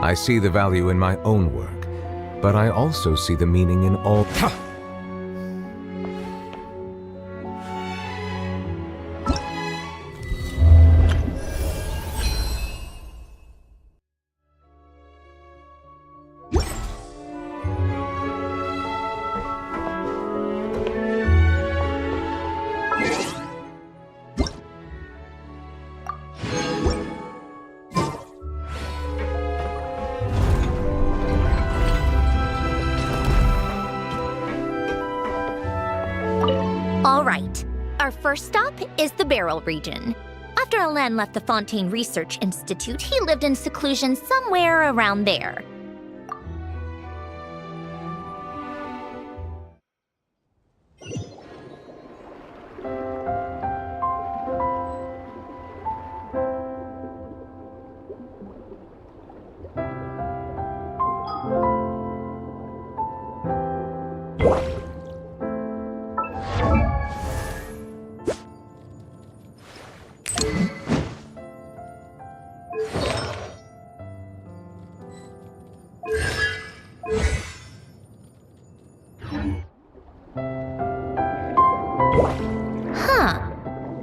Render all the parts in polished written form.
I see the value in my own work, but I also see the meaning in all... All right, our first stop is the Beryl region. After Alain left the Fontaine Research Institute, he lived in seclusion somewhere around there.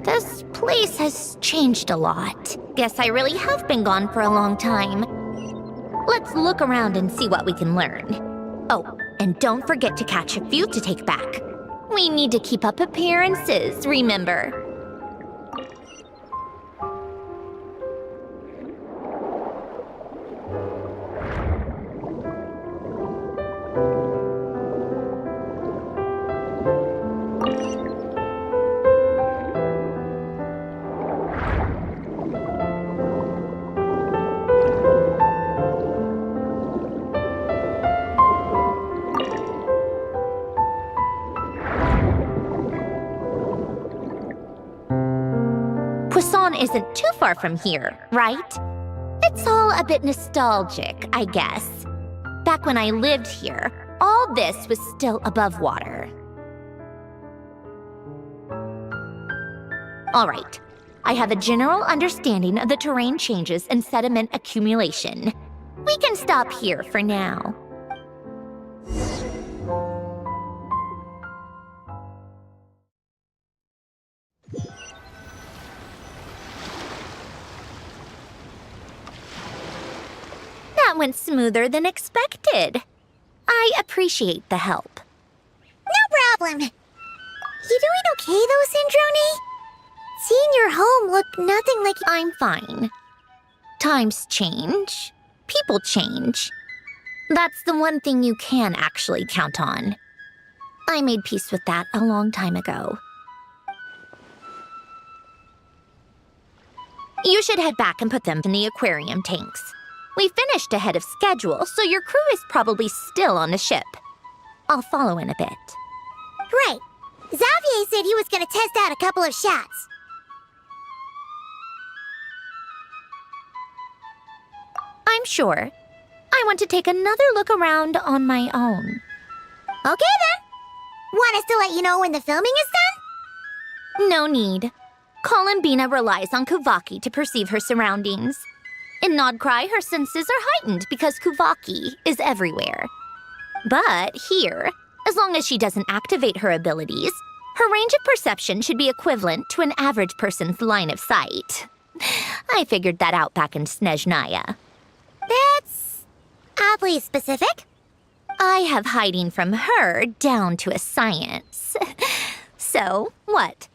This place has changed a lot. Guess I really have been gone for a long time. Let's look around and see what we can learn. Oh, and don't forget to catch a few to take back. We need to keep up appearances, remember? Poisson isn't too far from here, right? It's all a bit nostalgic, I guess. Back when I lived here, all this was still above water. All right, I have a general understanding of the terrain changes and sediment accumulation. We can stop here for now. That went smoother than expected. I appreciate the help. No problem. You doing okay though, Syndrome? Seeing your home look nothing like... I'm fine. Times change. People change. That's the one thing you can actually count on. I made peace with that a long time ago. You should head back and put them in the aquarium tanks. We finished ahead of schedule, so your crew is probably still on the ship. I'll follow in a bit. Right. Xavier said he was gonna test out a couple of shots. I'm sure. I want to take another look around on my own. Okay then. Want us to let you know when the filming is done? No need. Columbina relies on Kuvaki to perceive her surroundings. In Nodcry, her senses are heightened because Kuvaki is everywhere. But here, as long as she doesn't activate her abilities, her range of perception should be equivalent to an average person's line of sight. I figured that out back in Snezhnaya. That's oddly specific. I have hiding from her down to a science. So, what?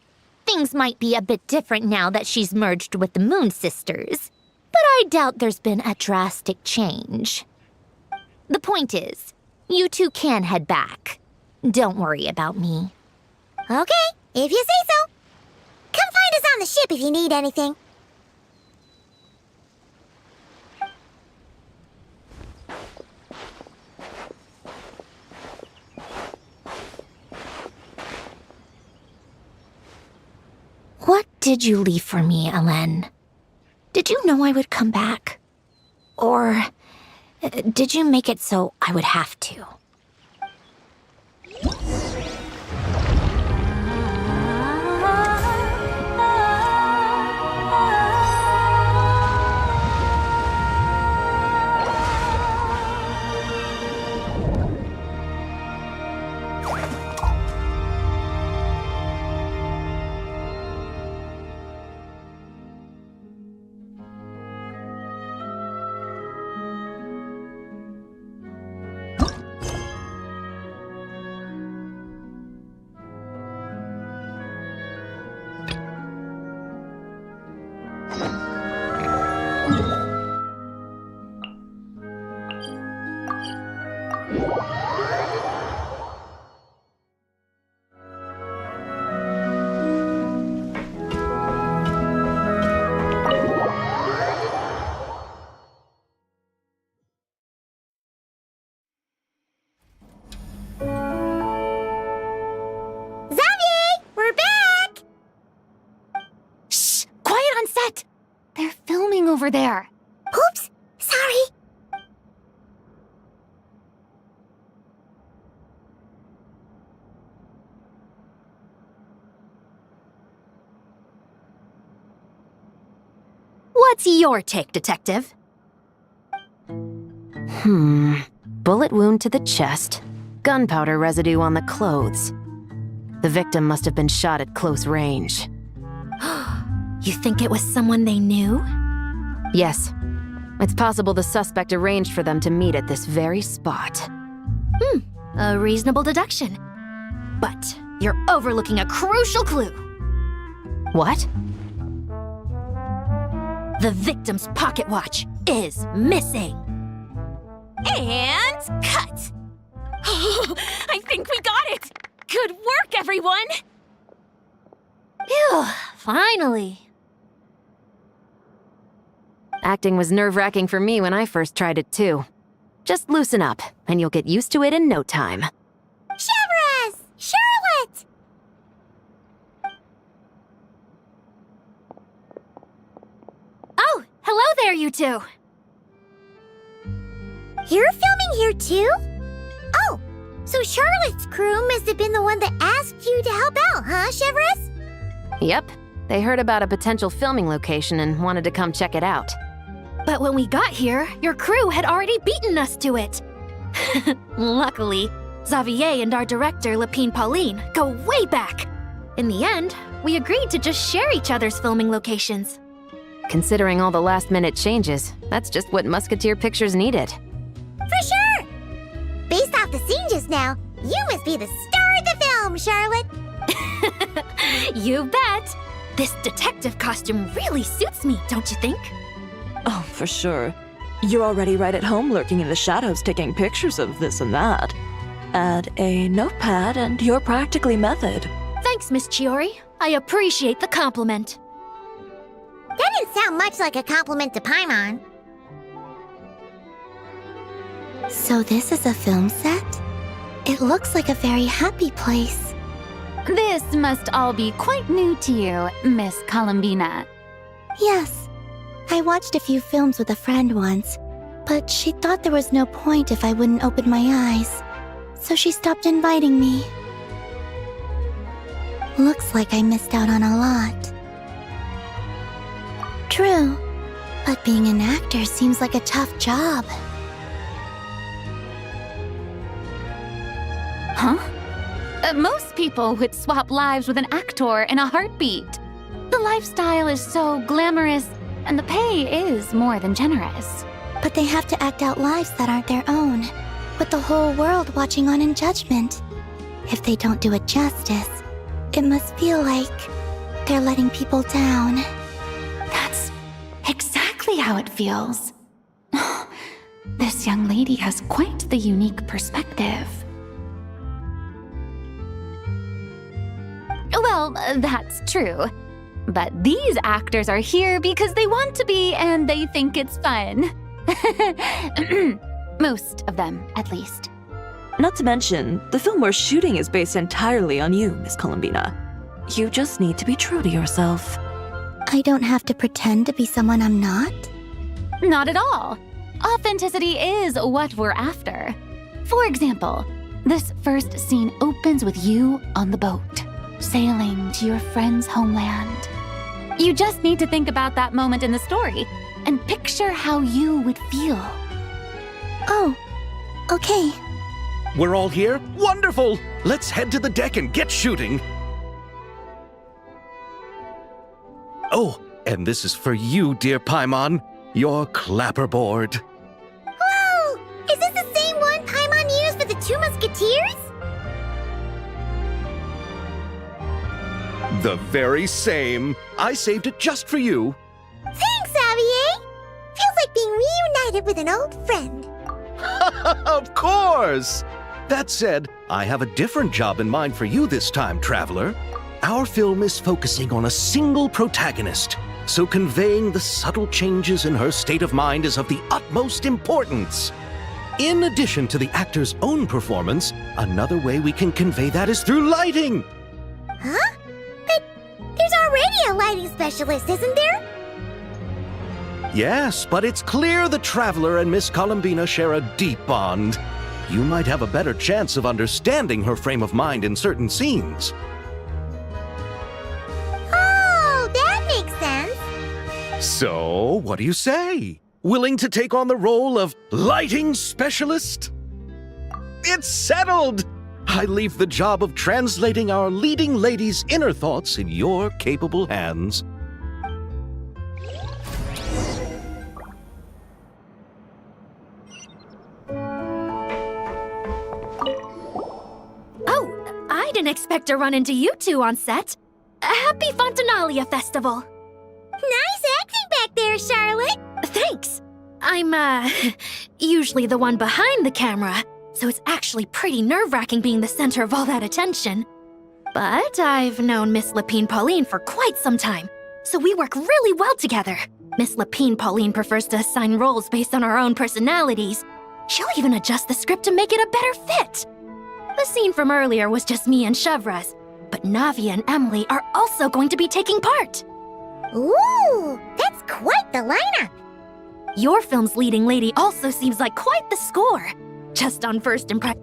Things might be a bit different now that she's merged with the Moon Sisters, but I doubt there's been a drastic change. The point is, you two can head back. Don't worry about me. Okay, if you say so. Come find us on the ship if you need anything. What did you leave for me, Alain? Did you know I would come back? Or did you make it so I would have to? Xavier, we're back! Shh! Quiet on set! They're filming over there. Oops, sorry. What's your take, Detective? Bullet wound to the chest. Gunpowder residue on the clothes. The victim must have been shot at close range. You think it was someone they knew? Yes. It's possible the suspect arranged for them to meet at this very spot. A reasonable deduction. But you're overlooking a crucial clue. What? The victim's pocket watch is missing. And cut! I think we got it! Good work, everyone! Phew, finally. Acting was nerve-wracking for me when I first tried it too. Just loosen up, and you'll get used to it in no time. Chevres! Charlotte! Oh, hello there, you two. You're filming here too? Oh, so Charlotte's crew must have been the one that asked you to help out, huh, Chevres? Yep. They heard about a potential filming location and wanted to come check it out. But when we got here, your crew had already beaten us to it. Luckily, Xavier and our director, Lapine Pauline, go way back. In the end, we agreed to just share each other's filming locations. Considering all the last-minute changes, that's just what Musketeer Pictures needed. For sure! Based off the scene just now, you must be the star of the film, Charlotte! You bet! This detective costume really suits me, don't you think? Oh, for sure. You're already right at home lurking in the shadows taking pictures of this and that. Add a notepad and you're practically method. Thanks, Miss Chiori. I appreciate the compliment. That didn't sound much like a compliment to Paimon. So this is a film set? It looks like a very happy place. This must all be quite new to you, Miss Columbina. Yes. I watched a few films with a friend once, but she thought there was no point if I wouldn't open my eyes. So she stopped inviting me. Looks like I missed out on a lot. True, but being an actor seems like a tough job. Huh? Most people would swap lives with an actor in a heartbeat. The lifestyle is so glamorous, and the pay is more than generous. But they have to act out lives that aren't their own, with the whole world watching on in judgment. If they don't do it justice, it must feel like they're letting people down. That's exactly how it feels. This young lady has quite the unique perspective. Well, that's true. But these actors are here because they want to be and they think it's fun. Most of them, at least. Not to mention, the film we're shooting is based entirely on you, Miss Columbina. You just need to be true to yourself. I don't have to pretend to be someone I'm not? Not at all. Authenticity is what we're after. For example, this first scene opens with you on the boat, sailing to your friend's homeland. You just need to think about that moment in the story and picture how you would feel. Oh, okay. We're all here? Wonderful! Let's head to the deck and get shooting. Oh, and this is for you, dear Paimon, your clapperboard. Whoa! Is this the same one Paimon used for the Two Musketeers? The very same. I saved it just for you. Thanks, Xavier! Feels like being reunited with an old friend. Of course! That said, I have a different job in mind for you this time, traveler. Our film is focusing on a single protagonist, so conveying the subtle changes in her state of mind is of the utmost importance. In addition to the actor's own performance, another way we can convey that is through lighting. Huh? But there's already a lighting specialist, isn't there? Yes, but it's clear the Traveler and Miss Columbina share a deep bond. You might have a better chance of understanding her frame of mind in certain scenes. Oh, that makes sense. So, what do you say? Willing to take on the role of lighting specialist? It's settled! I leave the job of translating our leading lady's inner thoughts in your capable hands. Oh, I didn't expect to run into you two on set. Happy Fontinalia Festival. Nice acting back there, Charlotte. Thanks. I'm, usually the one behind the camera, so it's actually pretty nerve-wracking being the center of all that attention. But I've known Miss Lapine Pauline for quite some time, so we work really well together. Miss Lapine Pauline prefers to assign roles based on our own personalities. She'll even adjust the script to make it a better fit. The scene from earlier was just me and Chevraz, but Navi and Emily are also going to be taking part. Ooh, that's quite the lineup. Your film's leading lady also seems like quite the score, just on first impression.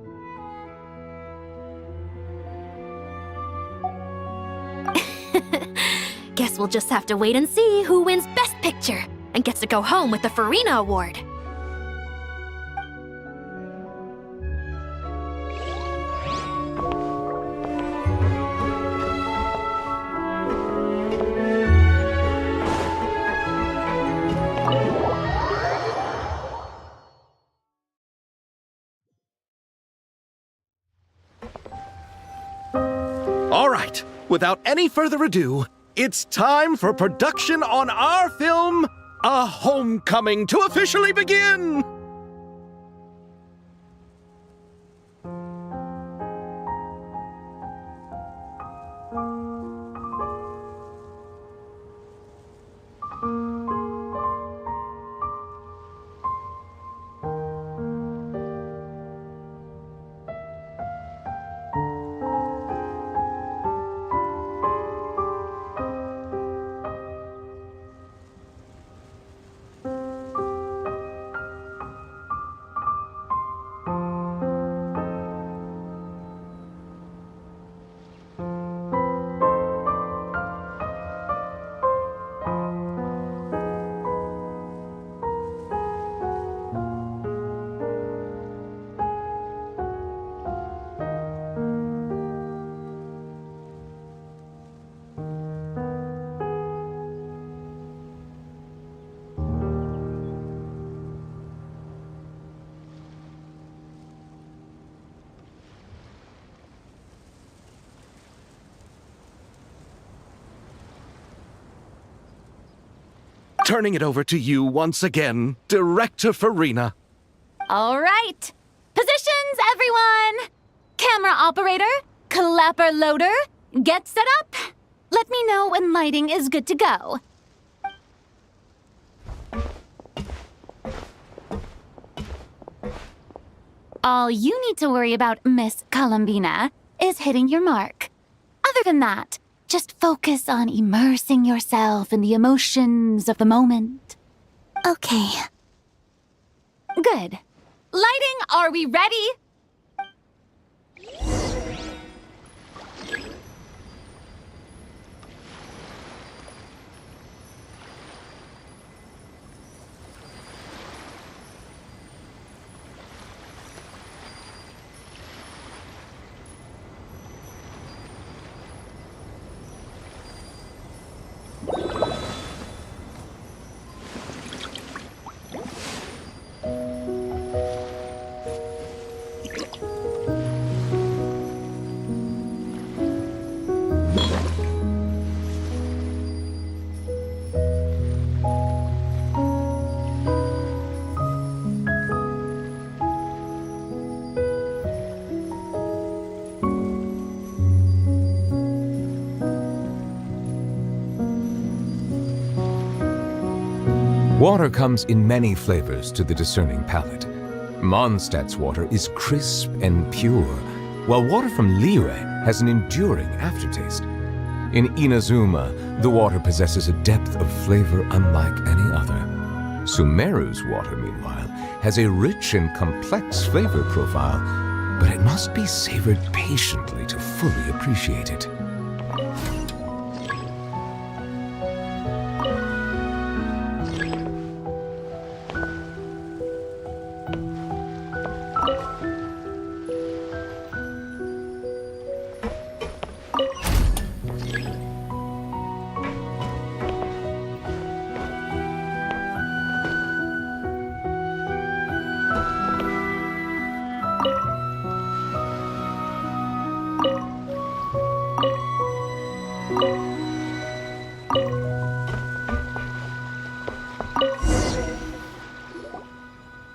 Guess we'll just have to wait and see who wins Best Picture and gets to go home with the Farina Award. All right, without any further ado, it's time for production on our film, A Homecoming, to officially begin! Turning it over to you once again, Director Farina. All right. Positions, everyone. Camera operator, clapper loader, get set up. Let me know when lighting is good to go. All you need to worry about, Miss Columbina, is hitting your mark. Other than that, just focus on immersing yourself in the emotions of the moment. Okay. Good. Lighting, are we ready? Water comes in many flavors to the discerning palate. Mondstadt's water is crisp and pure, while water from Liyue has an enduring aftertaste. In Inazuma, the water possesses a depth of flavor unlike any other. Sumeru's water, meanwhile, has a rich and complex flavor profile, but it must be savored patiently to fully appreciate it.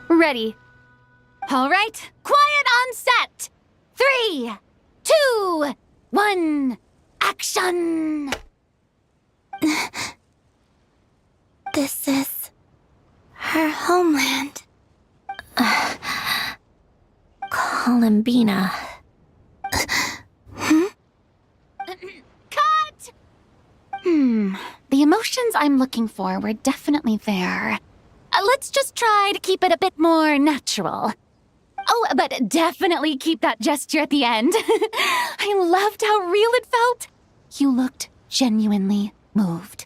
Ready. All right, quiet on set. 3, 2, 1, action! This is her homeland. Columbina. Cut! The emotions I'm looking for were definitely there. Let's just try to keep it a bit more natural. Oh, but definitely keep that gesture at the end. I loved how real it felt. You looked genuinely moved.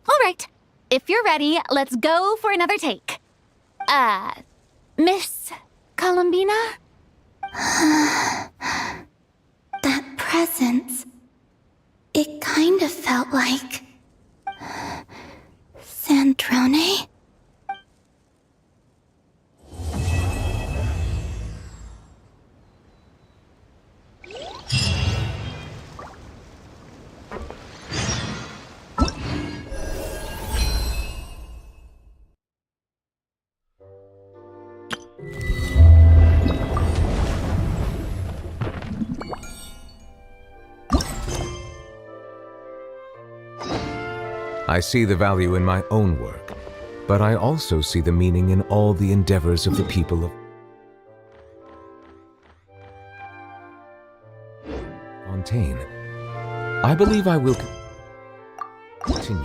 All right, if you're ready, let's go for another take. Miss Columbina? That presence. It kind of felt like... Sandrone? I see the value in my own work, but I also see the meaning in all the endeavors of the people of Fontaine. I believe I will continue.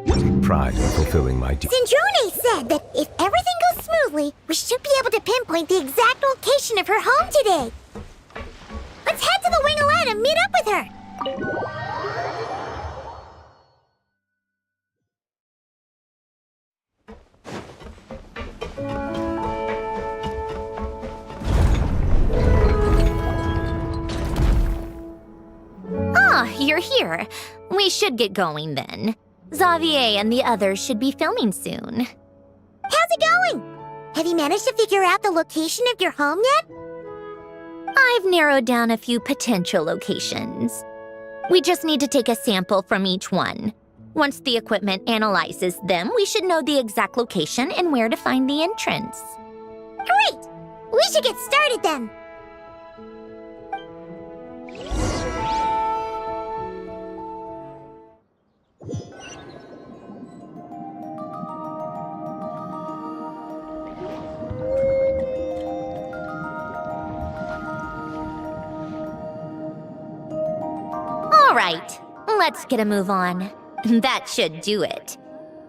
Take pride in fulfilling my duty. Sandrone said that if everything goes smoothly, we should be able to pinpoint the exact location of her home today. Let's head to the Wing Ahead and meet up with her. You're here. We should get going then. Xavier and the others should be filming soon. How's it going? Have you managed to figure out the location of your home yet? I've narrowed down a few potential locations. We just need to take a sample from each one. Once the equipment analyzes them, we should know the exact location and where to find the entrance. Great! We should get started then. All right, let's get a move on. That should do it.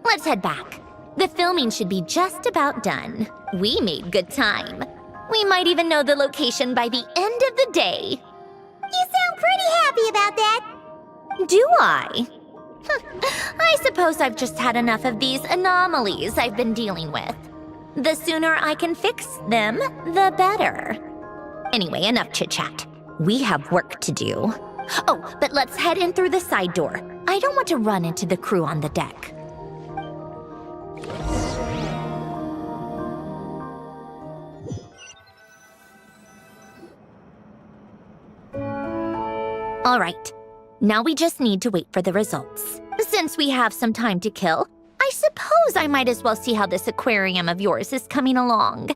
Let's head back. The filming should be just about done. We made good time. We might even know the location by the end of the day. You sound pretty happy about that. Do I? I suppose I've just had enough of these anomalies I've been dealing with. The sooner I can fix them, the better. Anyway, enough chit-chat. We have work to do. Oh, but let's head in through the side door. I don't want to run into the crew on the deck. All right, now we just need to wait for the results. Since we have some time to kill, I suppose I might as well see how this aquarium of yours is coming along.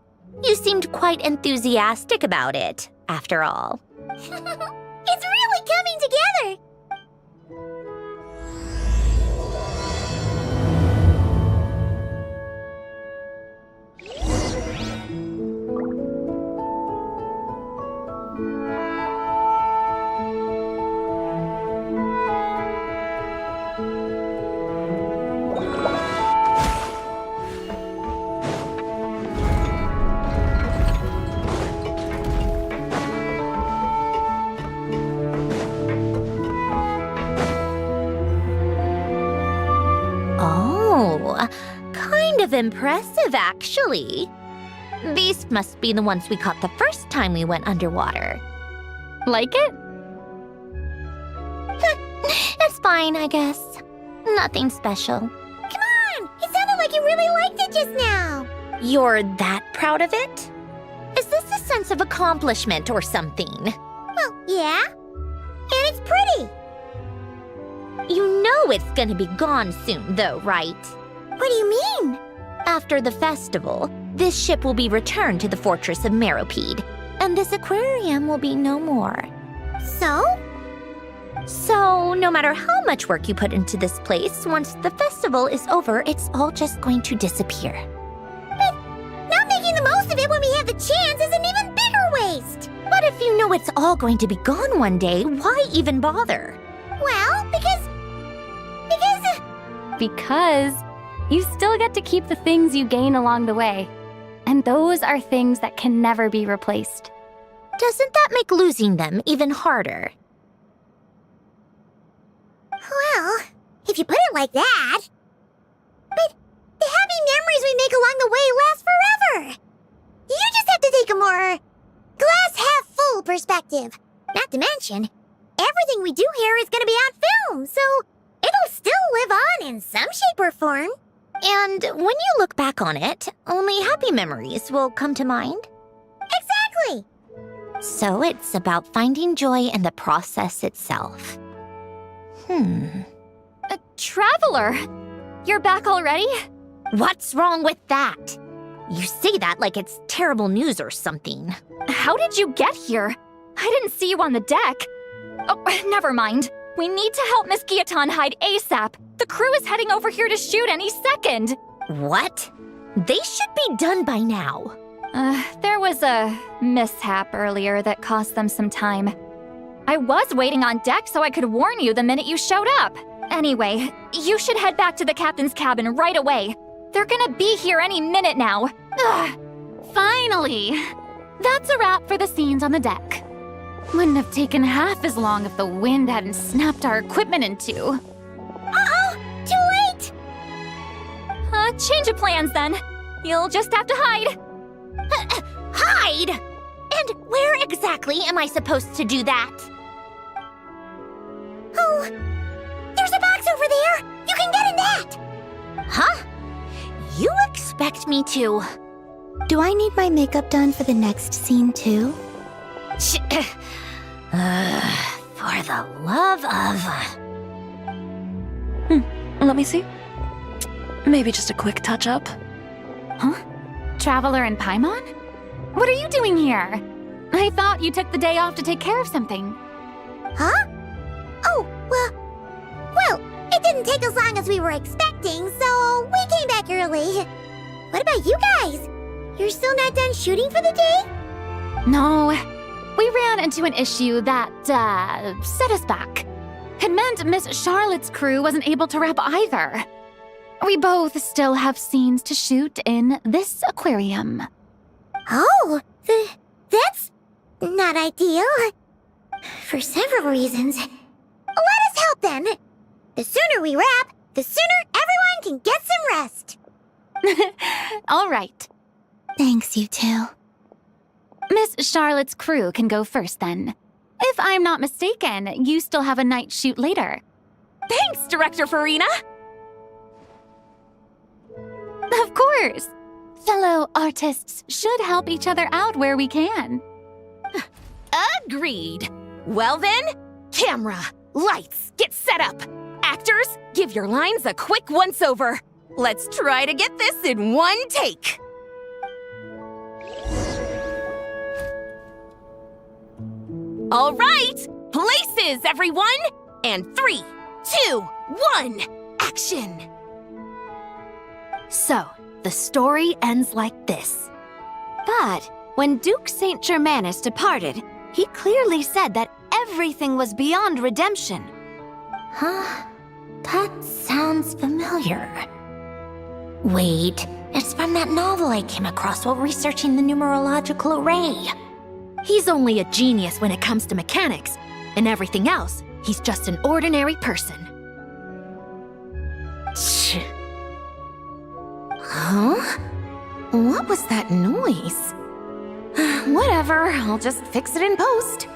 You seemed quite enthusiastic about it, after all. It's really coming together! Oh, kind of impressive, actually. These must be the ones we caught the first time we went underwater. Like it? It's fine, I guess. Nothing special. Come on! It sounded like you really liked it just now! You're that proud of it? Is this a sense of accomplishment or something? Well, yeah. And it's pretty! You know it's gonna be gone soon, though, right? What do you mean? After the festival, this ship will be returned to the fortress of Meropide, and this aquarium will be no more. So? So, no matter how much work you put into this place, once the festival is over, it's all just going to disappear. But not making the most of it when we have the chance is an even bigger waste! But if you know it's all going to be gone one day, why even bother? Well, because Because you still get to keep the things you gain along the way. And those are things that can never be replaced. Doesn't that make losing them even harder? well, if you put it like that. But the happy memories we make along the way last forever. You just have to take a more glass-half-full perspective. Not to mention, everything we do here is going to be on film, so it'll still live on in some shape or form. And when you look back on it, only happy memories will come to mind? Exactly! So it's about finding joy in the process itself. Traveler! You're back already? What's wrong with that? You say that like it's terrible news or something. How did you get here? I didn't see you on the deck. Oh, never mind. We need to help Miss Guillotin hide ASAP. The crew is heading over here to shoot any second. What? They should be done by now. There was a mishap earlier that cost them some time. I was waiting on deck so I could warn you the minute you showed up. Anyway, you should head back to the captain's cabin right away. They're gonna be here any minute now. Ugh. Finally! That's a wrap for the scenes on the deck. Wouldn't have taken half as long if the wind hadn't snapped our equipment in two. Uh-oh! Too late! Change of plans then. You'll just have to hide. Hide? And where exactly am I supposed to do that? Oh, there's a box over there! You can get in that! Huh? You expect me to... Do I need my makeup done for the next scene too? For the love of... Let me see. Maybe just a quick touch-up. Huh? Traveler and Paimon? What are you doing here? I thought you took the day off to take care of something. Huh? Oh, well, it didn't take as long as we were expecting, so we came back early. What about you guys? You're still not done shooting for the day? No, we ran into an issue that, set us back. It meant Miss Charlotte's crew wasn't able to wrap either. We both still have scenes to shoot in this aquarium. Oh, that's not ideal. For several reasons. Let us help then. The sooner we wrap, the sooner everyone can get some rest. All right. Thanks, you two. Miss Charlotte's crew can go first then. If I'm not mistaken, you still have a night shoot later. Thanks, Director Farina! Of course! Fellow artists should help each other out where we can. Agreed. Well then, camera, lights, get set up. Actors, give your lines a quick once-over. Let's try to get this in one take. All right, places, everyone! And 3, 2, 1, action! So, the story ends like this. But when Duke Saint Germanus departed, he clearly said that everything was beyond redemption. Huh? That sounds familiar. Wait, it's from that novel I came across while researching the numerological array. He's only a genius when it comes to mechanics, and everything else, he's just an ordinary person. Tch. Huh? What was that noise? Whatever, I'll just fix it in post.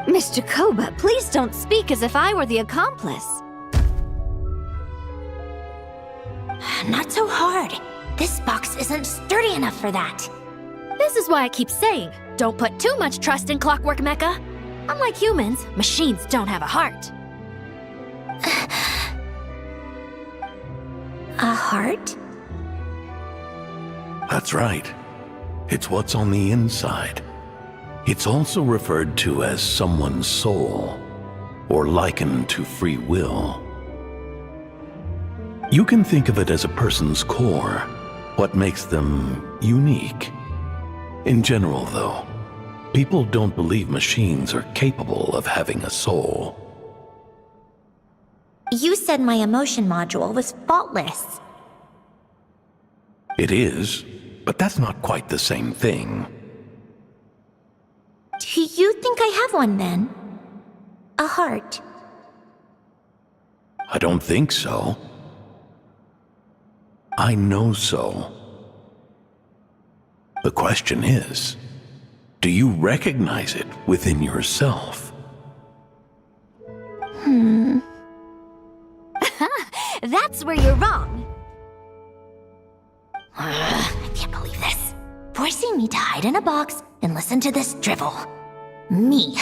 Miss Jacoba, please don't speak as if I were the accomplice. Not so hard. This box isn't sturdy enough for that. This is why I keep saying, don't put too much trust in Clockwork Mecha. Unlike humans, machines don't have a heart. A heart? That's right. It's what's on the inside. It's also referred to as someone's soul, or likened to free will. You can think of it as a person's core, what makes them unique. In general, though, people don't believe machines are capable of having a soul. You said my emotion module was faultless. It is, but that's not quite the same thing. Do you think I have one then? A heart? I don't think so. I know so. The question is, do you recognize it within yourself? That's where you're wrong. I can't believe this. Forcing me to hide in a box and listen to this drivel. Me.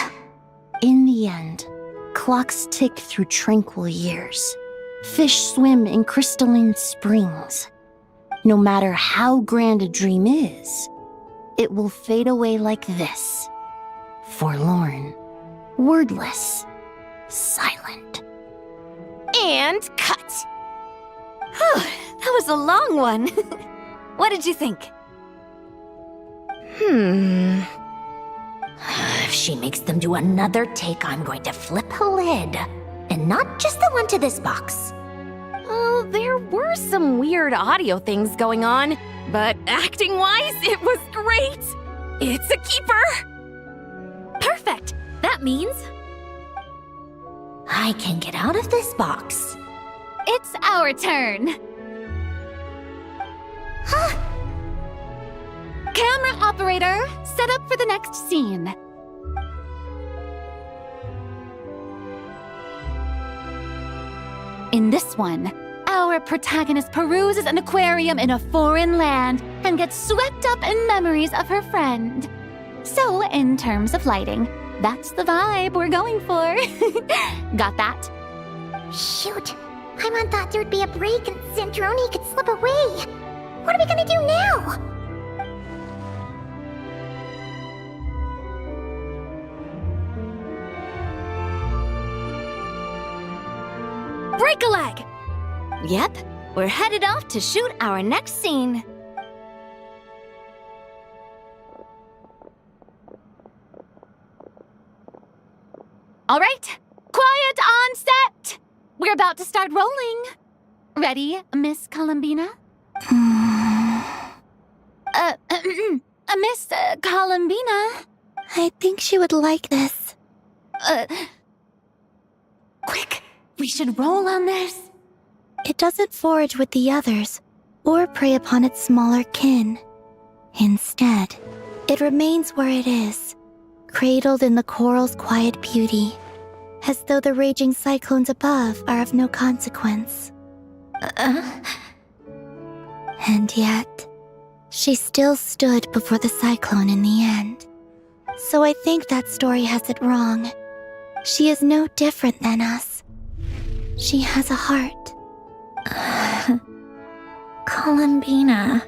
In the end, clocks tick through tranquil years. Fish swim in crystalline springs. No matter how grand a dream is, it will fade away like this. Forlorn, wordless, silent. And cut. Whew, that was a long one. What did you think? If she makes them do another take, I'm going to flip a lid. And not just the one to this box. Oh, there were some weird audio things going on, but acting-wise, it was great. It's a keeper. Perfect. That means I can get out of this box. It's our turn. Camera operator, set up for the next scene. In this one, our protagonist peruses an aquarium in a foreign land and gets swept up in memories of her friend. So, in terms of lighting, that's the vibe we're going for. Got that? Shoot, Paimon thought there'd be a break and Santoroni could slip away. What are we gonna do now? break a leg. Yep, we're headed off to shoot our next scene. All right, quiet on set. We're about to start rolling. Ready, Miss Columbina? Miss Columbina? I think she would like this. Quick, we should roll on this. It doesn't forage with the others, or prey upon its smaller kin. Instead, it remains where it is, cradled in the coral's quiet beauty, as though the raging cyclones above are of no consequence. And yet, she still stood before the cyclone in the end. So I think that story has it wrong. She is no different than us. She has a heart. Columbina.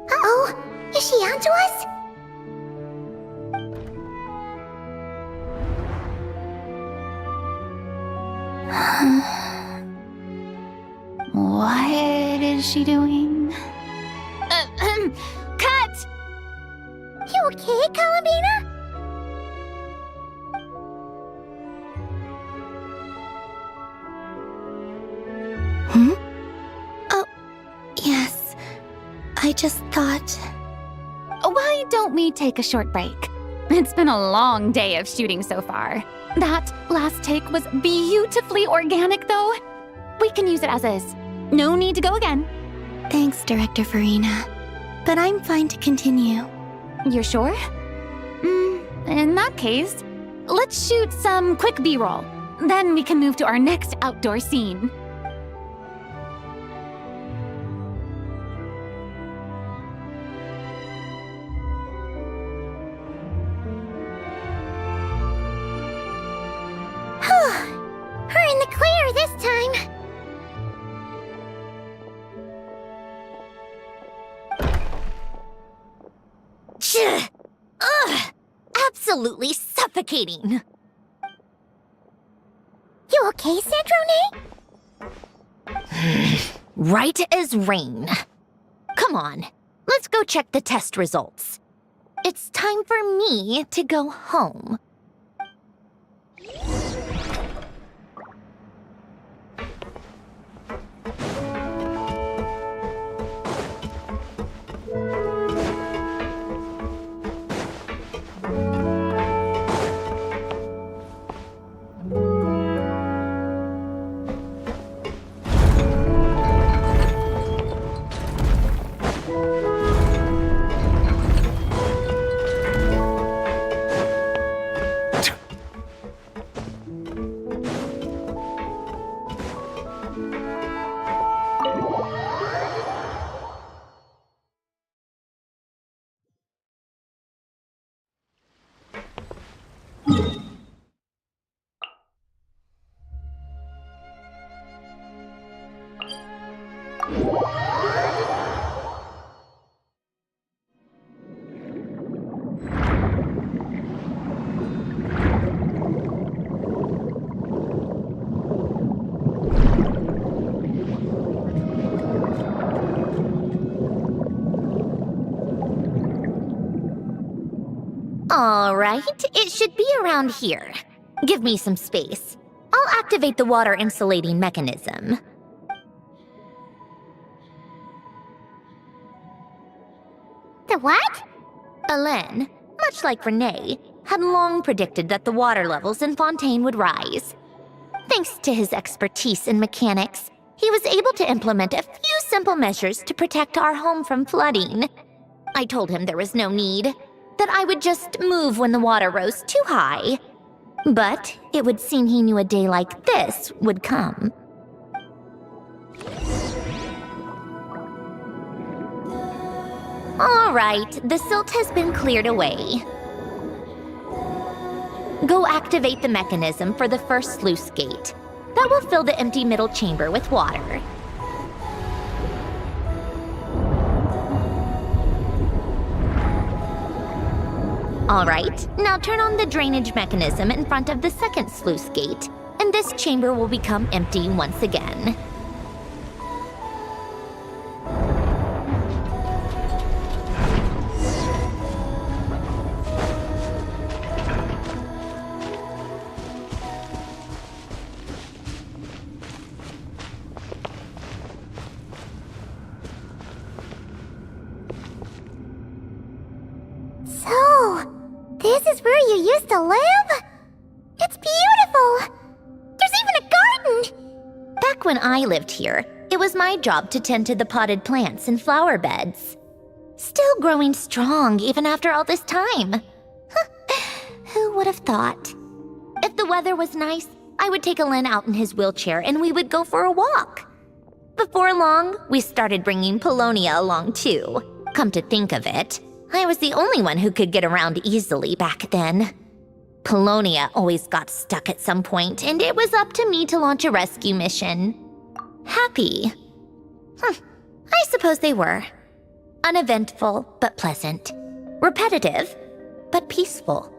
Uh-oh, is she onto us? What is she doing? Cut! You okay, Columbina? Oh, yes. I just thought... Why don't we take a short break? It's been a long day of shooting so far. That last take was beautifully organic, though. We can use it as is. No need to go again. Thanks, Director Farina. But I'm fine to continue. You're sure? In that case, let's shoot some quick B-roll. Then we can move to our next outdoor scene. We're in the clear this time. Ugh! Absolutely suffocating. You okay, Sandrone? Right as rain. Come on, let's go check the test results. It's time for me to go home. All right, it should be around here. Give me some space. I'll activate the water insulating mechanism. The what? Alain, much like Renee, had long predicted that the water levels in Fontaine would rise. Thanks to his expertise in mechanics, he was able to implement a few simple measures to protect our home from flooding. I told him there was no need, that I would just move when the water rose too high. But it would seem he knew a day like this would come. All right, the silt has been cleared away. Go activate the mechanism for the first sluice gate. That will fill the empty middle chamber with water. All right, now turn on the drainage mechanism in front of the second sluice gate, and this chamber will become empty once again. So, this is where you used to live? It's beautiful! There's even a garden! Back when I lived here, it was my job to tend to the potted plants and flower beds. Still growing strong even after all this time. Who would have thought? If the weather was nice, I would take Alain out in his wheelchair and we would go for a walk. Before long, we started bringing Polonia along too. Come to think of it, I was the only one who could get around easily back then. Polonia always got stuck at some point, and it was up to me to launch a rescue mission. Happy? I suppose they were. Uneventful, but pleasant. Repetitive, but peaceful.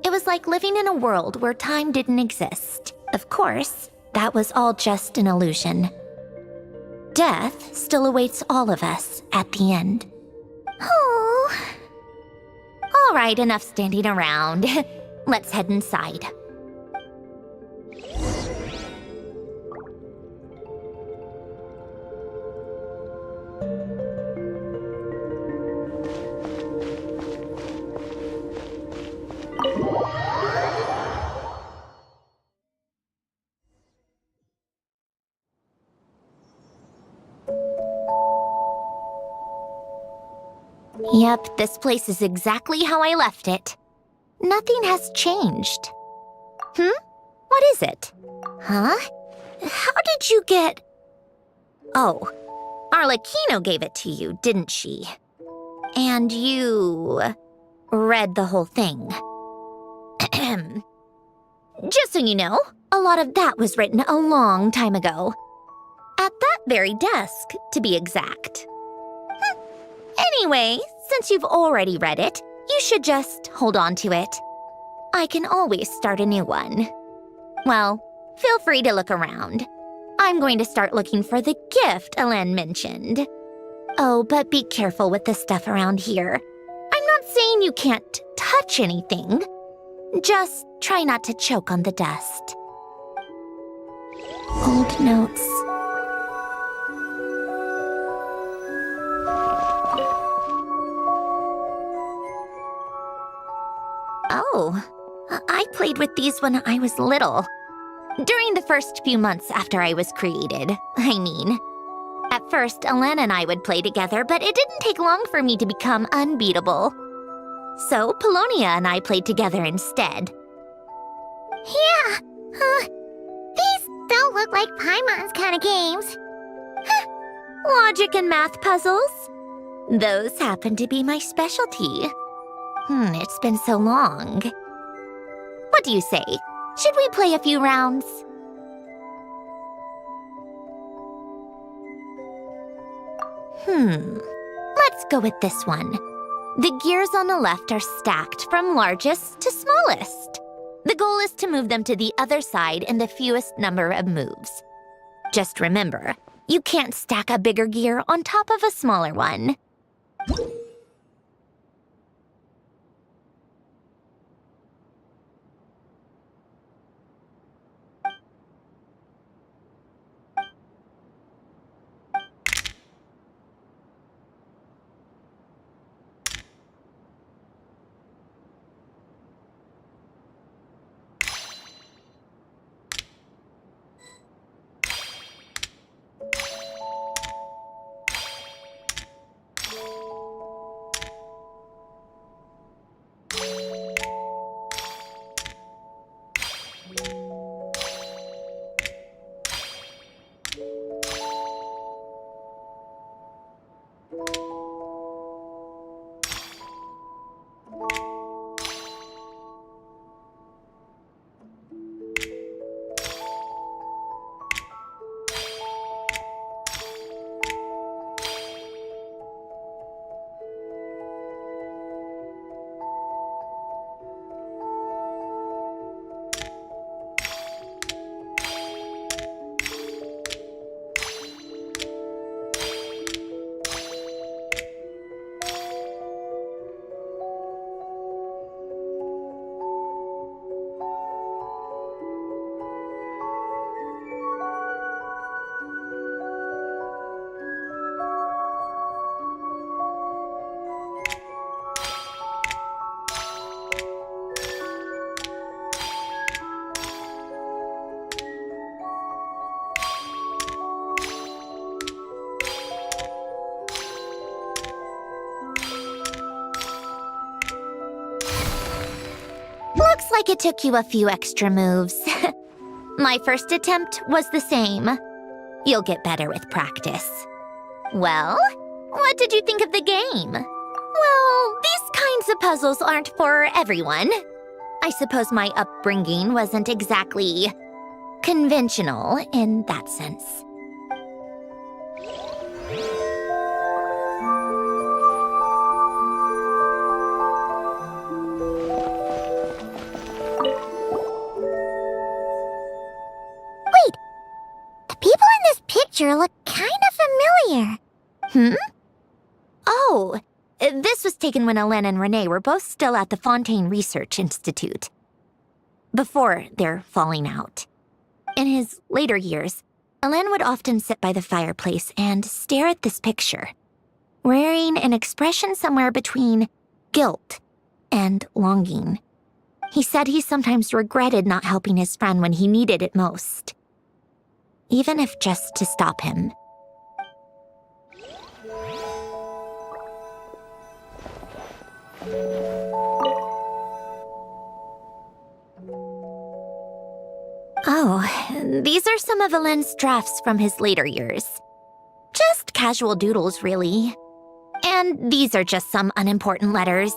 It was like living in a world where time didn't exist. Of course, that was all just an illusion. Death still awaits all of us at the end. Oh. All right, enough standing around. Let's head inside. Yep, this place is exactly how I left it. Nothing has changed. What is it? Huh? How did you get... Oh, Arlecchino gave it to you, didn't she? And you... read the whole thing. Just so you know, a lot of that was written a long time ago. At that very desk, to be exact. Anyway, since you've already read it, you should just hold on to it. I can always start a new one. Well, feel free to look around. I'm going to start looking for the gift Elen mentioned. Oh, but be careful with the stuff around here. I'm not saying you can't touch anything. Just try not to choke on the dust. Old notes. Oh, I played with these when I was little. During the first few months after I was created, I mean. At first, Elen and I would play together, but it didn't take long for me to become unbeatable. So, Polonia and I played together instead. Yeah, these don't look like Paimon's kind of games. Logic and math puzzles? Those happen to be my specialty. It's been so long. What do you say? Should we play a few rounds? Let's go with this one. The gears on the left are stacked from largest to smallest. The goal is to move them to the other side in the fewest number of moves. Just remember, you can't stack a bigger gear on top of a smaller one. Looks like it took you a few extra moves. My first attempt was the same. You'll get better with practice. Well, what did you think of the game? Well, kinds of puzzles aren't for everyone. I suppose my upbringing wasn't exactly conventional in that sense. Wait, the people in this picture look kind of familiar. Oh, this was taken when Hélène and Renee were both still at the Fontaine Research Institute, before their falling out. In his later years, Hélène would often sit by the fireplace and stare at this picture, wearing an expression somewhere between guilt and longing. He said he sometimes regretted not helping his friend when he needed it most, even if just to stop him. Oh, these are some of Hélène's drafts from his later years. Just casual doodles, really. And these are just some unimportant letters.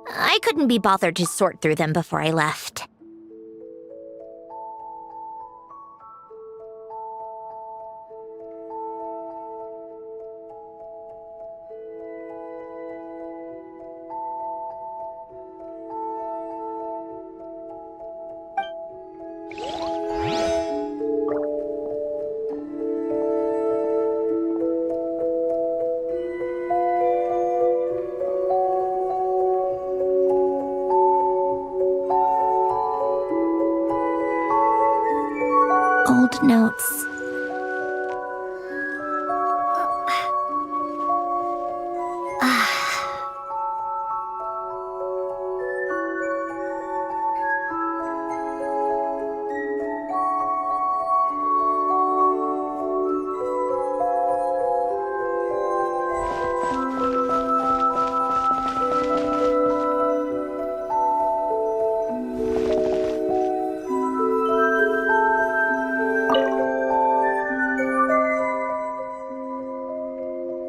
I couldn't be bothered to sort through them before I left. Old notes.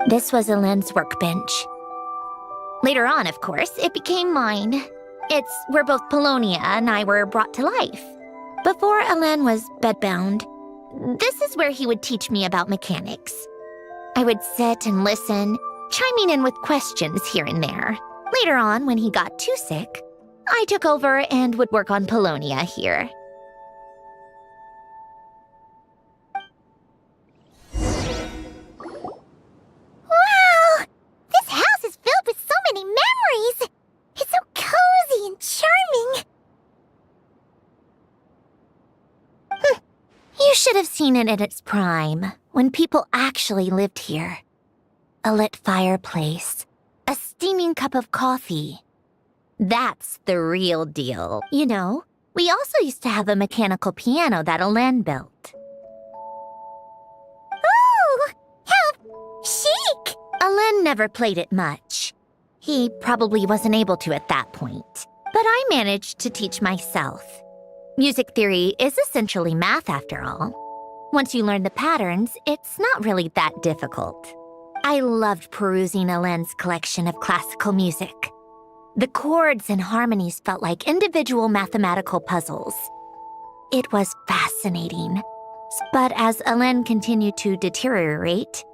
This was Hélène's workbench. Later on, of course, it became mine. It's where both Polonia and I were brought to life. Before Hélène was bedbound, this is where he would teach me about mechanics. I would sit and listen, chiming in with questions here and there. Later on, when he got too sick, I took over and would work on Polonia here. Wow! This house is filled with so many memories! It's so cozy and charming! You should have seen it in its prime, when people actually lived here. A lit fireplace, a steaming cup of coffee. That's the real deal. You know, we also used to have a mechanical piano that Hélène built. Ooh! How chic! Hélène never played it much. He probably wasn't able to at that point. But I managed to teach myself. Music theory is essentially math after all. Once you learn the patterns, it's not really that difficult. I loved perusing Hélène's collection of classical music. The chords and harmonies felt like individual mathematical puzzles. It was fascinating. But as Hélène continued to deteriorate,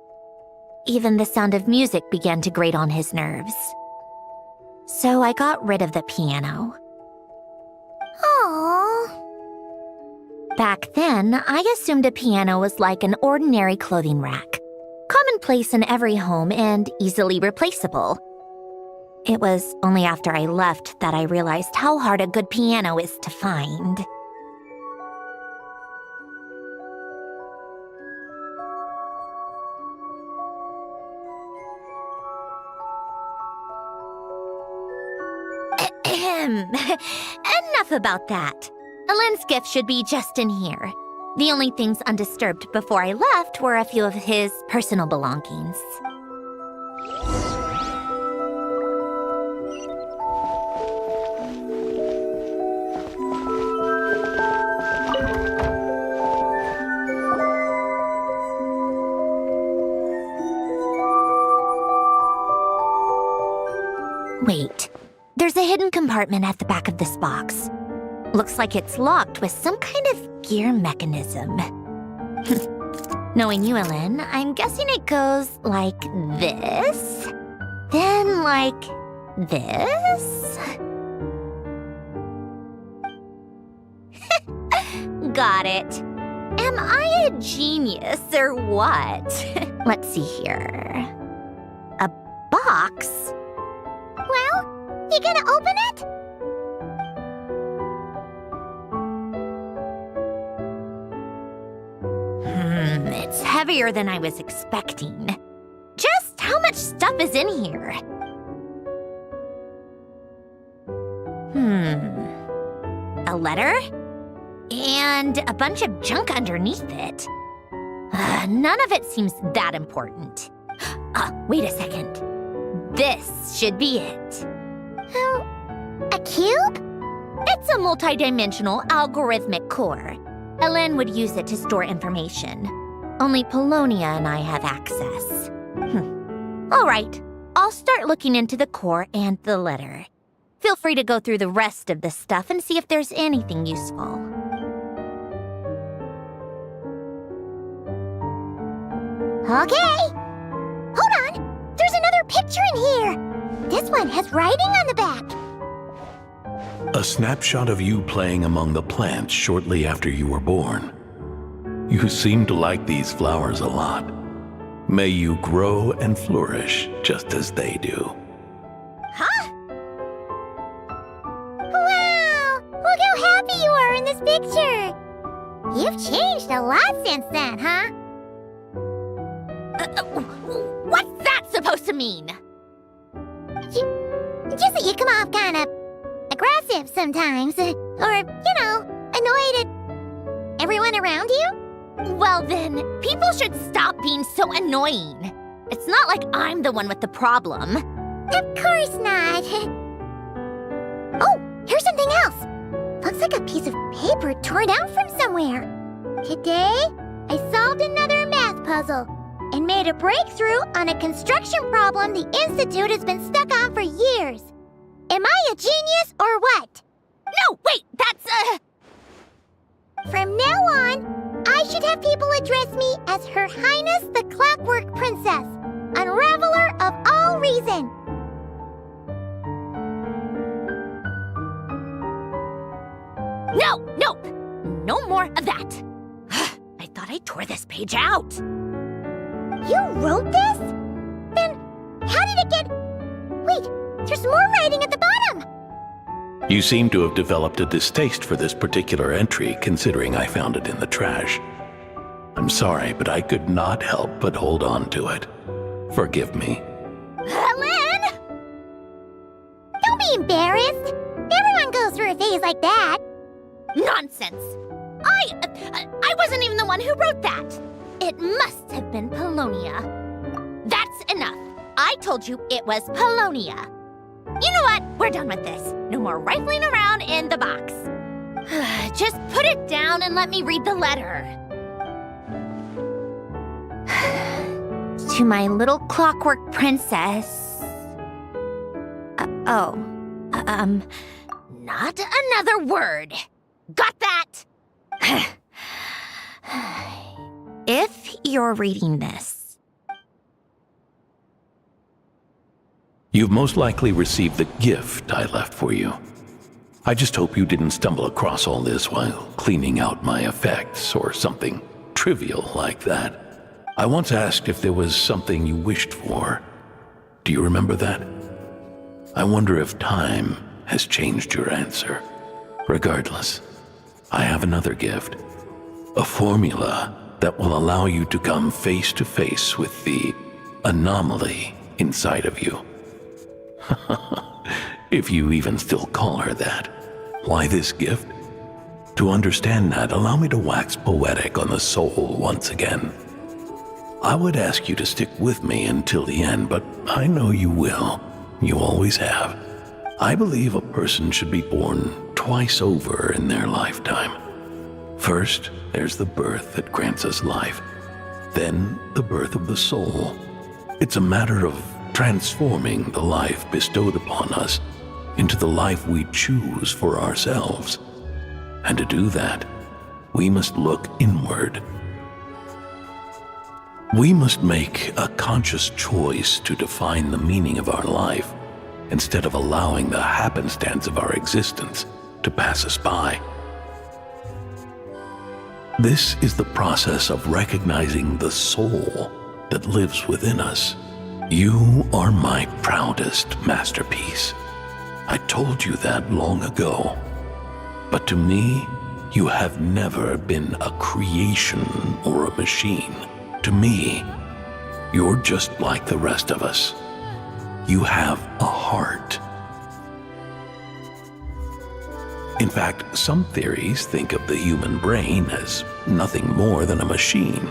even the sound of music began to grate on his nerves. So I got rid of the piano. Aww. Back then, I assumed a piano was like an ordinary clothing rack, commonplace in every home and easily replaceable. It was only after I left that I realized how hard a good piano is to find. Enough about that. Hélène's gift should be just in here. The only things undisturbed before I left were a few of his personal belongings. Wait, compartment at the back of this box. Looks like it's locked with some kind of gear mechanism. Knowing you, Ellen, I'm guessing it goes like this, then like this. Got it. Am I a genius or what? Let's see here. A box? Well, you gonna open it? It's heavier than I was expecting. Just how much stuff is in here? A letter? And a bunch of junk underneath it. None of it seems that important. Wait a second. This should be it. A cube? It's a multidimensional algorithmic core. Ellen would use it to store information. Only Polonia and I have access. All right, I'll start looking into the core and the letter. Feel free to go through the rest of the stuff and see if there's anything useful. Okay. Hold on. There's another picture in here. This one has writing on the back. A snapshot of you playing among the plants shortly after you were born. You seem to like these flowers a lot. May you grow and flourish just as they do. Huh? Wow! Look how happy you are in this picture. You've changed a lot since then, huh? What's that supposed to mean? Just that you come off kind of aggressive sometimes. Or, annoyed at everyone around you? Well then, people should stop being so annoying. It's not like I'm the one with the problem. Of course not. Oh, here's something else. Looks like a piece of paper torn out from somewhere. Today, I solved another math puzzle and made a breakthrough on a construction problem the Institute has been stuck on for years. Am I a genius or what? No, wait, that's From now on, I should have people address me as Her Highness the Clockwork Princess, Unraveler of all reason. Nope. No more of that. I thought I tore this page out. You wrote this? Then how did it get... Wait, there's more writing at the bottom. You seem to have developed a distaste for this particular entry, considering I found it in the trash. I'm sorry, but I could not help but hold on to it. Forgive me. Ellen! Don't be embarrassed. Everyone goes through a phase like that. Nonsense! I wasn't even the one who wrote that. It must have been Polonia. That's enough. I told you it was Polonia. You know what? We're done with this. No more rifling around in the box. Just put it down and let me read the letter. To my little clockwork princess. Not another word. Got that? If you're reading this, You've most likely received the gift I left for you. I just hope you didn't stumble across all this while cleaning out my effects or something trivial like that. I once asked if there was something you wished for. Do you remember that? I wonder if time has changed your answer. Regardless, I have another gift. A formula that will allow you to come face to face with the anomaly inside of you. If you even still call her that. Why this gift? To understand that, allow me to wax poetic on the soul once again. I would ask you to stick with me until the end, but I know you will. You always have. I believe a person should be born twice over in their lifetime. First, there's the birth that grants us life. Then, the birth of the soul. It's a matter of transforming the life bestowed upon us into the life we choose for ourselves. And to do that, we must look inward. We must make a conscious choice to define the meaning of our life instead of allowing the happenstance of our existence to pass us by. This is the process of recognizing the soul that lives within us. You are my proudest masterpiece. I told you that long ago. But to me, you have never been a creation or a machine. To me, you're just like the rest of us. You have a heart. In fact, some theories think of the human brain as nothing more than a machine,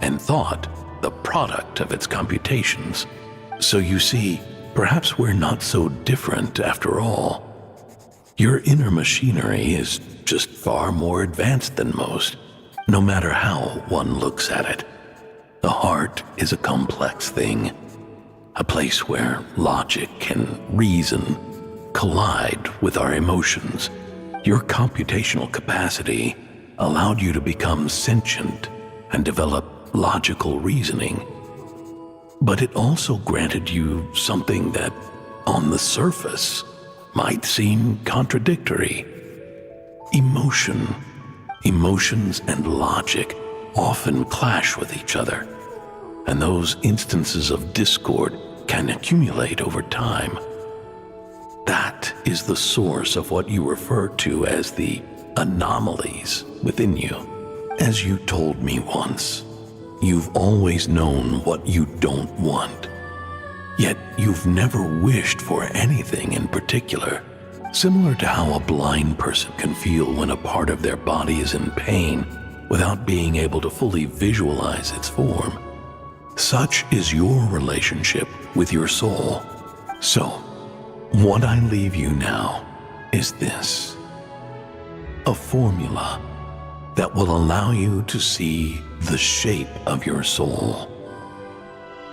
and thought the product of its computations. So you see, perhaps we're not so different after all. Your inner machinery is just far more advanced than most, no matter how one looks at it. The heart is a complex thing, a place where logic and reason collide with our emotions. Your computational capacity allowed you to become sentient and develop logical reasoning. But it also granted you something that, on the surface, might seem contradictory. Emotion. Emotions and logic often clash with each other, and those instances of discord can accumulate over time. That is the source of what you refer to as the anomalies within you. As you told me once, you've always known what you don't want, yet you've never wished for anything in particular. Similar to how a blind person can feel when a part of their body is in pain without being able to fully visualize its form. Such is your relationship with your soul. So, what I leave you now is this: a formula that will allow you to see the shape of your soul.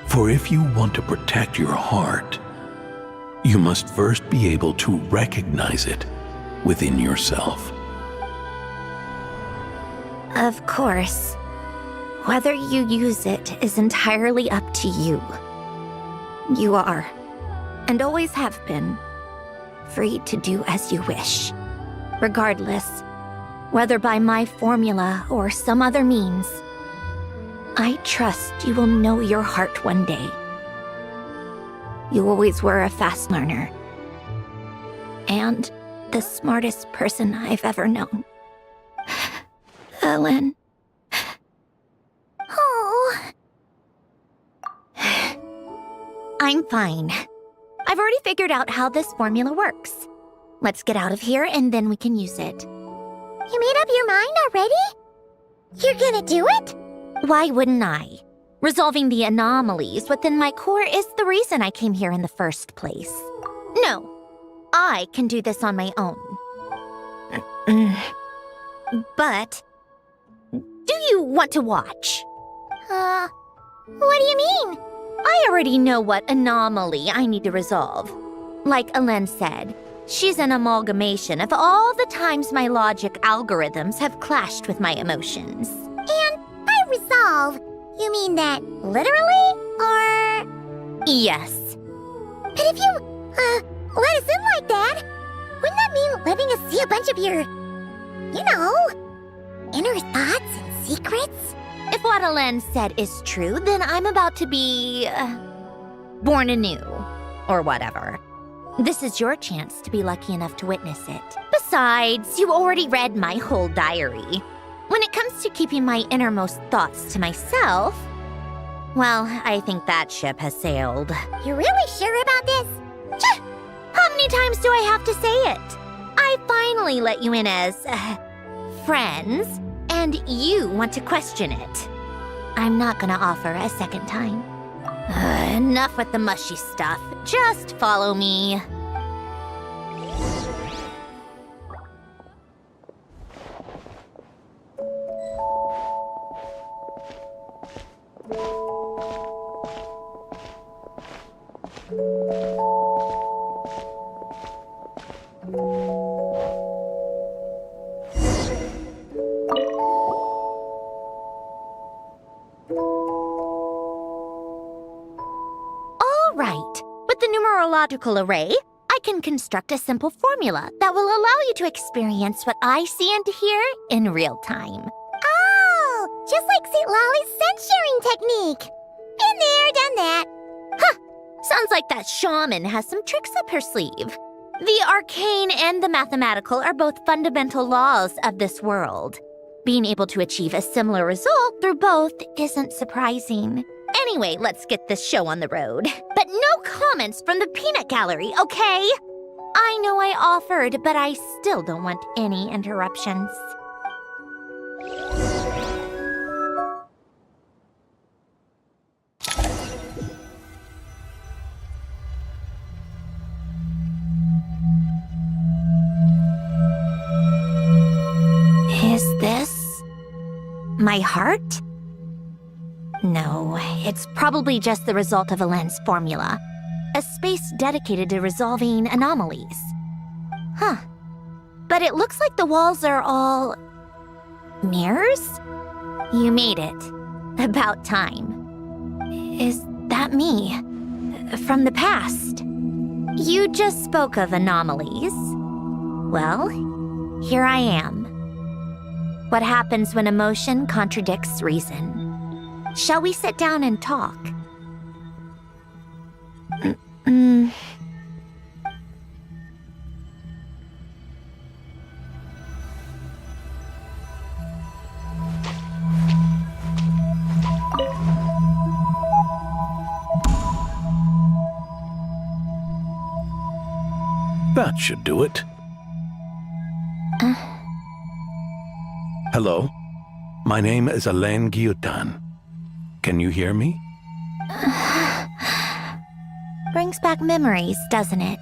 For if you want to protect your heart, you must first be able to recognize it within yourself. Of course. Whether you use it is entirely up to you. You are, and always have been, free to do as you wish. Regardless, whether by my formula or some other means, I trust you will know your heart one day. You always were a fast learner, and the smartest person I've ever known. Ellen. Oh. I'm fine. I've already figured out how this formula works. Let's get out of here and then we can use it. You made up your mind already? You're gonna do it? Why wouldn't I? Resolving the anomalies within my core is the reason I came here in the first place. No, I can do this on my own. But, do you want to watch? What do you mean? I already know what anomaly I need to resolve. Like Ellen said, she's an amalgamation of all the times my logic algorithms have clashed with my emotions. And by resolve, you mean that literally, or...? Yes. But if you, let us in like that, wouldn't that mean letting us see a bunch of your, inner thoughts and secrets? If what Ellen said is true, then I'm about to be... born anew. Or whatever. This is your chance to be lucky enough to witness it. Besides, you already read my whole diary. When it comes to keeping my innermost thoughts to myself, well, I think that ship has sailed. You're really sure about this? How many times do I have to say it? I finally let you in as... friends, and you want to question it. I'm not gonna offer a second time. Enough with the mushy stuff. Just follow me. logical array, I can construct a simple formula that will allow you to experience what I see and hear in real time. Oh, just like St. Lolly's scent-sharing technique. Been there, done that. Sounds like that shaman has some tricks up her sleeve. The arcane and the mathematical are both fundamental laws of this world. Being able to achieve a similar result through both isn't surprising. Anyway, let's get this show on the road. But no comments from the peanut gallery, okay? I know I offered, but I still don't want any interruptions. Is this my heart? No, it's probably just the result of a lens formula. A space dedicated to resolving anomalies. Huh. But it looks like the walls are all... mirrors? You made it. About time. Is that me? From the past? You just spoke of anomalies. Well, here I am. What happens when emotion contradicts reason? Shall we sit down and talk? That should do it. Hello? My name is Alain Guillotin. Can you hear me? Brings back memories, doesn't it?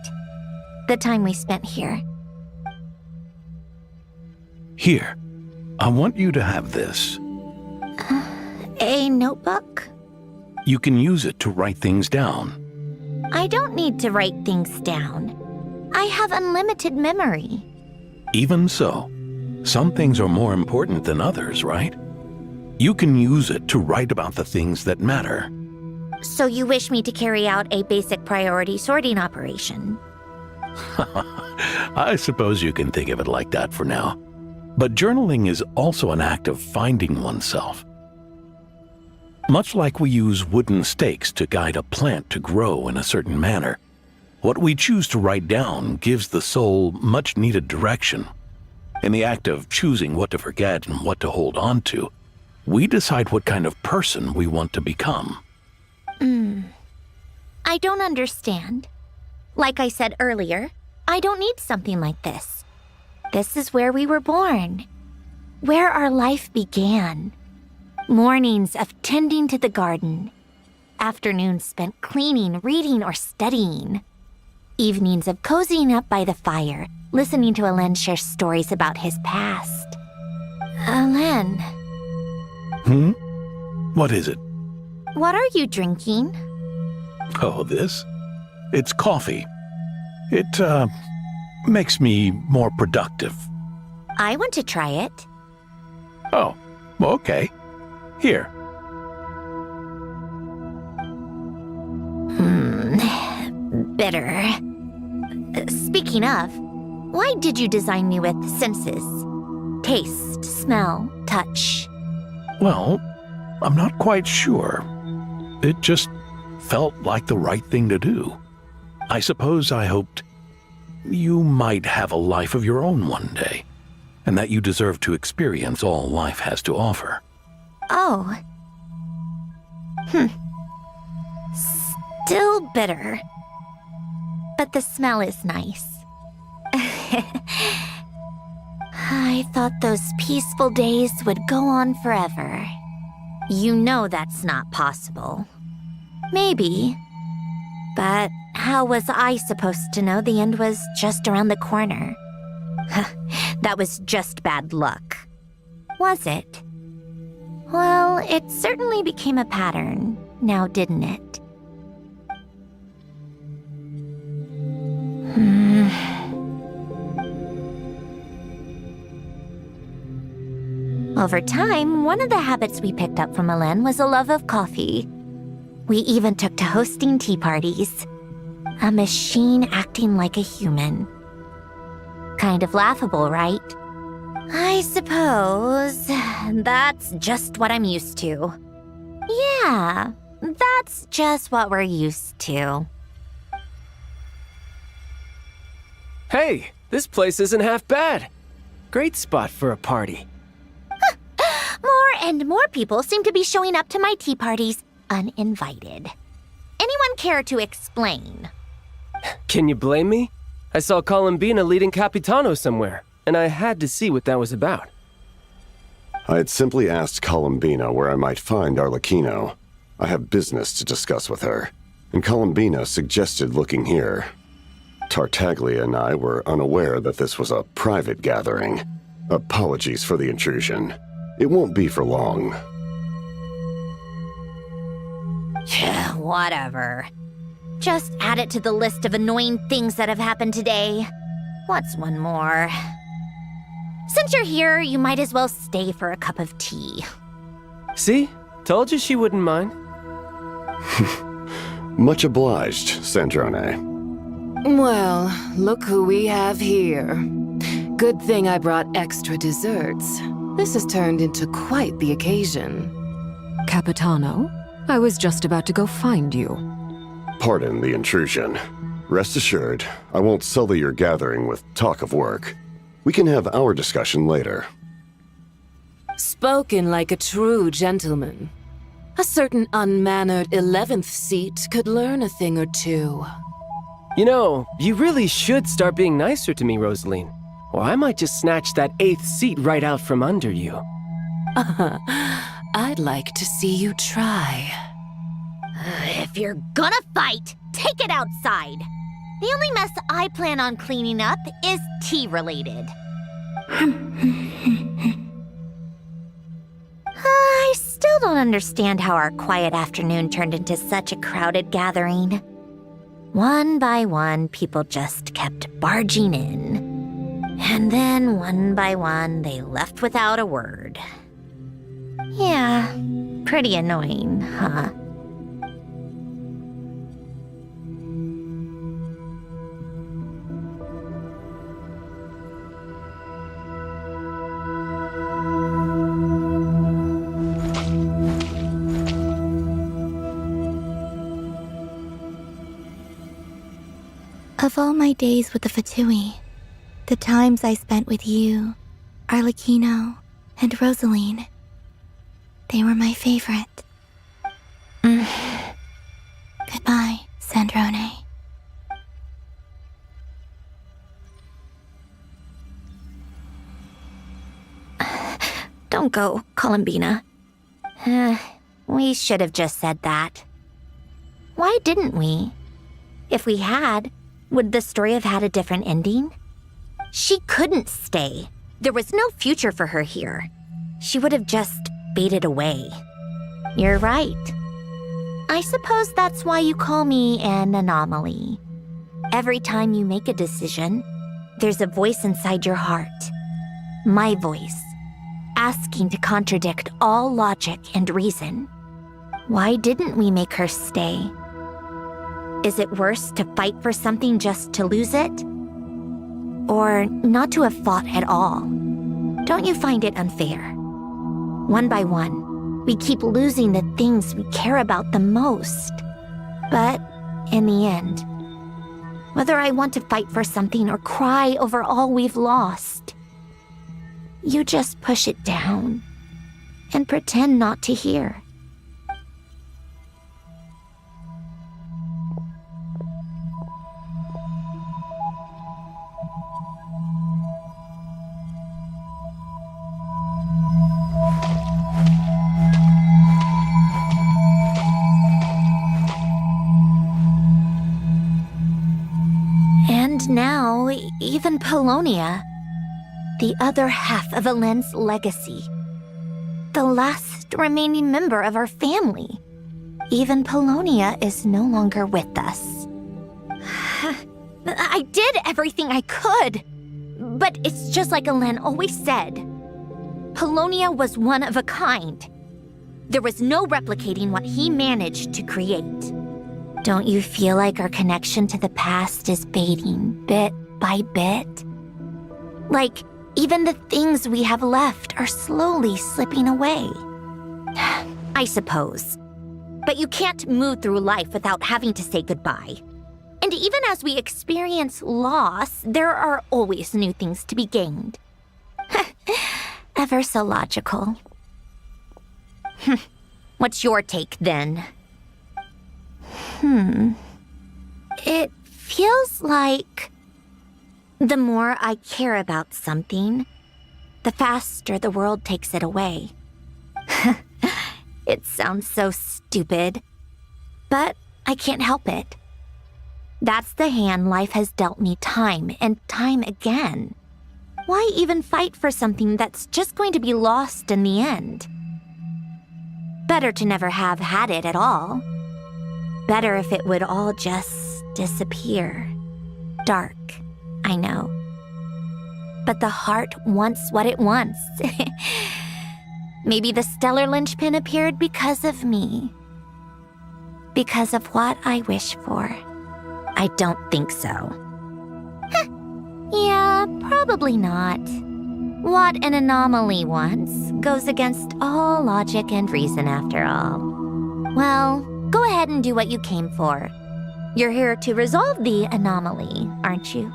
The time we spent here. Here. I want you to have this. A notebook? You can use it to write things down. I don't need to write things down. I have unlimited memory. Even so, some things are more important than others, right? You can use it to write about the things that matter. So you wish me to carry out a basic priority sorting operation? I suppose you can think of it like that for now. But journaling is also an act of finding oneself. Much like we use wooden stakes to guide a plant to grow in a certain manner, what we choose to write down gives the soul much-needed direction. In the act of choosing what to forget and what to hold on to, we decide what kind of person we want to become. I don't understand. Like I said earlier, I don't need something like this. This is where we were born, where our life began. Mornings of tending to the garden, afternoons spent cleaning, reading, or studying, evenings of cozying up by the fire, listening to Alain share stories about his past. Alain. What is it? What are you drinking? Oh, this? It's coffee. It, makes me more productive. I want to try it. Oh, okay. Here. Bitter. Speaking of, why did you design me with senses? Taste, smell, touch. Well, I'm not quite sure. It just felt like the right thing to do. I suppose I hoped you might have a life of your own one day, and that you deserve to experience all life has to offer. Oh. Still bitter. But the smell is nice. I thought those peaceful days would go on forever. You know that's not possible. Maybe. But how was I supposed to know the end was just around the corner? That was just bad luck. Was it? Well, it certainly became a pattern, now didn't it? Over time, one of the habits we picked up from Alain was a love of coffee. We even took to hosting tea parties. A machine acting like a human. Kind of laughable, right? I suppose that's just what I'm used to. Yeah, that's just what we're used to. Hey, this place isn't half bad. Great spot for a party. More and more people seem to be showing up to my tea parties uninvited. Anyone care to explain? Can you blame me? I saw Columbina leading Capitano somewhere, and I had to see what that was about. I had simply asked Columbina where I might find Arlecchino. I have business to discuss with her, and Columbina suggested looking here. Tartaglia and I were unaware that this was a private gathering. Apologies for the intrusion. It won't be for long. Whatever. Just add it to the list of annoying things that have happened today. What's one more? Since you're here, you might as well stay for a cup of tea. See? Told you she wouldn't mind. Much obliged, Sandrone. Well, look who we have here. Good thing I brought extra desserts. This has turned into quite the occasion. Capitano, I was just about to go find you. Pardon the intrusion. Rest assured, I won't sully your gathering with talk of work. We can have our discussion later. Spoken like a true gentleman. A certain unmannered 11th seat could learn a thing or two. You know, you really should start being nicer to me, Rosaline. Or I might just snatch that 8th seat right out from under you. I'd like to see you try. If you're gonna fight, take it outside. The only mess I plan on cleaning up is tea-related. I still don't understand how our quiet afternoon turned into such a crowded gathering. One by one, people just kept barging in. And then, one by one, they left without a word. Yeah, pretty annoying, huh? Of all my days with the Fatui, the times I spent with you, Arlecchino, and Rosaline, they were my favorite. Goodbye, Sandrone. Don't go, Columbina. We should have just said that. Why didn't we? If we had, would the story have had a different ending? She couldn't stay. There was no future for her here. She would have just faded away. You're right. I suppose that's why you call me an anomaly. Every time you make a decision, there's a voice inside your heart. My voice, asking to contradict all logic and reason. Why didn't we make her stay? Is it worse to fight for something just to lose it? Or not to have fought at all? Don't you find it unfair? One by one, we keep losing the things we care about the most. But in the end, whether I want to fight for something or cry over all we've lost, you just push it down and pretend not to hear. And now, even Polonia, the other half of Helen's legacy, the last remaining member of our family, even Polonia is no longer with us. I did everything I could, but it's just like Helen always said. Polonia was one of a kind. There was no replicating what he managed to create. Don't you feel like our connection to the past is fading bit by bit? Like, even the things we have left are slowly slipping away. I suppose. But you can't move through life without having to say goodbye. And even as we experience loss, there are always new things to be gained. Ever so logical. What's your take, then? It feels like the more I care about something, the faster the world takes it away. It sounds so stupid, but I can't help it. That's the hand life has dealt me time and time again. Why even fight for something that's just going to be lost in the end? Better to never have had it at all. Better if it would all just disappear. Dark, I know. But the heart wants what it wants. Maybe the stellar linchpin appeared because of me. Because of what I wish for. I don't think so. Yeah, probably not. What an anomaly wants goes against all logic and reason after all. Well, go ahead and do what you came for. You're here to resolve the anomaly, aren't you?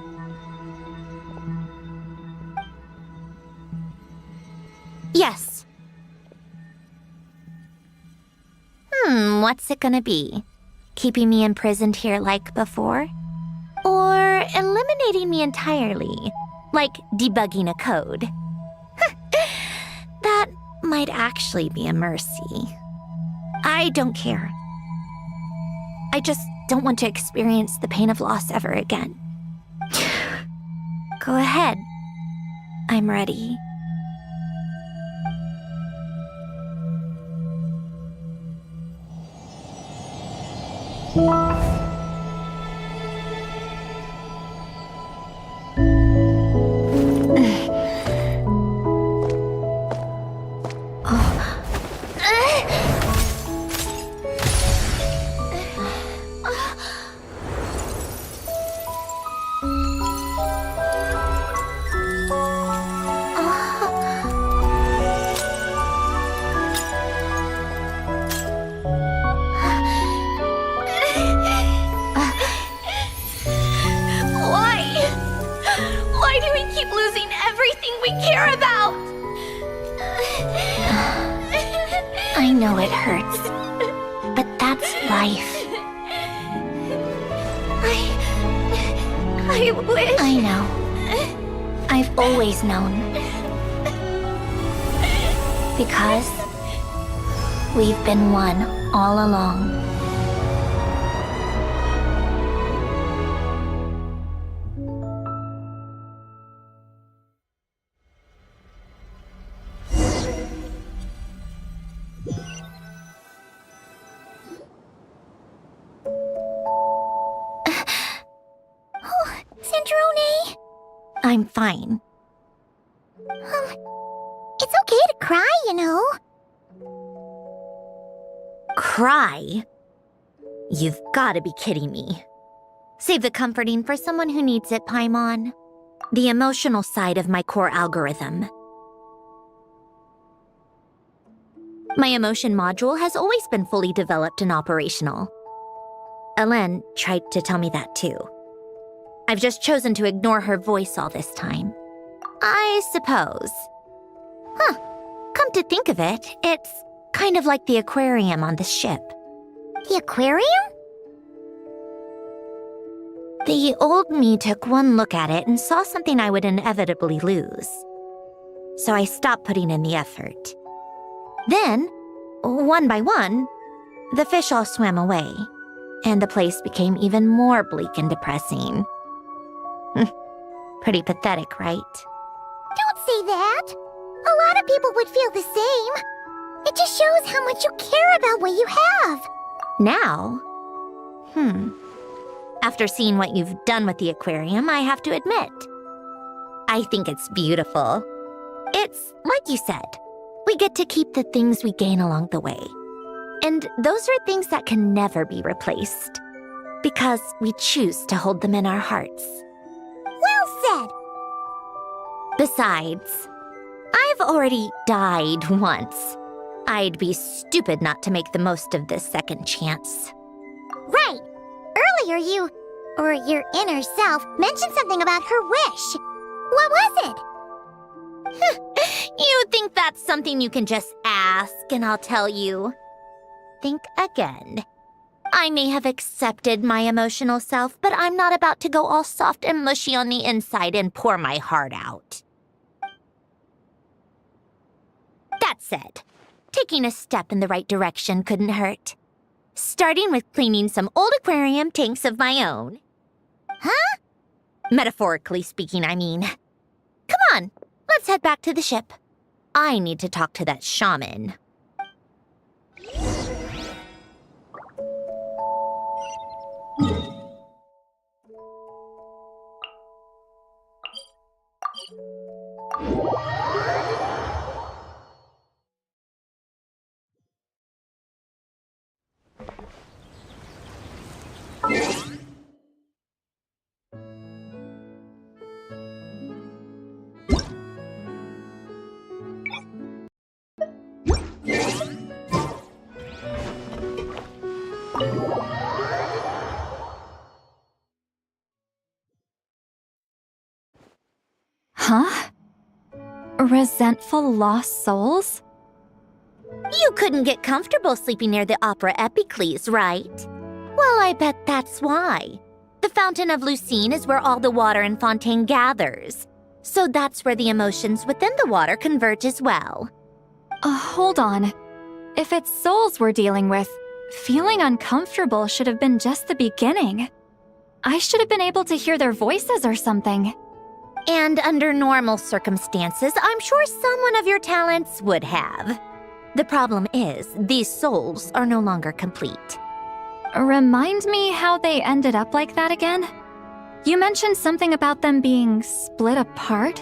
Yes. What's it gonna be? Keeping me imprisoned here like before? Or eliminating me entirely, like debugging a code? That might actually be a mercy. I don't care. I just don't want to experience the pain of loss ever again. Go ahead. I'm ready. Why do we keep losing everything we care about? I know it hurts, but that's life. I wish... I know. I've always known. Because we've been one all along. Sandrone? I'm fine. It's okay to cry, you know. Cry? You've got to be kidding me. Save the comforting for someone who needs it, Paimon. The emotional side of my core algorithm. My emotion module has always been fully developed and operational. Elen tried to tell me that too. I've just chosen to ignore her voice all this time. I suppose. Come to think of it, it's kind of like the aquarium on the ship. The aquarium? The old me took one look at it and saw something I would inevitably lose. So I stopped putting in the effort. Then, one by one, the fish all swam away, and the place became even more bleak and depressing. Pretty pathetic, right? Don't say that. A lot of people would feel the same. It just shows how much you care about what you have. Now? After seeing what you've done with the aquarium, I have to admit, I think it's beautiful. It's like you said, we get to keep the things we gain along the way. And those are things that can never be replaced. because we choose to hold them in our hearts. Well said! Besides, I've already died once. I'd be stupid not to make the most of this second chance. Right! Earlier you, or your inner self, mentioned something about her wish. What was it? You think that's something you can just ask and I'll tell you? Think again. I may have accepted my emotional self, but I'm not about to go all soft and mushy on the inside and pour my heart out. That said, taking a step in the right direction couldn't hurt. Starting with cleaning some old aquarium tanks of my own. Huh? Metaphorically speaking, I mean. Come on, let's head back to the ship. I need to talk to that shaman. Huh? Resentful lost souls? You couldn't get comfortable sleeping near the Opera Epicles, right? Well, I bet that's why. The Fountain of Lucine is where all the water in Fontaine gathers. So that's where the emotions within the water converge as well. Hold on. If it's souls we're dealing with, feeling uncomfortable should have been just the beginning. I should have been able to hear their voices or something. And under normal circumstances, I'm sure someone of your talents would have. The problem is, these souls are no longer complete. Remind me how they ended up like that again? You mentioned something about them being split apart?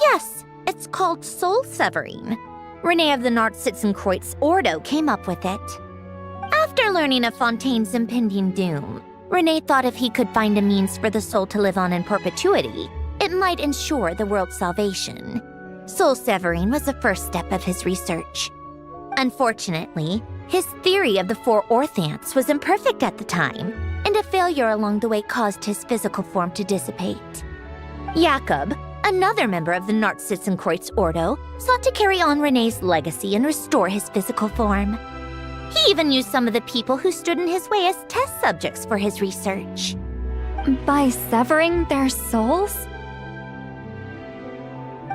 Yes, it's called soul severing. Renee of the Nartsitzenkreuz Ordo came up with it. After learning of Fontaine's impending doom, Renee thought if he could find a means for the soul to live on in perpetuity, it might ensure the world's salvation. Soul severing was the first step of his research. Unfortunately, his theory of the four orthants was imperfect at the time, and a failure along the way caused his physical form to dissipate. Jakob, another member of the Nartsitzenkreuz Ordo, sought to carry on Renee's legacy and restore his physical form. He even used some of the people who stood in his way as test subjects for his research. By severing their souls?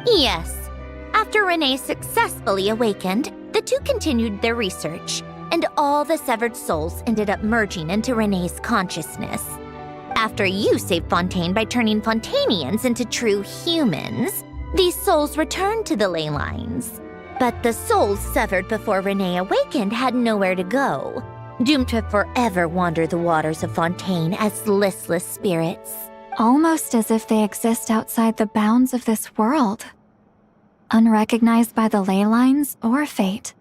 Yes. After Renee successfully awakened, the two continued their research, and all the severed souls ended up merging into Renee's consciousness. After you saved Fontaine by turning Fontainians into true humans, these souls returned to the ley lines. But the souls severed before Renee awakened had nowhere to go, doomed to forever wander the waters of Fontaine as listless spirits. Almost as if they exist outside the bounds of this world. Unrecognized by the ley lines or fate.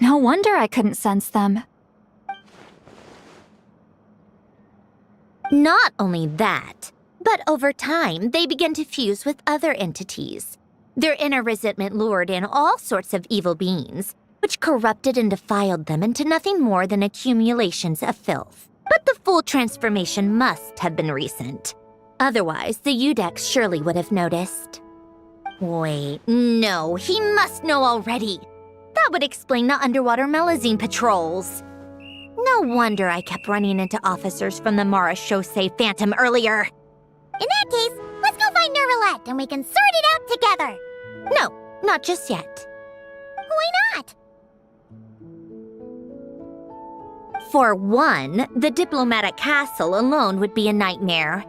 No wonder I couldn't sense them. Not only that, but over time, they began to fuse with other entities. Their inner resentment lured in all sorts of evil beings, which corrupted and defiled them into nothing more than accumulations of filth. But the full transformation must have been recent. Otherwise, the Udex surely would have noticed. Wait, no, he must know already. That would explain the underwater Melazine patrols. No wonder I kept running into officers from the Mara Chaussee Phantom earlier. In that case, let's go find Nervalette and we can sort it out together. No, not just yet. Why not? For one, the diplomatic castle alone would be a nightmare.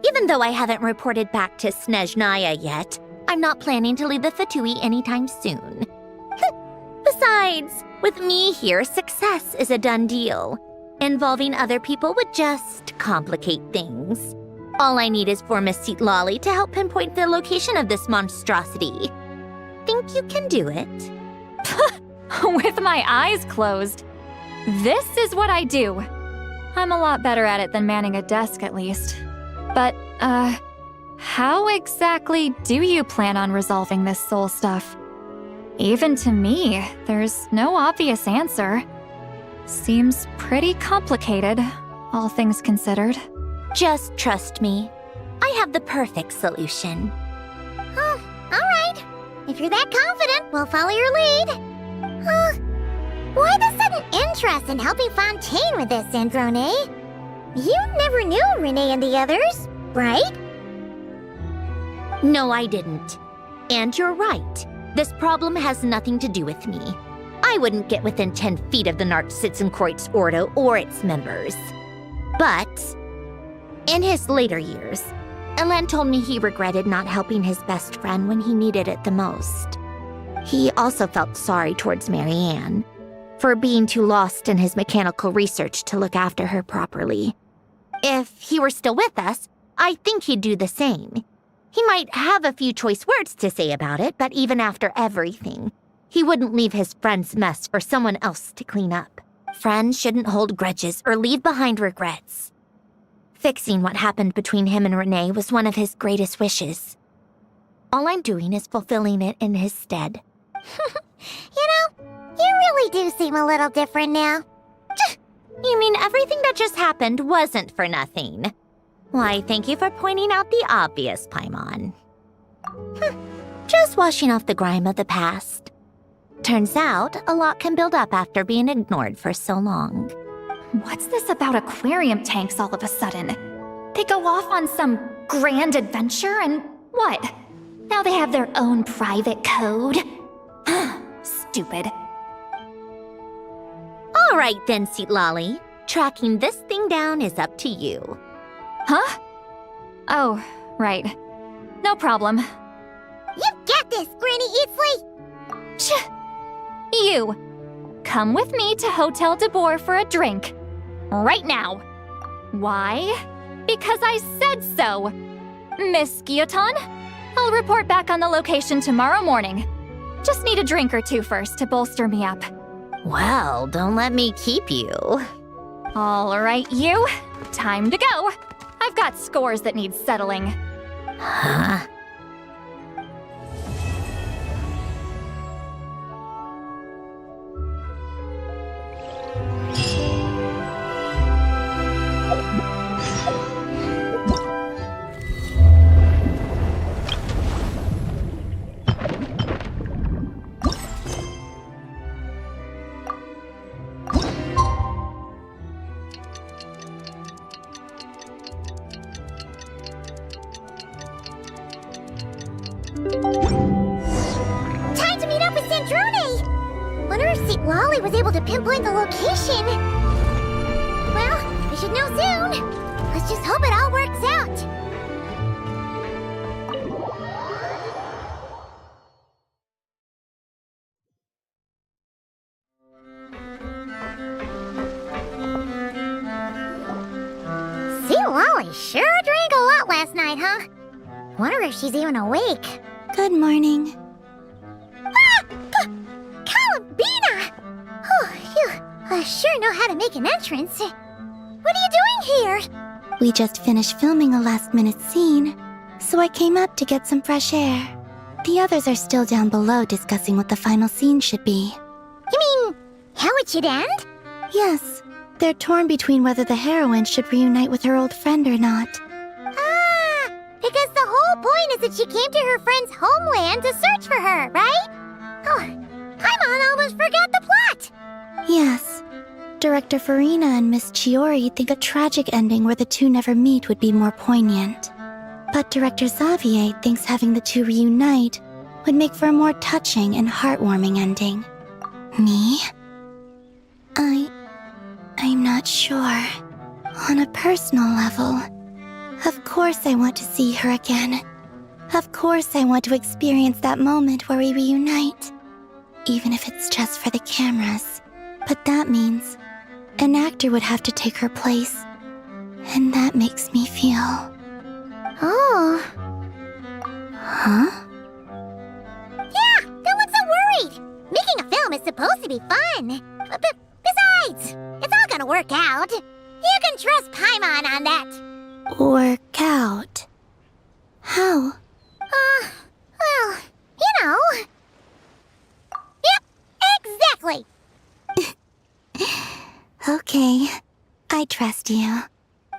Even though I haven't reported back to Snezhnaya yet, I'm not planning to leave the Fatui anytime soon. Besides, with me here, success is a done deal. Involving other people would just complicate things. All I need is for Miss Lolly to help pinpoint the location of this monstrosity. Think you can do it? With my eyes closed. This is what I do. I'm a lot better at it than manning a desk, at least. But, how exactly do you plan on resolving this soul stuff? Even to me, there's no obvious answer. Seems pretty complicated, all things considered. Just trust me. I have the perfect solution. Oh, alright. If you're that confident, we'll follow your lead. Why the sudden interest in helping Fontaine with this, Androne? You never knew Renee and the others, right? No, I didn't. And you're right. This problem has nothing to do with me. I wouldn't get within 10 feet of the Nartsitzenkreuz Ordo or its members. But, in his later years, Elen told me he regretted not helping his best friend when he needed it the most. He also felt sorry towards Marianne for being too lost in his mechanical research to look after her properly. If he were still with us, I think he'd do the same. He might have a few choice words to say about it, but even after everything, he wouldn't leave his friend's mess for someone else to clean up. Friends shouldn't hold grudges or leave behind regrets. Fixing what happened between him and Renee was one of his greatest wishes. All I'm doing is fulfilling it in his stead. You really do seem a little different now. You mean everything that just happened wasn't for nothing? Why, thank you for pointing out the obvious, Paimon. Just washing off the grime of the past. Turns out, a lot can build up after being ignored for so long. What's this about aquarium tanks all of a sudden? They go off on some grand adventure and what? Now they have their own private code? Stupid. All right then, Seatlolly. Tracking this thing down is up to you. Huh? Oh, right. No problem. You got this, Granny Eatsley! You! Come with me to Hotel de Boer for a drink. Right now. Why? Because I said so! Miss Guillotin, I'll report back on the location tomorrow morning. Just need a drink or two first to bolster me up. Well, don't let me keep you. All right, you. Time to go. I've got scores that need settling. Huh? Time to meet up with Sandrone! Wonder if Seatlolly was able to pinpoint the location. Well, we should know soon. Let's just hope it all works out. Seatlolly sure drank a lot last night, huh? Wonder if she's even awake. Good morning. Columbina! Oh, you sure know how to make an entrance. What are you doing here? We just finished filming a last-minute scene, so I came up to get some fresh air. The others are still down below discussing what the final scene should be. You mean, how it should end? Yes, they're torn between whether the heroine should reunite with her old friend or not. Because the whole point is that she came to her friend's homeland to search for her, right? Oh, Paimon almost forgot the plot! Yes. Director Farina and Miss Chiori think a tragic ending where the two never meet would be more poignant. But Director Xavier thinks having the two reunite would make for a more touching and heartwarming ending. Me? I'm not sure. On a personal level, of course I want to see her again. Of course I want to experience that moment where we reunite. Even if it's just for the cameras. But that means an actor would have to take her place. And that makes me feel... Oh. Huh? Yeah, don't look so worried. Making a film is supposed to be fun. But besides, it's all gonna work out. You can trust Paimon on that. Work out. How? Well, you know. Yep, exactly. Okay, I trust you.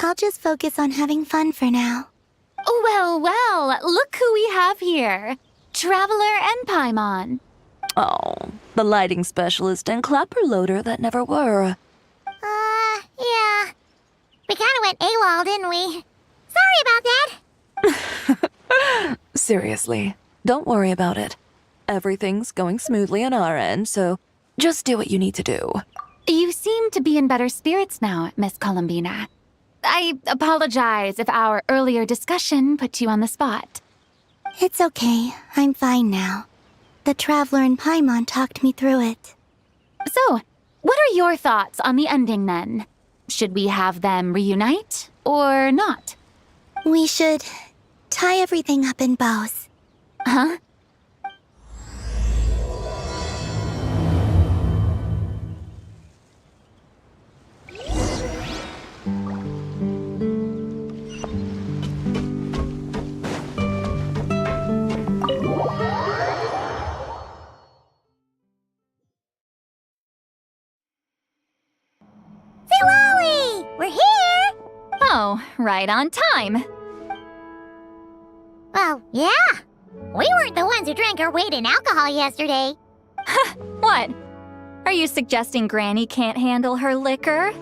I'll just focus on having fun for now. Well, well, look who we have here. Traveler and Paimon. Oh, the lighting specialist and clapper loader that never were. Yeah. We kinda went AWOL, didn't we? Sorry about that. Seriously, don't worry about it. Everything's going smoothly on our end, so just do what you need to do. You seem to be in better spirits now, Miss Columbina. I apologize if our earlier discussion put you on the spot. It's okay. I'm fine now. The Traveler and Paimon talked me through it. So, what are your thoughts on the ending then? Should we have them reunite or not? We should tie everything up in bows. Huh? Lolly! We're here! Oh, right on time. Well, yeah. We weren't the ones who drank our weight in alcohol yesterday. What? Are you suggesting Granny can't handle her liquor?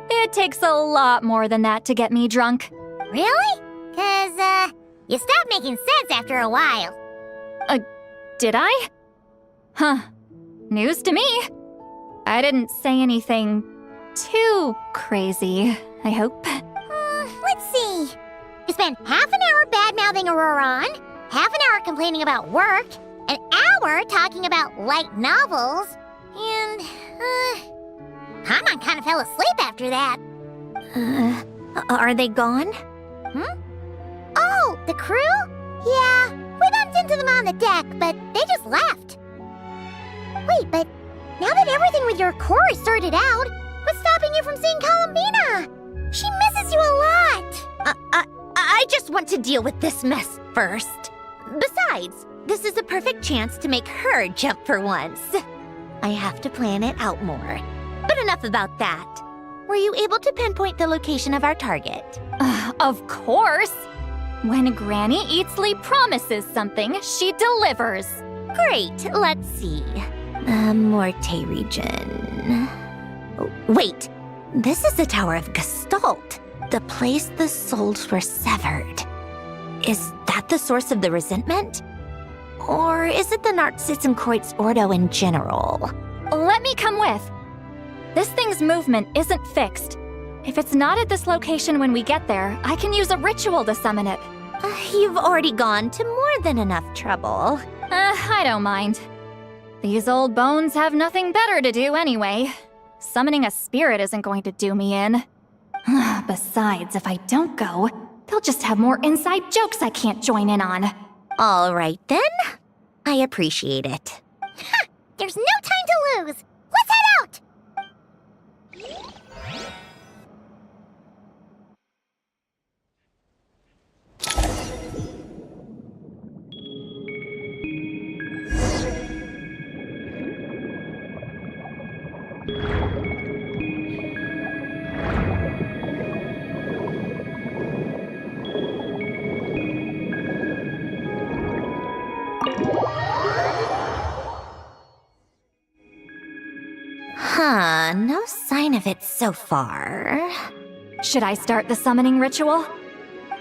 It takes a lot more than that to get me drunk. Really? 'Cause, you stopped making sense after a while. Did I? Huh. News to me. I didn't say anything too crazy, I hope. Let's see. You spent half an hour bad-mouthing Auroron, half an hour complaining about work, an hour talking about light novels, and, Paimon kind of fell asleep after that. Are they gone? Oh, the crew? Yeah, we bumped into them on the deck, but they just left. Wait, but now that everything with your core is sorted out, what's stopping you from seeing Columbina? She misses you a lot. I just want to deal with this mess first. Besides, this is a perfect chance to make her jump for once. I have to plan it out more. But enough about that. Were you able to pinpoint the location of our target? Of course. When Granny Eatsley promises something, she delivers. Great, let's see. Morte region. Wait, this is the Tower of Gestalt, the place the souls were severed. Is that the source of the resentment? Or is it the Narzissen-Kreuz Ordo in general? Let me come with. This thing's movement isn't fixed. If it's not at this location when we get there, I can use a ritual to summon it. You've already gone to more than enough trouble. I don't mind. These old bones have nothing better to do anyway. Summoning a spirit isn't going to do me in. Besides, if I don't go, they'll just have more inside jokes I can't join in on. All right then. I appreciate it. There's no time to lose. Let's head out! No sign of it so far. Should I start the summoning ritual?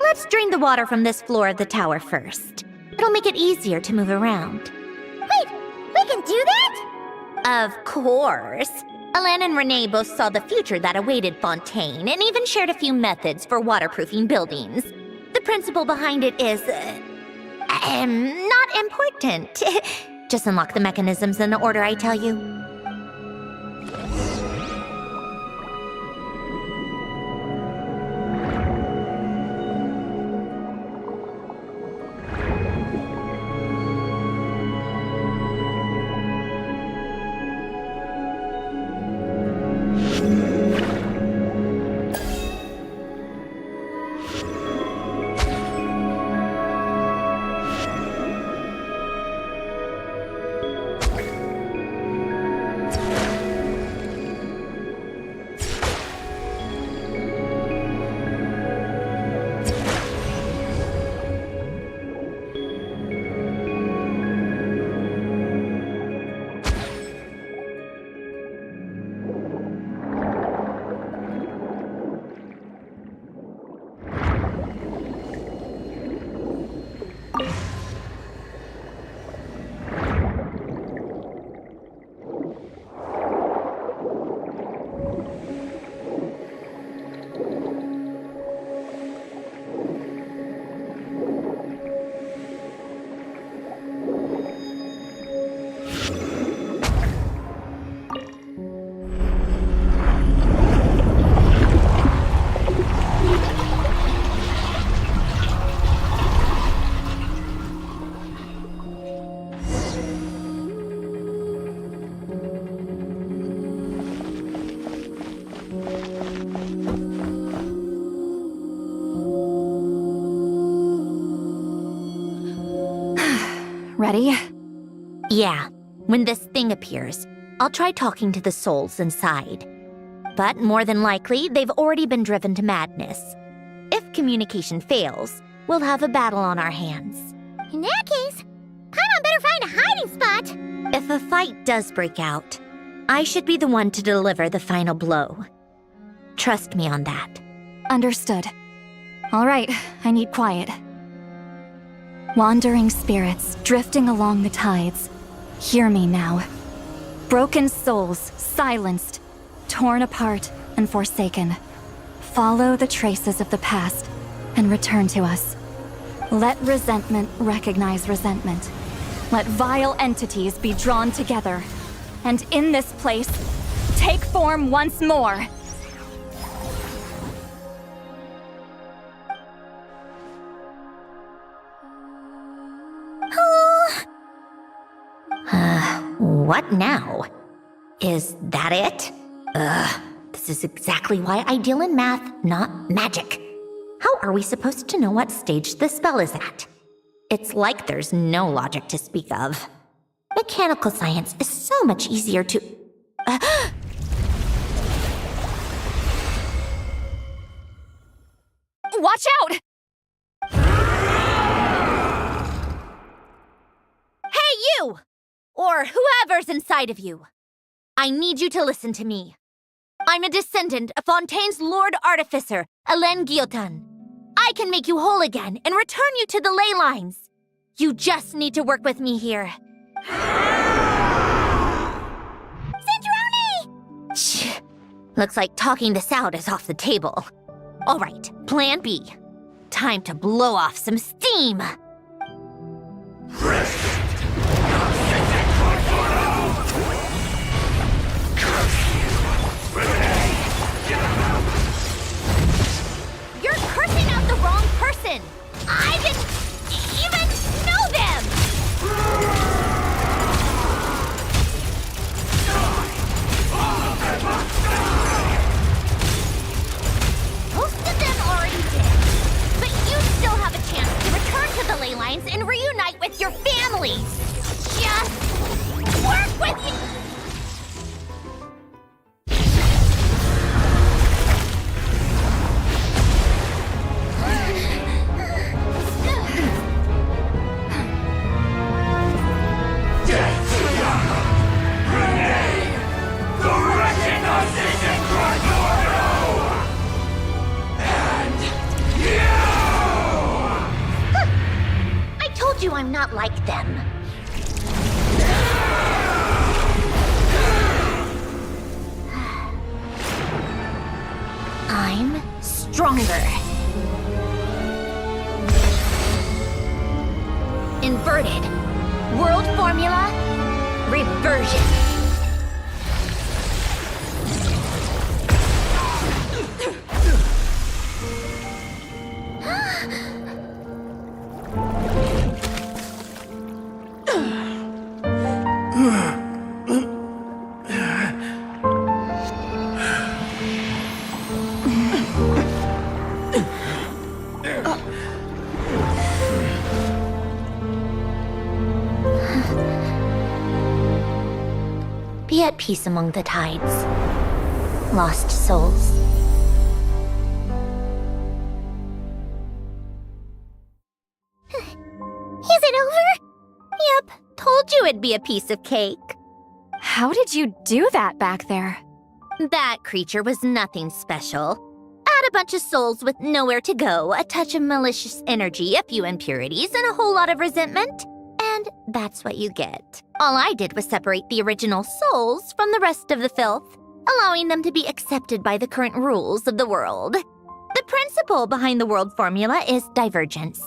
Let's drain the water from this floor of the tower first. It'll make it easier to move around. Wait, we can do that? Of course. Alan and Renee both saw the future that awaited Fontaine and even shared a few methods for waterproofing buildings. The principle behind it is, not important. Just unlock the mechanisms in the order I tell you. ready? Yeah, when this thing appears, I'll try talking to the souls inside. But more than likely, they've already been driven to madness. If communication fails, we'll have a battle on our hands. In that case, Paimon better find a hiding spot. If a fight does break out, I should be the one to deliver the final blow. Trust me on that. Understood. All right, I need quiet. Wandering spirits drifting along the tides. Hear me now. Broken souls, silenced, torn apart, and forsaken. Follow the traces of the past and return to us. Let resentment recognize resentment. Let vile entities be drawn together. And in this place, take form once more. What now? Is that it? This is exactly why I deal in math, not magic. How are we supposed to know what stage the spell is at? It's like there's no logic to speak of. Mechanical science is so much easier to... Watch out! Hey, you! Or whoever's inside of you. I need you to listen to me. I'm a descendant of Fontaine's Lord Artificer, Hélène Guillotin. I can make you whole again and return you to the ley lines. You just need to work with me here. Centrone! Shh. Looks like talking this out is off the table. All right, plan B. Time to blow off some steam. You're cursing out the wrong person! I didn't even know them! Most of them already did. But you still have a chance to return to the ley lines and reunite with your families. Just work with you! I'm not like them. I'm stronger. Inverted. World formula. Reversion. Be at peace among the tides, lost souls. Is it over? Yep, told you it'd be a piece of cake. How did you do that back there? That creature was nothing special. Add a bunch of souls with nowhere to go, a touch of malicious energy, a few impurities, and a whole lot of resentment. And that's what you get. All I did was separate the original souls from the rest of the filth, allowing them to be accepted by the current rules of the world. The principle behind the world formula is divergence.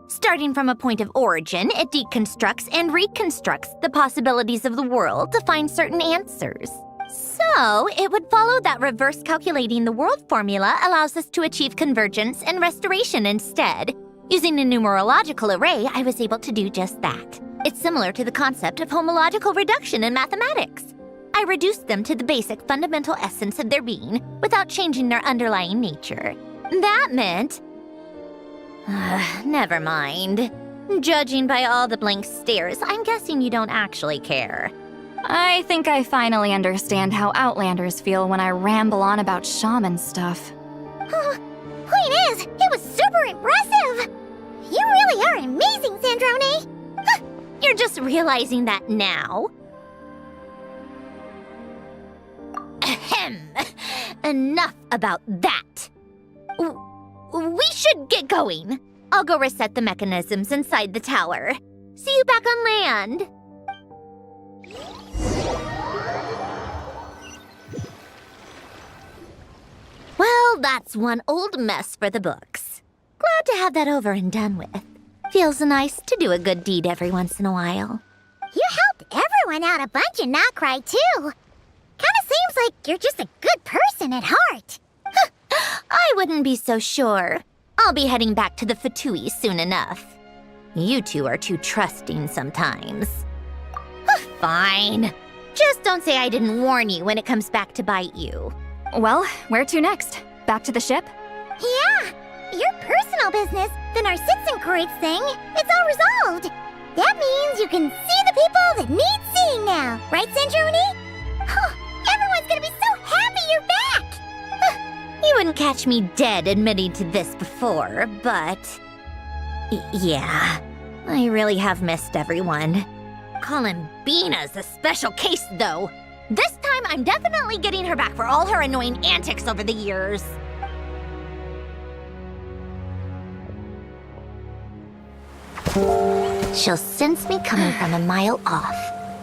Starting from a point of origin, it deconstructs and reconstructs the possibilities of the world to find certain answers. So, it would follow that reverse calculating the world formula allows us to achieve convergence and restoration instead. Using a numerological array, I was able to do just that. It's similar to the concept of homological reduction in mathematics. I reduced them to the basic fundamental essence of their being without changing their underlying nature. That meant... never mind. Judging by all the blank stares, I'm guessing you don't actually care. I think I finally understand how Outlanders feel when I ramble on about shaman stuff. Point is, it was super impressive! You really are amazing, Sandrone! You're just realizing that now? Ahem. Enough about that. We should get going. I'll go reset the mechanisms inside the tower. See you back on land. Well, that's one old mess for the books. Glad to have that over and done with. Feels nice to do a good deed every once in a while. You helped everyone out a bunch and not cry, too. Kinda seems like you're just a good person at heart. I wouldn't be so sure. I'll be heading back to the Fatui soon enough. You two are too trusting sometimes. Fine. Just don't say I didn't warn you when it comes back to bite you. Well, where to next? Back to the ship? Yeah, your personal business, the Narcitsan thing, it's all resolved. That means you can see the people that need seeing now, right, Sandrone? Everyone's gonna be so happy you're back! You wouldn't catch me dead admitting to this before, but... yeah, I really have missed everyone. Columbina's a special case, though. This time, I'm definitely getting her back for all her annoying antics over the years. She'll sense me coming from a mile off.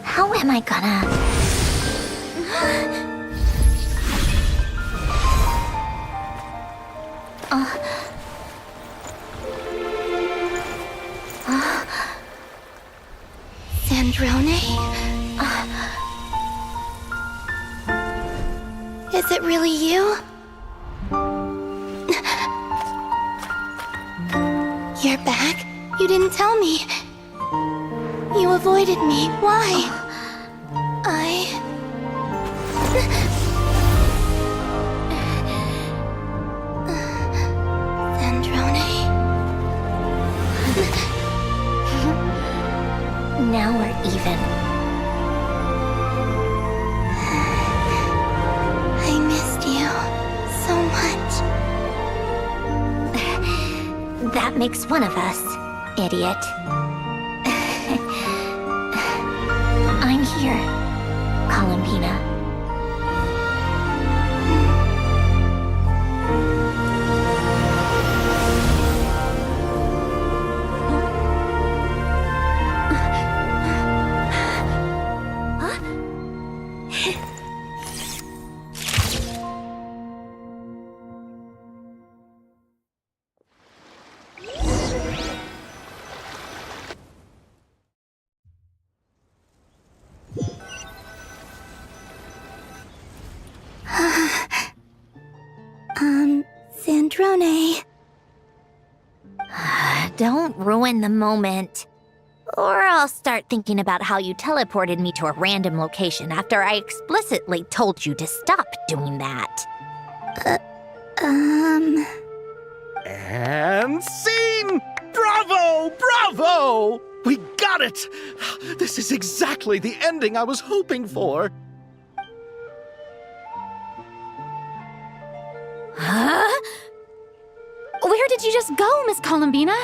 How am I gonna... Sandrone? Is it really you? You're back? You didn't tell me. You avoided me. Why? Sandrone? Now we're even. I missed you so much. That makes one of us, idiot. I'm here, Columbina. Sandrone. Don't ruin the moment. Or I'll start thinking about how you teleported me to a random location after I explicitly told you to stop doing that. And scene! Bravo! Bravo! We got it! This is exactly the ending I was hoping for. Huh? Where did you just go, Miss Columbina?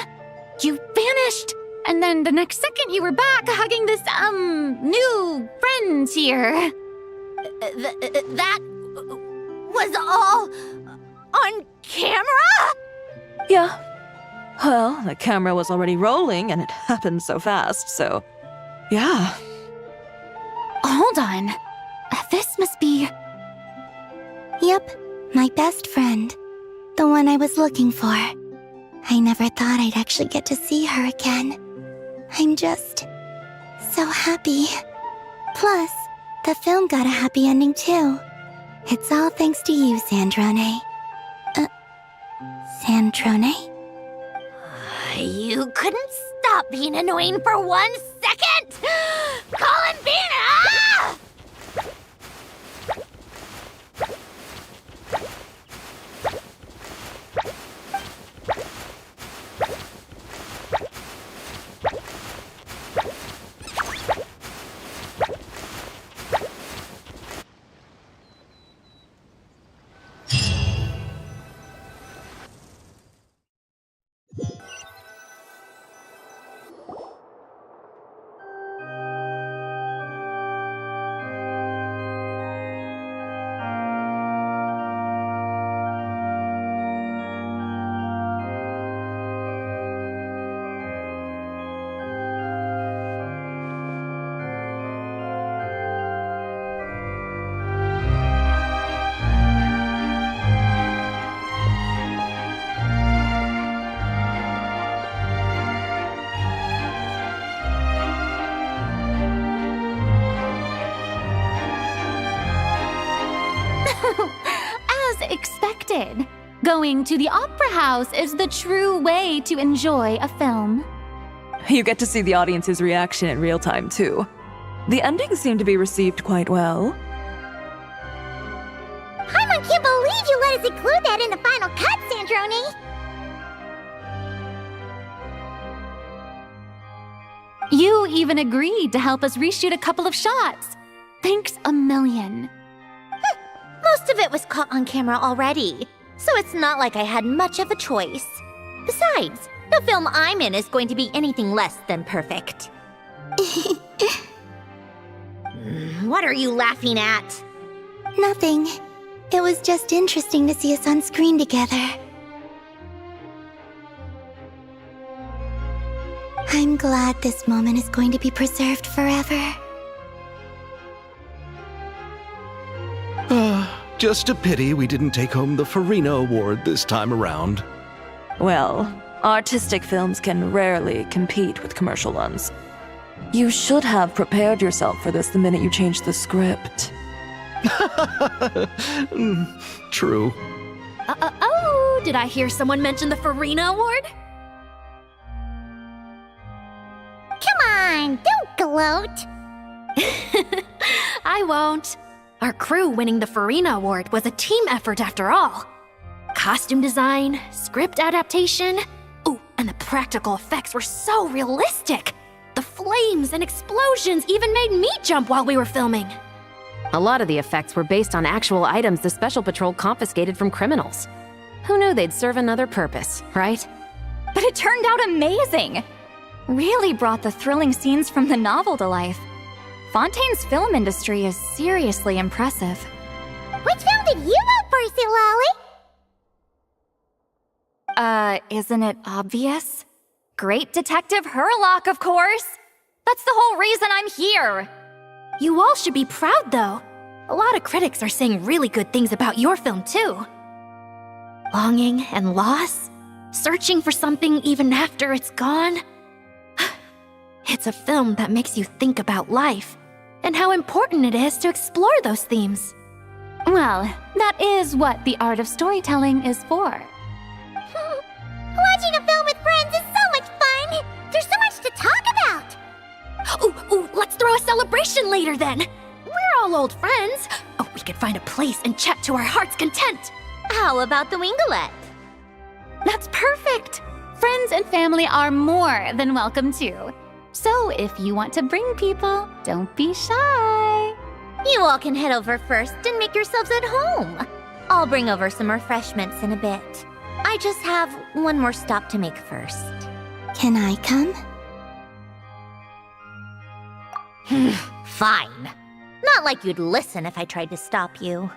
You vanished! And then the next second you were back hugging this, new friend here. That was all on camera? Yeah. Well, the camera was already rolling and it happened so fast, so... yeah. Hold on. This must be... Yep, my best friend. The one I was looking for. I never thought I'd actually get to see her again. I'm just so happy. Plus, the film got a happy ending too. It's all thanks to you, Sandrone. Sandrone? You couldn't stop being annoying for 1 second! Columbina! As expected, going to the opera house is the true way to enjoy a film. You get to see the audience's reaction in real time, too. The endings seem to be received quite well. Paimon can't believe you let us include that in the final cut, Sandrone! You even agreed to help us reshoot a couple of shots. Thanks a million. Most of it was caught on camera already, so it's not like I had much of a choice. Besides, the film I'm in is going to be anything less than perfect. What are you laughing at? Nothing. It was just interesting to see us on screen together. I'm glad this moment is going to be preserved forever. Just a pity we didn't take home the Farina Award this time around. Well, artistic films can rarely compete with commercial ones. You should have prepared yourself for this the minute you changed the script. True. Oh, did I hear someone mention the Farina Award? Come on, don't gloat! I won't. Our crew winning the Farina Award was a team effort after all. Costume design, script adaptation. Ooh, and the practical effects were so realistic. The flames and explosions even made me jump while we were filming. A lot of the effects were based on actual items the Special Patrol confiscated from criminals. Who knew they'd serve another purpose, right? But it turned out amazing! Really brought the thrilling scenes from the novel to life. Fontaine's film industry is seriously impressive. Which film did you vote for, Silali? Isn't it obvious? Great Detective Herlock, of course! That's the whole reason I'm here! You all should be proud, though. A lot of critics are saying really good things about your film, too. Longing and loss, searching for something even after it's gone. It's a film that makes you think about life and how important it is to explore those themes. Well, that is what the art of storytelling is for. Watching a film with friends is so much fun! There's so much to talk about! Ooh, let's throw a celebration later then! We're all old friends. Oh, we could find a place and chat to our heart's content. How about the Wingalette? That's perfect! Friends and family are more than welcome too. So if you want to bring people, don't be shy. You all can head over first and make yourselves at home. I'll bring over some refreshments in a bit. I just have one more stop to make first. Can I come? Fine. Not like you'd listen if I tried to stop you.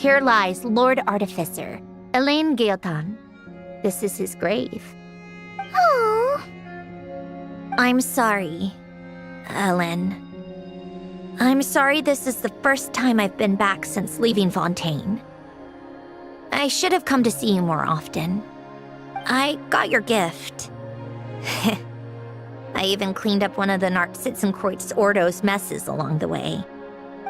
Here lies Lord Artificer, Elaine Gaeltan. This is his grave. Oh. I'm sorry, Ellen. I'm sorry this is the first time I've been back since leaving Fontaine. I should have come to see you more often. I got your gift. I even cleaned up one of the Nartsitzenkreuz Ordo's messes along the way.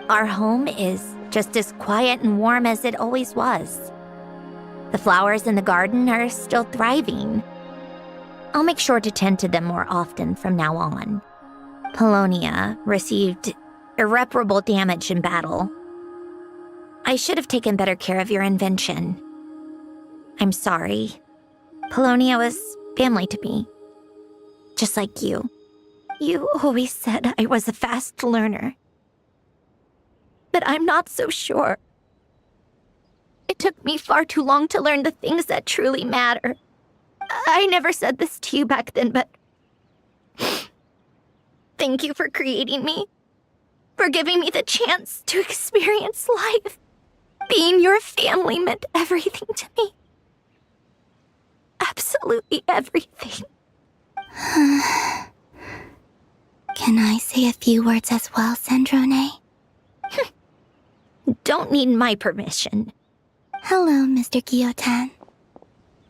Our home is just as quiet and warm as it always was. The flowers in the garden are still thriving. I'll make sure to tend to them more often from now on. Polonia received irreparable damage in battle. I should have taken better care of your invention. I'm sorry. Polonia was family to me. Just like you. You always said I was a fast learner. But I'm not so sure. It took me far too long to learn the things that truly matter. I never said this to you back then, but thank you for creating me. For giving me the chance to experience life. Being your family meant everything to me. Absolutely everything. Can I say a few words as well, Sandrone? Don't need my permission. Hello, Mr. Guillotin.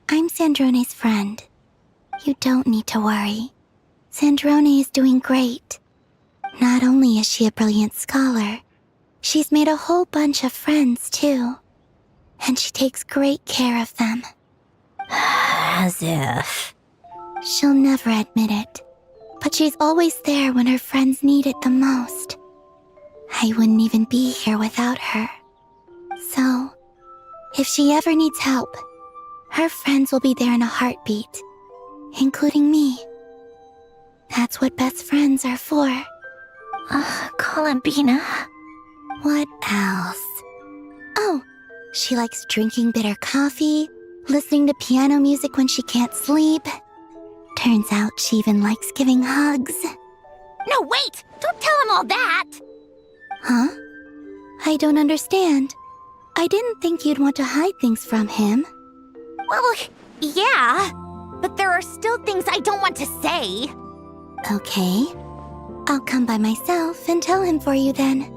I'm Sandrone's friend. You don't need to worry. Sandrone is doing great. Not only is she a brilliant scholar, she's made a whole bunch of friends, too. And she takes great care of them. As if. She'll never admit it, but she's always there when her friends need it the most. I wouldn't even be here without her. So, if she ever needs help, her friends will be there in a heartbeat, including me. That's what best friends are for. Columbina. What else? Oh, she likes drinking bitter coffee, listening to piano music when she can't sleep. Turns out she even likes giving hugs. No, wait! Don't tell him all that! Huh? I don't understand. I didn't think you'd want to hide things from him. Well, yeah, but there are still things I don't want to say. Okay. I'll come by myself and tell him for you then.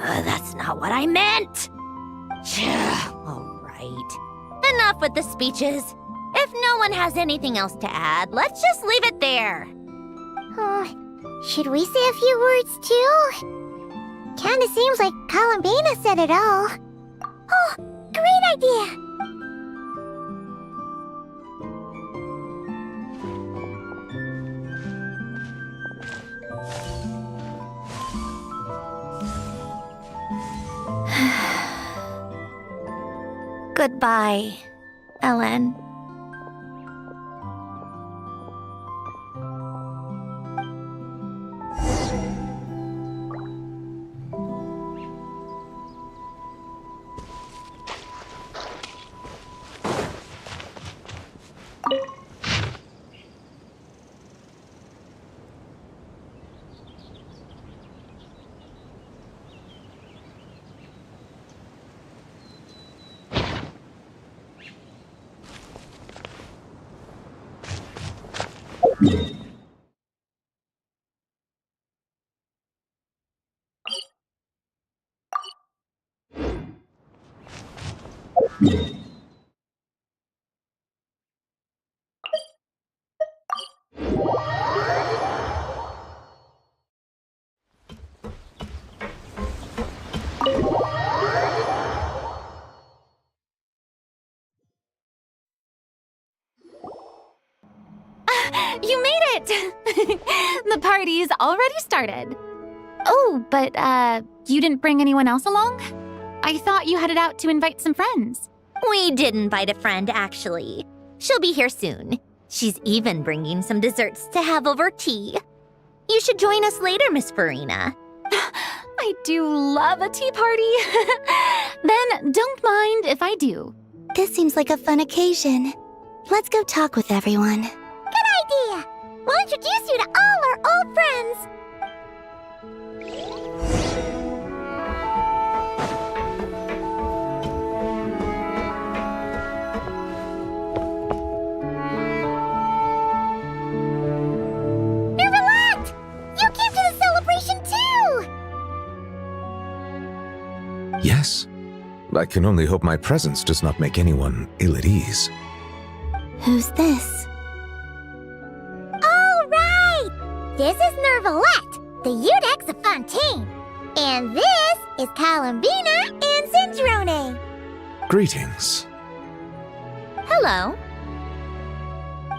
That's not what I meant! All right. Enough with the speeches. If no one has anything else to add, let's just leave it there. Should we say a few words too? Kinda seems like Columbina said it all. Oh, great idea! Goodbye, Ellen. You made it! The party's already started. Oh, but, you didn't bring anyone else along? I thought you headed out to invite some friends. We did invite a friend, actually. She'll be here soon. She's even bringing some desserts to have over tea. You should join us later, Miss Farina. I do love a tea party. Then don't mind if I do. This seems like a fun occasion. Let's go talk with everyone. Good idea! We'll introduce you to all our old friends. I can only hope my presence does not make anyone ill at ease. Who's this? All right! This is Nervalette, the Eudex of Fontaine. And this is Columbina and Cindrone. Greetings. Hello.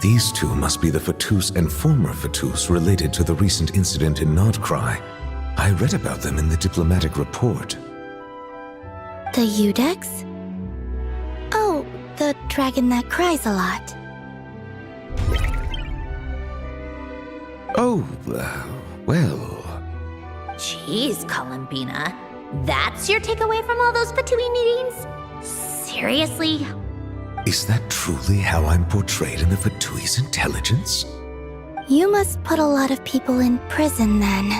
These two must be the Fatus and former Fatus related to the recent incident in Nodcry. I read about them in the diplomatic report. The Eudex? Oh, the dragon that cries a lot. Oh, well... Jeez, Columbina. That's your takeaway from all those Fatui meetings? Seriously? Is that truly how I'm portrayed in the Fatui's intelligence? You must put a lot of people in prison then.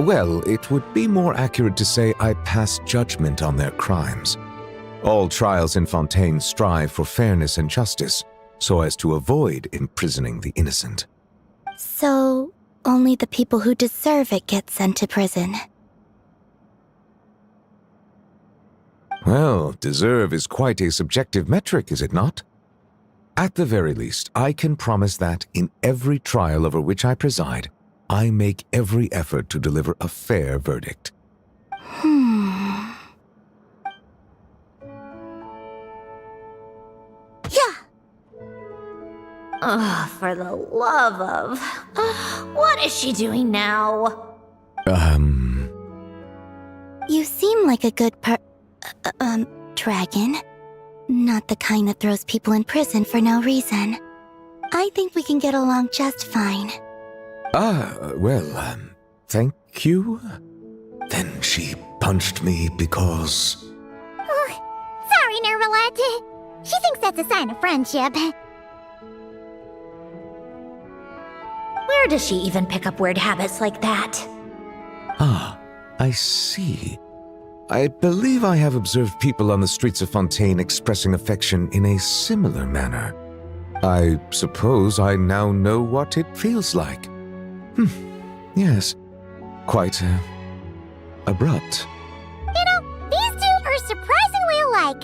Well, it would be more accurate to say I pass judgment on their crimes. All trials in Fontaine strive for fairness and justice, so as to avoid imprisoning the innocent. So, only the people who deserve it get sent to prison. Well, deserve is quite a subjective metric, is it not? At the very least, I can promise that in every trial over which I preside, I make every effort to deliver a fair verdict. Yeah. Ugh, for the love of... what is she doing now? You seem like a good dragon. Not the kind that throws people in prison for no reason. I think we can get along just fine. Well, thank you? Then she punched me because... Sorry, Nervalette. She thinks that's a sign of friendship. Where does she even pick up weird habits like that? Ah, I see. I believe I have observed people on the streets of Fontaine expressing affection in a similar manner. I suppose I now know what it feels like. Yes. Quite, abrupt. You know, these two are surprisingly alike.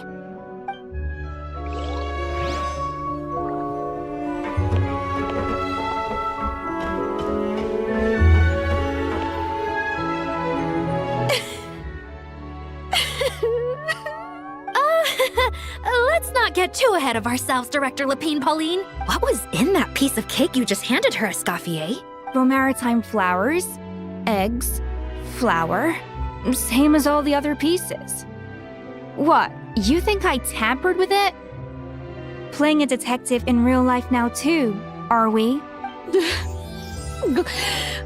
Let's not get too ahead of ourselves, Director Lapine Pauline. What was in that piece of cake you just handed her, Escoffier? Romaritime flowers, eggs, flour, same as all the other pieces. What, you think I tampered with it? Playing a detective in real life now too, are we?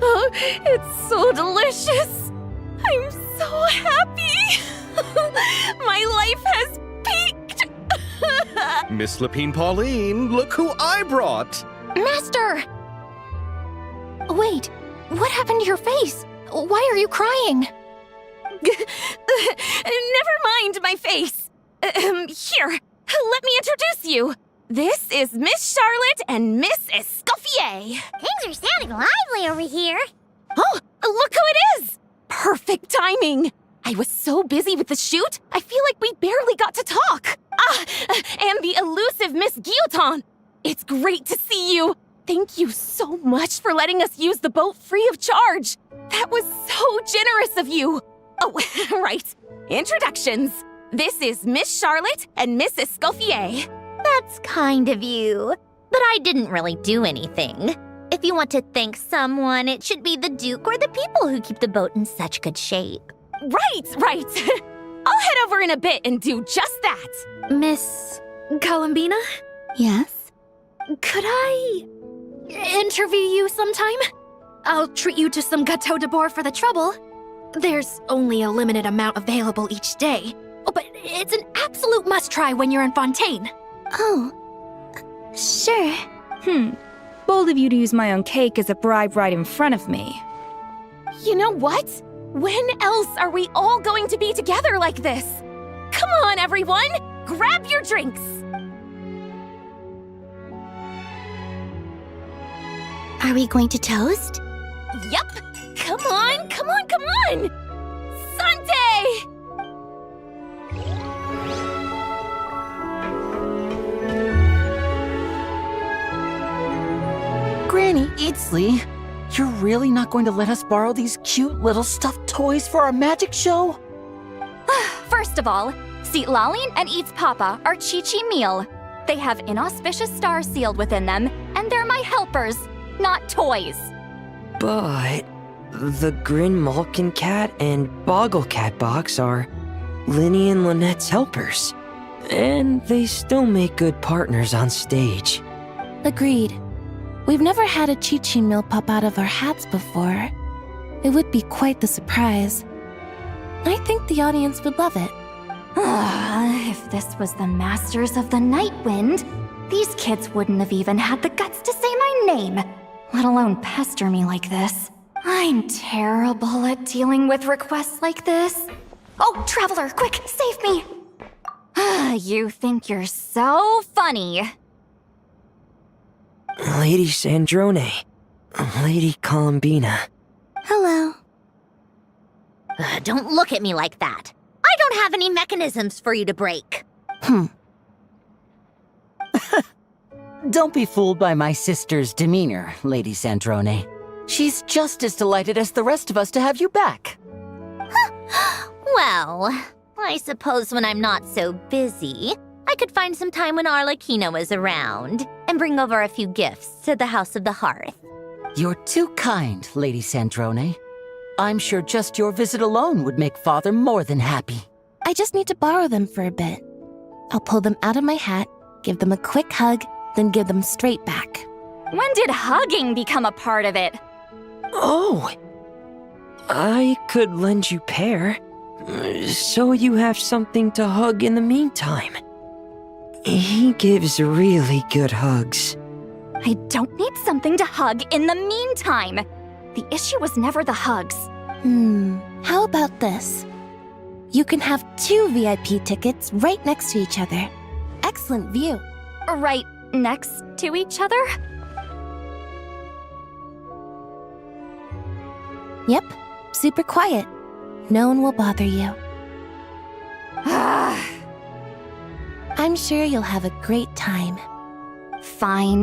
Oh, it's so delicious! I'm so happy! My life has peaked! Miss Lapine Pauline, look who I brought! Master! Wait, what happened to your face? Why are you crying? Never mind my face. Here, let me introduce you. This is Miss Charlotte and Miss Escoffier. Things are sounding lively over here. Oh, look who it is! Perfect timing. I was so busy with the shoot, I feel like we barely got to talk. And the elusive Miss Guillotin. It's great to see you. Thank you so much for letting us use the boat free of charge. That was so generous of you. Oh, right. Introductions. This is Miss Charlotte and Miss Escoffier. That's kind of you. But I didn't really do anything. If you want to thank someone, it should be the Duke or the people who keep the boat in such good shape. Right. I'll head over in a bit and do just that. Miss Columbina? Yes? Could I interview you sometime? I'll treat you to some gâteau de bord for the trouble. There's only a limited amount available each day. Oh, but it's an absolute must-try when you're in Fontaine. Oh, sure. Bold of you to use my own cake as a bribe right in front of me. You know what? When else are we all going to be together like this? Come on, everyone! Grab your drinks! Are we going to toast? Yup! Come on! Santé! many. Itzli, you're really not going to let us borrow these cute little stuffed toys for our magic show? First of all, Seat Lalin and Eats Papa are Chi-Chi meal. They have inauspicious stars sealed within them, and they're my helpers, not toys. But the Grin Malkin Cat and Boggle Cat box are Linny and Lynette's helpers. And they still make good partners on stage. Agreed. We've never had a Chi-Chi meal pop out of our hats before. It would be quite the surprise. I think the audience would love it. If this was the Masters of the Night Wind, these kids wouldn't have even had the guts to say my name, let alone pester me like this. I'm terrible at dealing with requests like this. Oh, Traveler, quick, save me! You think you're so funny. Lady Sandrone. Lady Columbina. Hello. Don't look at me like that. I don't have any mechanisms for you to break. Don't be fooled by my sister's demeanor, Lady Sandrone. She's just as delighted as the rest of us to have you back. Well, I suppose when I'm not so busy, I could find some time when Arlecchino is around and bring over a few gifts to the House of the Hearth. You're too kind, Lady Sandrone. I'm sure just your visit alone would make Father more than happy. I just need to borrow them for a bit. I'll pull them out of my hat, give them a quick hug, then give them straight back. When did hugging become a part of it? Oh! I could lend you pair, so you have something to hug in the meantime. He gives really good hugs. I don't need something to hug in the meantime. The issue was never the hugs. How about this? You can have 2 VIP tickets right next to each other. Excellent view. Right next to each other? Yep, super quiet. No one will bother you. I'm sure you'll have a great time. Fine.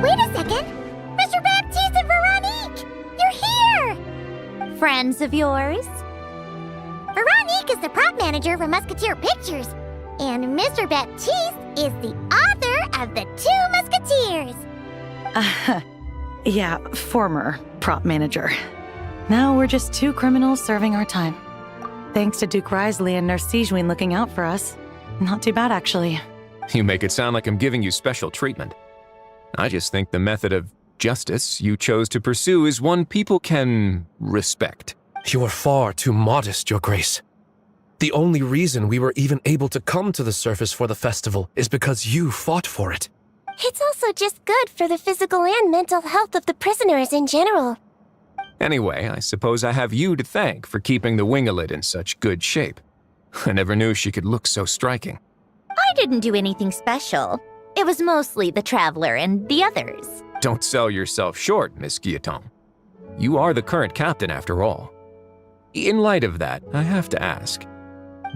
Wait a second! Mr. Baptiste and Veronique! You're here! Friends of yours? Veronique is the prop manager for Musketeer Pictures, and Mr. Baptiste is the author of The 2 Musketeers. Yeah, former prop manager. Now we're just 2 criminals serving our time. Thanks to Duke Risley and Nurse Sigewin looking out for us. Not too bad, actually. You make it sound like I'm giving you special treatment. I just think the method of justice you chose to pursue is one people can respect. You are far too modest, Your Grace. The only reason we were even able to come to the surface for the festival is because you fought for it. It's also just good for the physical and mental health of the prisoners in general. Anyway, I suppose I have you to thank for keeping the Wingalet in such good shape. I never knew she could look so striking. I didn't do anything special. It was mostly the Traveler and the others. Don't sell yourself short, Miss Guillotin. You are the current captain, after all. In light of that, I have to ask,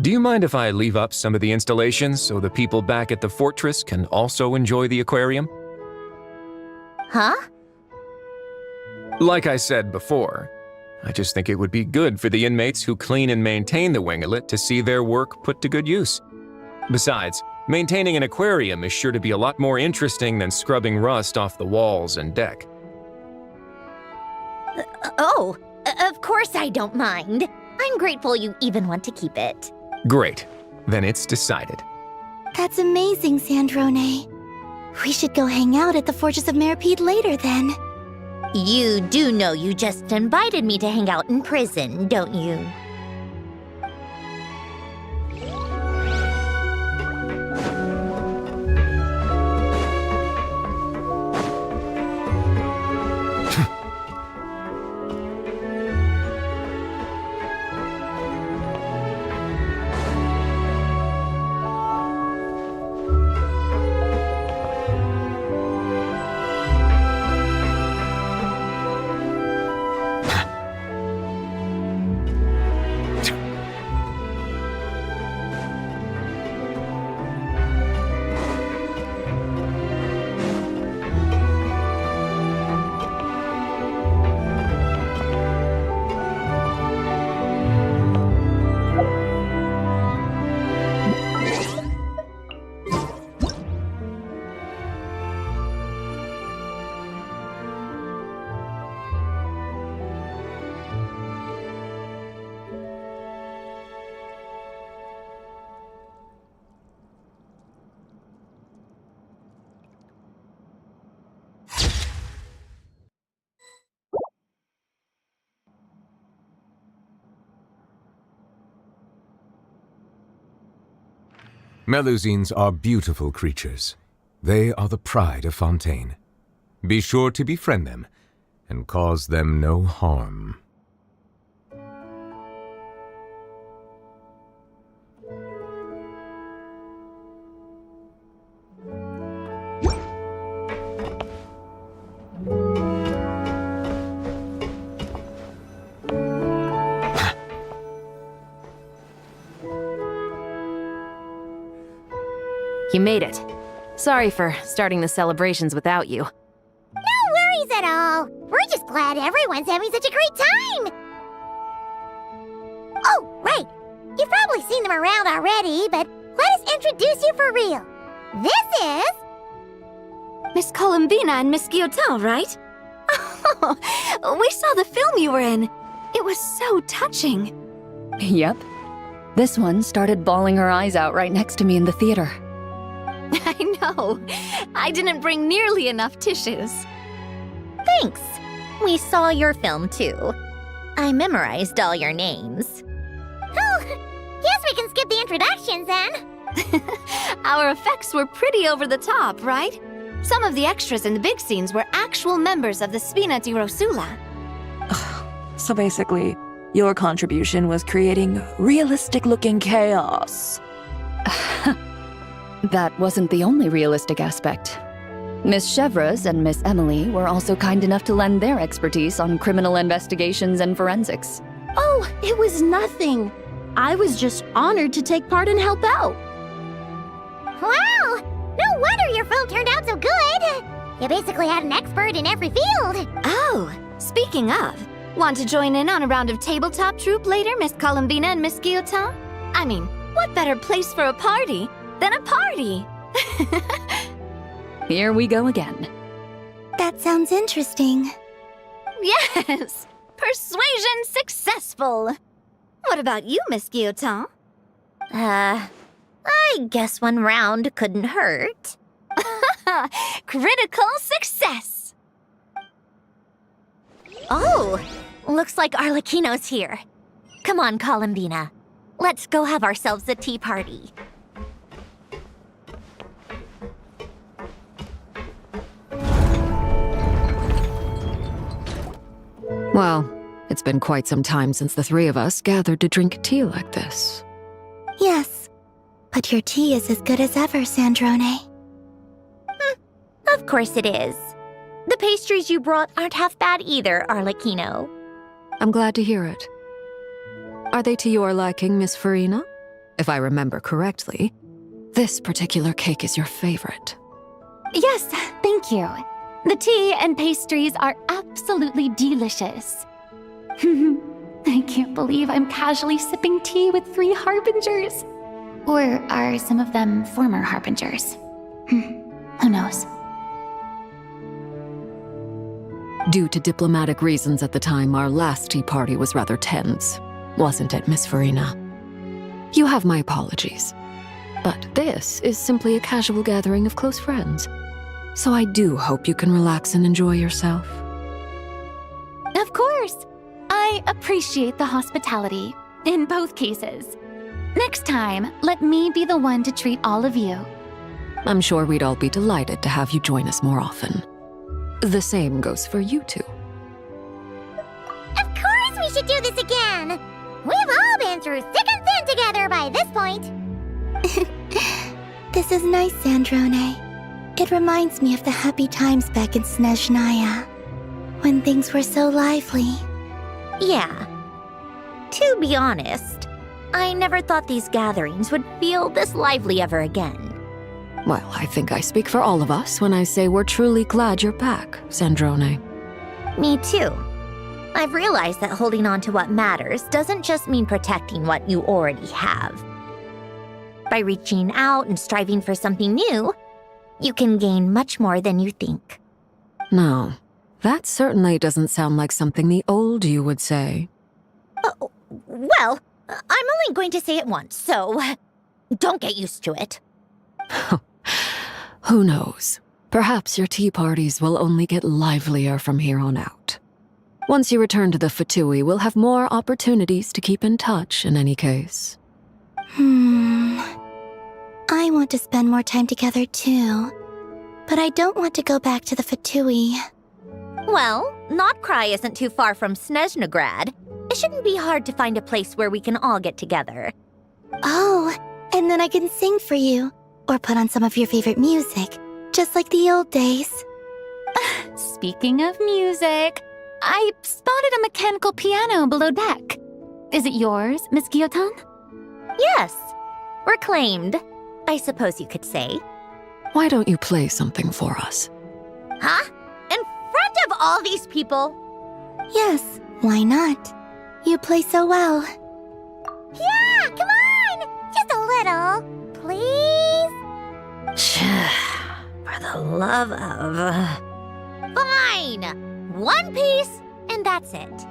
do you mind if I leave up some of the installations so the people back at the fortress can also enjoy the aquarium? Huh? Like I said before, I just think it would be good for the inmates who clean and maintain the Wingalet to see their work put to good use. Besides, maintaining an aquarium is sure to be a lot more interesting than scrubbing rust off the walls and deck. Of course I don't mind. I'm grateful you even want to keep it. Great. Then it's decided. That's amazing, Sandrone. We should go hang out at the Fortress of Meripede later, then. You do know you just invited me to hang out in prison, don't you? Melusines are beautiful creatures. They are the pride of Fontaine. Be sure to befriend them and cause them no harm. You made it. Sorry for starting the celebrations without you. No worries at all. We're just glad everyone's having such a great time. Oh, right. You've probably seen them around already, but let us introduce you for real. This is... Miss Columbina and Miss Guillotin, right? Oh, we saw the film you were in. It was so touching. Yep. This one started bawling her eyes out right next to me in the theater. I know. I didn't bring nearly enough tissues. Thanks. We saw your film too. I memorized all your names. Oh, guess we can skip the introductions then. Our effects were pretty over the top, right? Some of the extras in the big scenes were actual members of the Spina di Rosula. So basically, your contribution was creating realistic-looking chaos. That wasn't the only realistic aspect. Miss Chevres and Miss Emily were also kind enough to lend their expertise on criminal investigations and forensics. Oh, it was nothing. I was just honored to take part and help out. Wow! No wonder your film turned out so good! You basically had an expert in every field. Oh, speaking of, want to join in on a round of tabletop troupe later, Miss Columbina and Miss Guillotin? I mean, what better place for a party than a party? Here we go again. That sounds interesting. Yes! Persuasion successful! What about you, Miss Guillotin? I guess one round couldn't hurt. Critical success! Oh, looks like Arlecchino's here. Come on, Columbina. Let's go have ourselves a tea party. Well, it's been quite some time since the three of us gathered to drink tea like this. Yes, but your tea is as good as ever, Sandrone. Of course it is. The pastries you brought aren't half bad either, Arlecchino. I'm glad to hear it. Are they to your liking, Miss Farina? If I remember correctly, this particular cake is your favorite. Yes, thank you. The tea and pastries are absolutely delicious. I can't believe I'm casually sipping tea with 3 harbingers. Or are some of them former harbingers? Who knows? Due to diplomatic reasons at the time, our last tea party was rather tense, wasn't it, Miss Farina? You have my apologies. But this is simply a casual gathering of close friends. So I do hope you can relax and enjoy yourself. Of course! I appreciate the hospitality, in both cases. Next time, let me be the one to treat all of you. I'm sure we'd all be delighted to have you join us more often. The same goes for you two. Of course we should do this again! We've all been through thick and thin together by this point. This is nice, Sandrone. It reminds me of the happy times back in Snezhnaya, when things were so lively. Yeah. To be honest, I never thought these gatherings would feel this lively ever again. Well, I think I speak for all of us when I say we're truly glad you're back, Sandrone. Me too. I've realized that holding on to what matters doesn't just mean protecting what you already have. By reaching out and striving for something new, you can gain much more than you think. No, that certainly doesn't sound like something the old you would say. Well, I'm only going to say it once, so don't get used to it. Who knows? Perhaps your tea parties will only get livelier from here on out. Once you return to the Fatui, we'll have more opportunities to keep in touch in any case. I want to spend more time together too. But I don't want to go back to the Fatui. Well, Notcry isn't too far from Snezhnograd. It shouldn't be hard to find a place where we can all get together. Oh, and then I can sing for you. Or put on some of your favorite music. Just like the old days. Speaking of music, I spotted a mechanical piano below deck. Is it yours, Miss Guillotin? Yes. Reclaimed, I suppose you could say. Why don't you play something for us? Huh? In front of all these people? Yes, why not? You play so well. Yeah, come on! Just a little, please? For the love of... Fine! One piece, and that's it.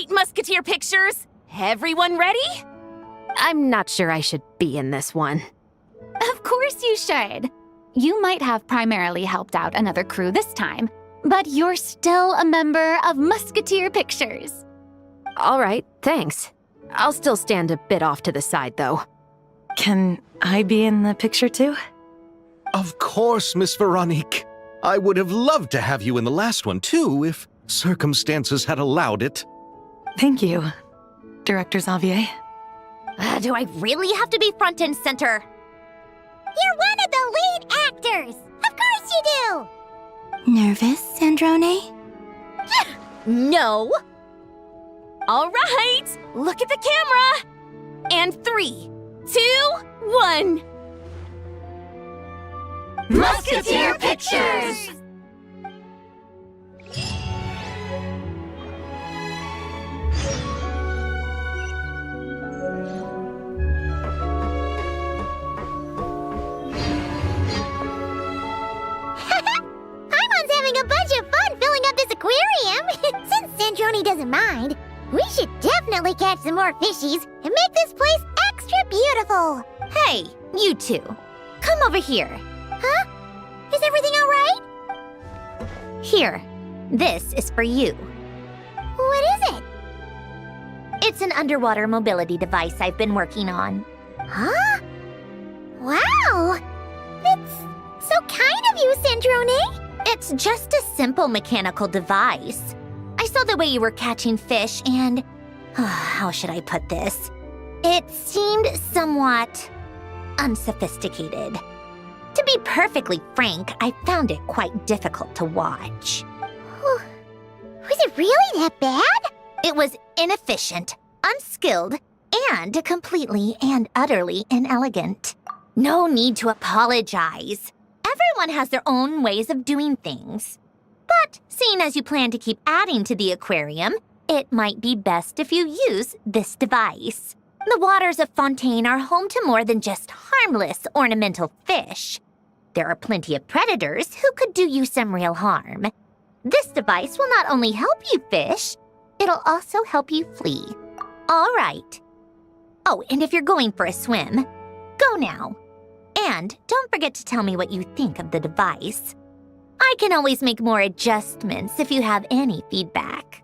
Musketeer pictures! Everyone ready? I'm not sure I should be in this one. Of course you should. You might have primarily helped out another crew this time, but you're still a member of Musketeer Pictures. All right, thanks. I'll still stand a bit off to the side, though. Can I be in the picture too? Of course, Miss Veronique. I would have loved to have you in the last one too, if circumstances had allowed it. Thank you, Director Xavier. Do I really have to be front and center? You're one of the lead actors! Of course you do! Nervous, Sandrone? No! All right, look at the camera! And 3, 2, 1... Musketeer Pictures! Sandrone doesn't mind. We should definitely catch some more fishies and make this place extra beautiful. Hey, you two. Come over here. Huh? Is everything all right? Here. This is for you. What is it? It's an underwater mobility device I've been working on. Huh? Wow! That's so kind of you, Sandrone. It's just a simple mechanical device. I saw the way you were catching fish and... how should I put this? It seemed somewhat unsophisticated. To be perfectly frank, I found it quite difficult to watch. Was it really that bad? It was inefficient, unskilled, and completely and utterly inelegant. No need to apologize. Everyone has their own ways of doing things. But seeing as you plan to keep adding to the aquarium, it might be best if you use this device. The waters of Fontaine are home to more than just harmless ornamental fish. There are plenty of predators who could do you some real harm. This device will not only help you fish, it'll also help you flee. All right. Oh, and if you're going for a swim, go now. And don't forget to tell me what you think of the device. I can always make more adjustments if you have any feedback.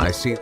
I see.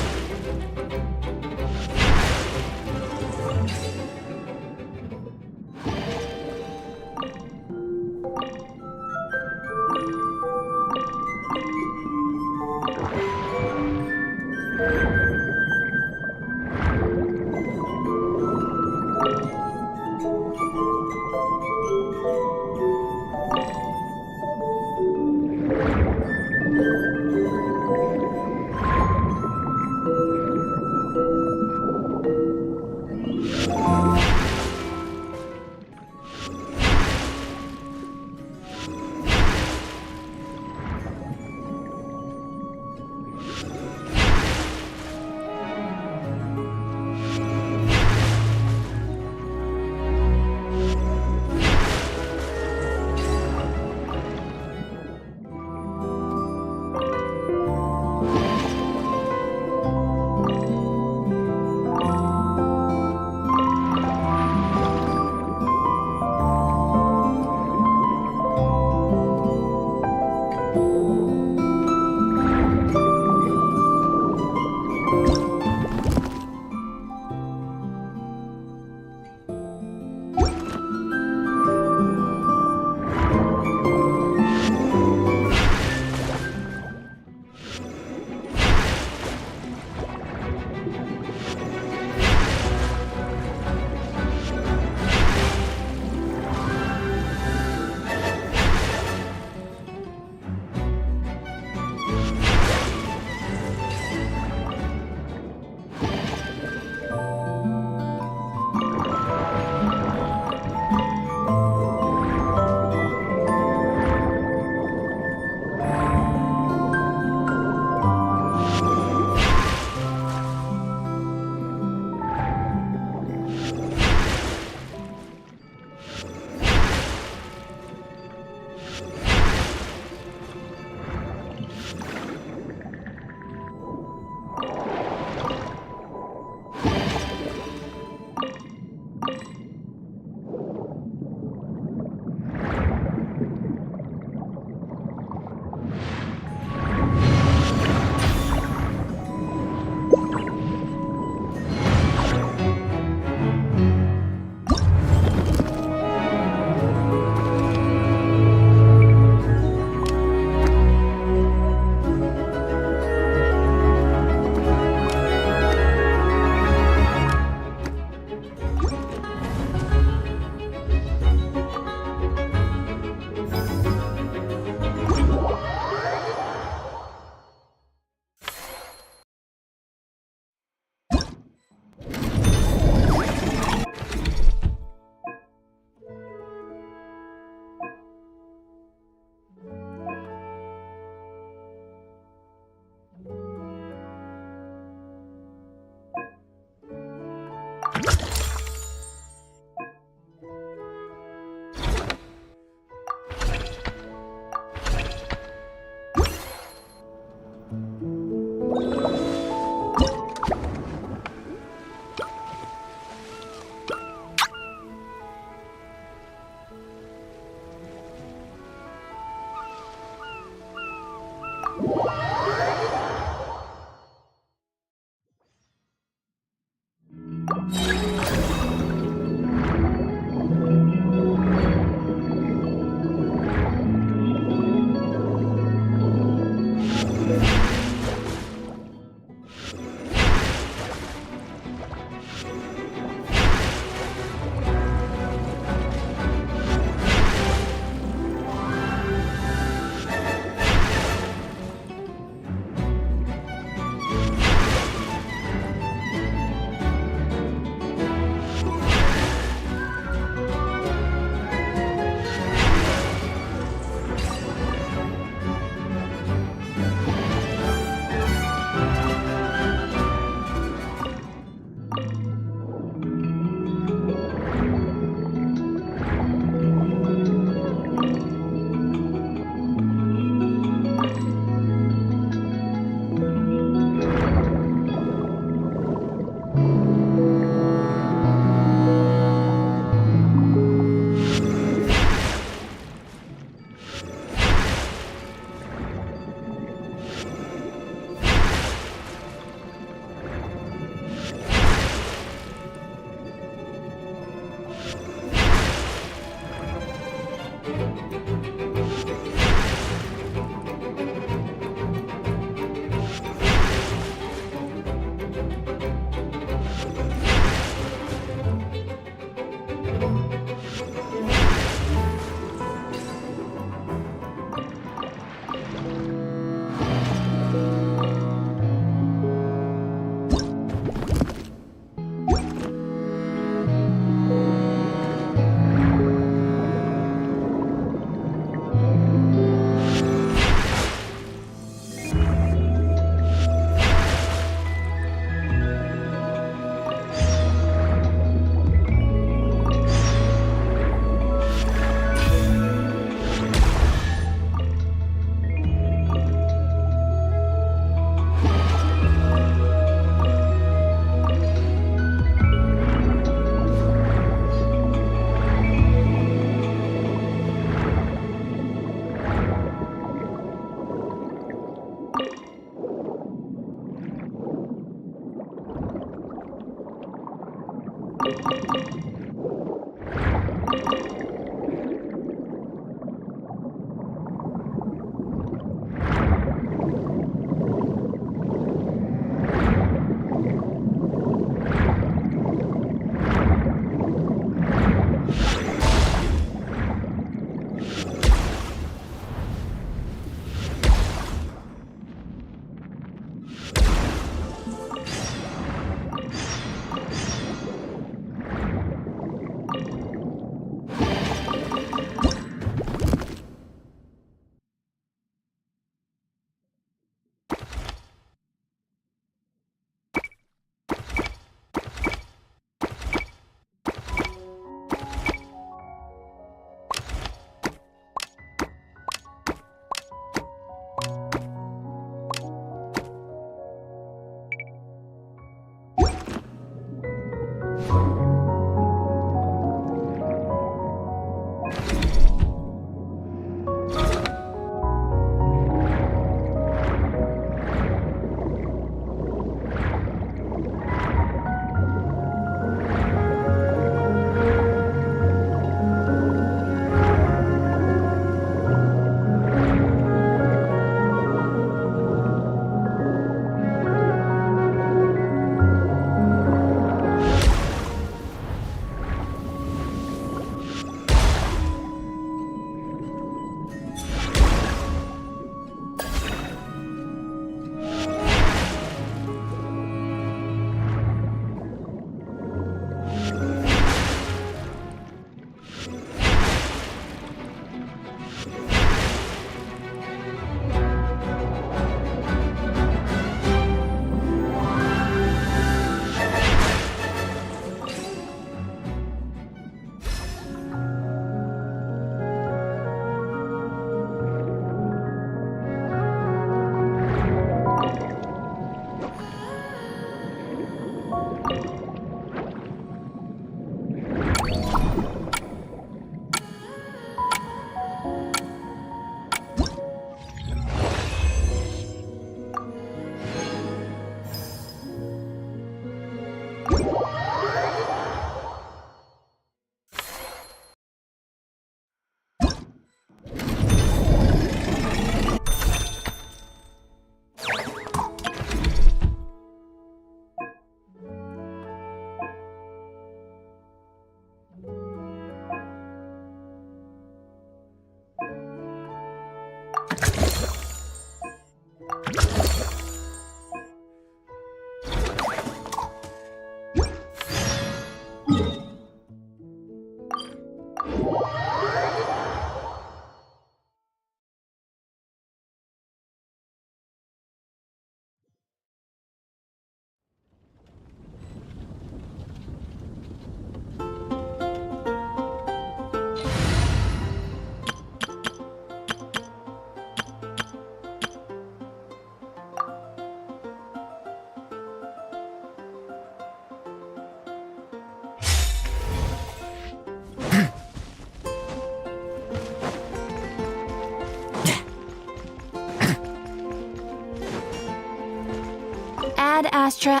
Ad Astra.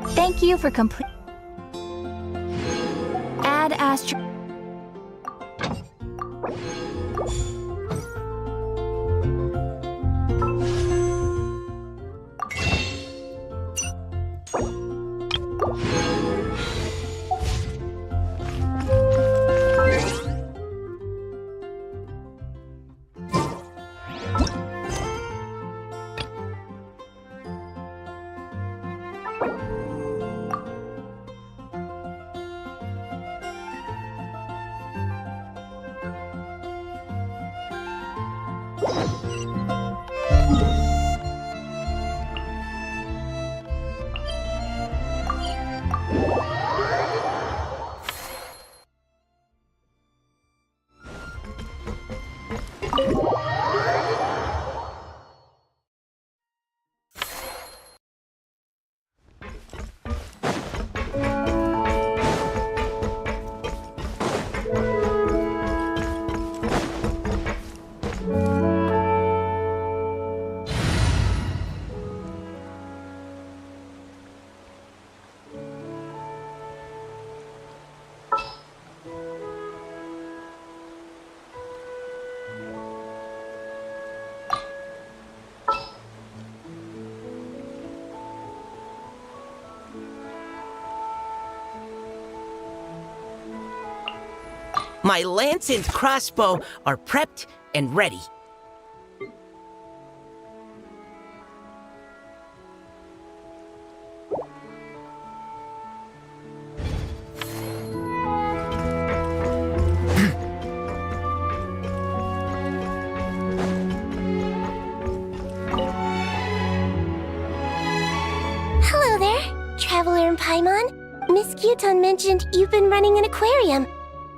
Thank you for complete. Ad Astra. My lance and crossbow are prepped and ready. Hello there, Traveler and Paimon. Miss Gyuton mentioned you've been running an aquarium.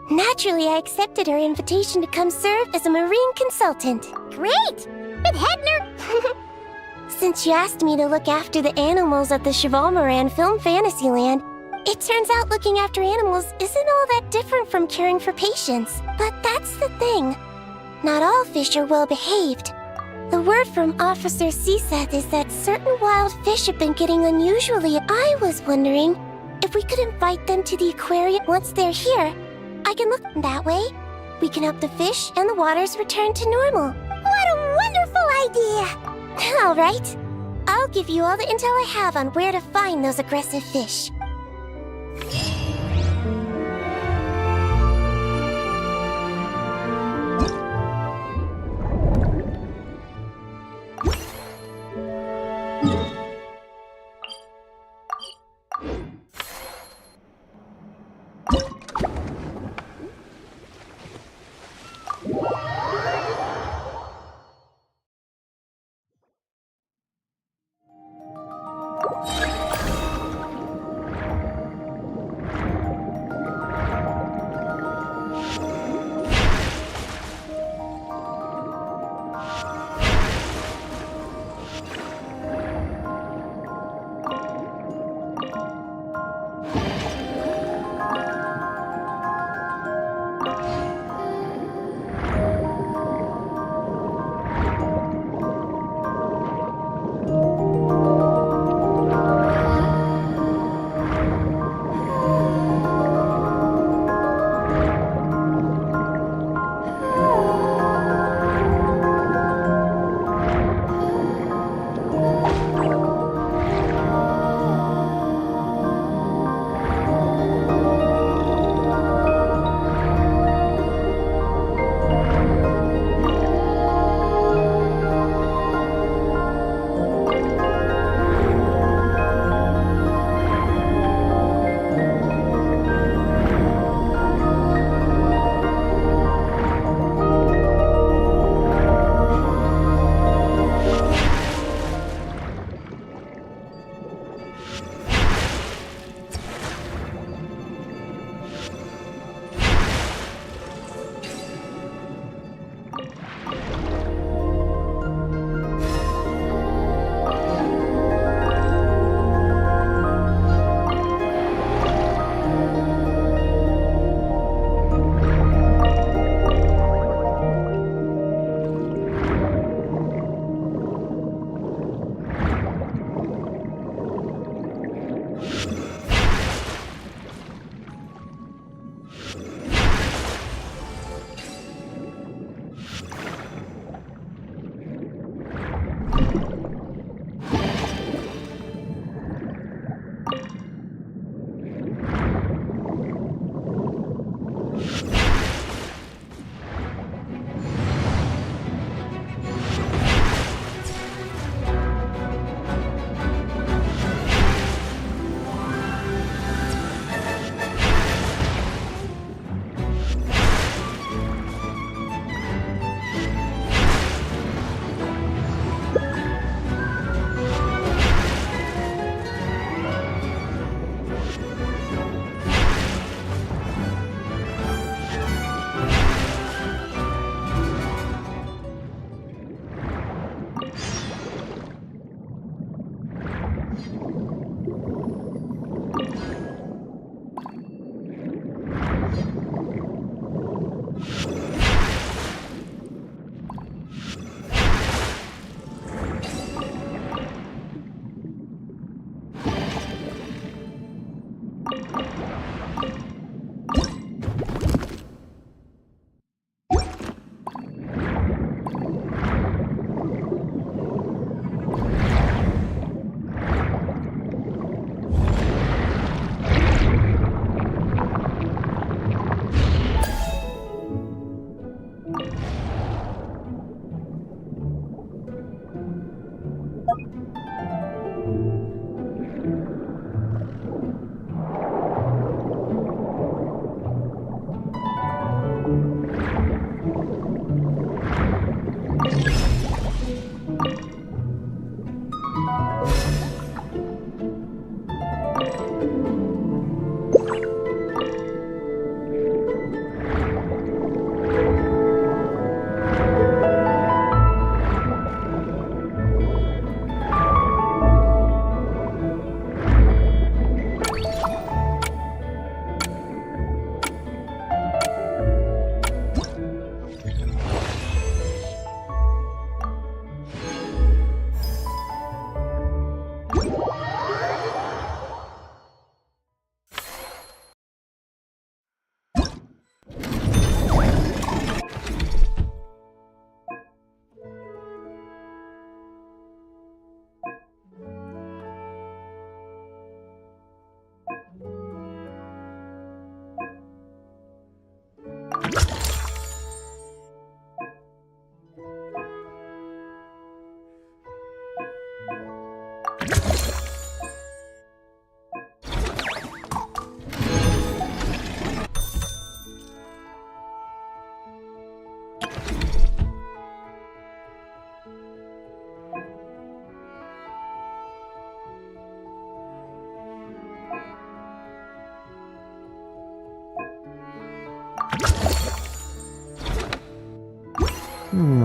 Naturally, I accepted her invitation to come serve as a marine consultant. Great! Been Hedner! Since you asked me to look after the animals at the Chevalmoran Film Fantasyland, it turns out looking after animals isn't all that different from caring for patients. But that's the thing. Not all fish are well behaved. The word from Officer Siseth is that certain wild fish have been getting unusually. I was wondering if we could invite them to the aquarium once they're here. I can look that way. We can help the fish and the waters return to normal. What a wonderful idea! All right. I'll give you all the intel I have on where to find those aggressive fish.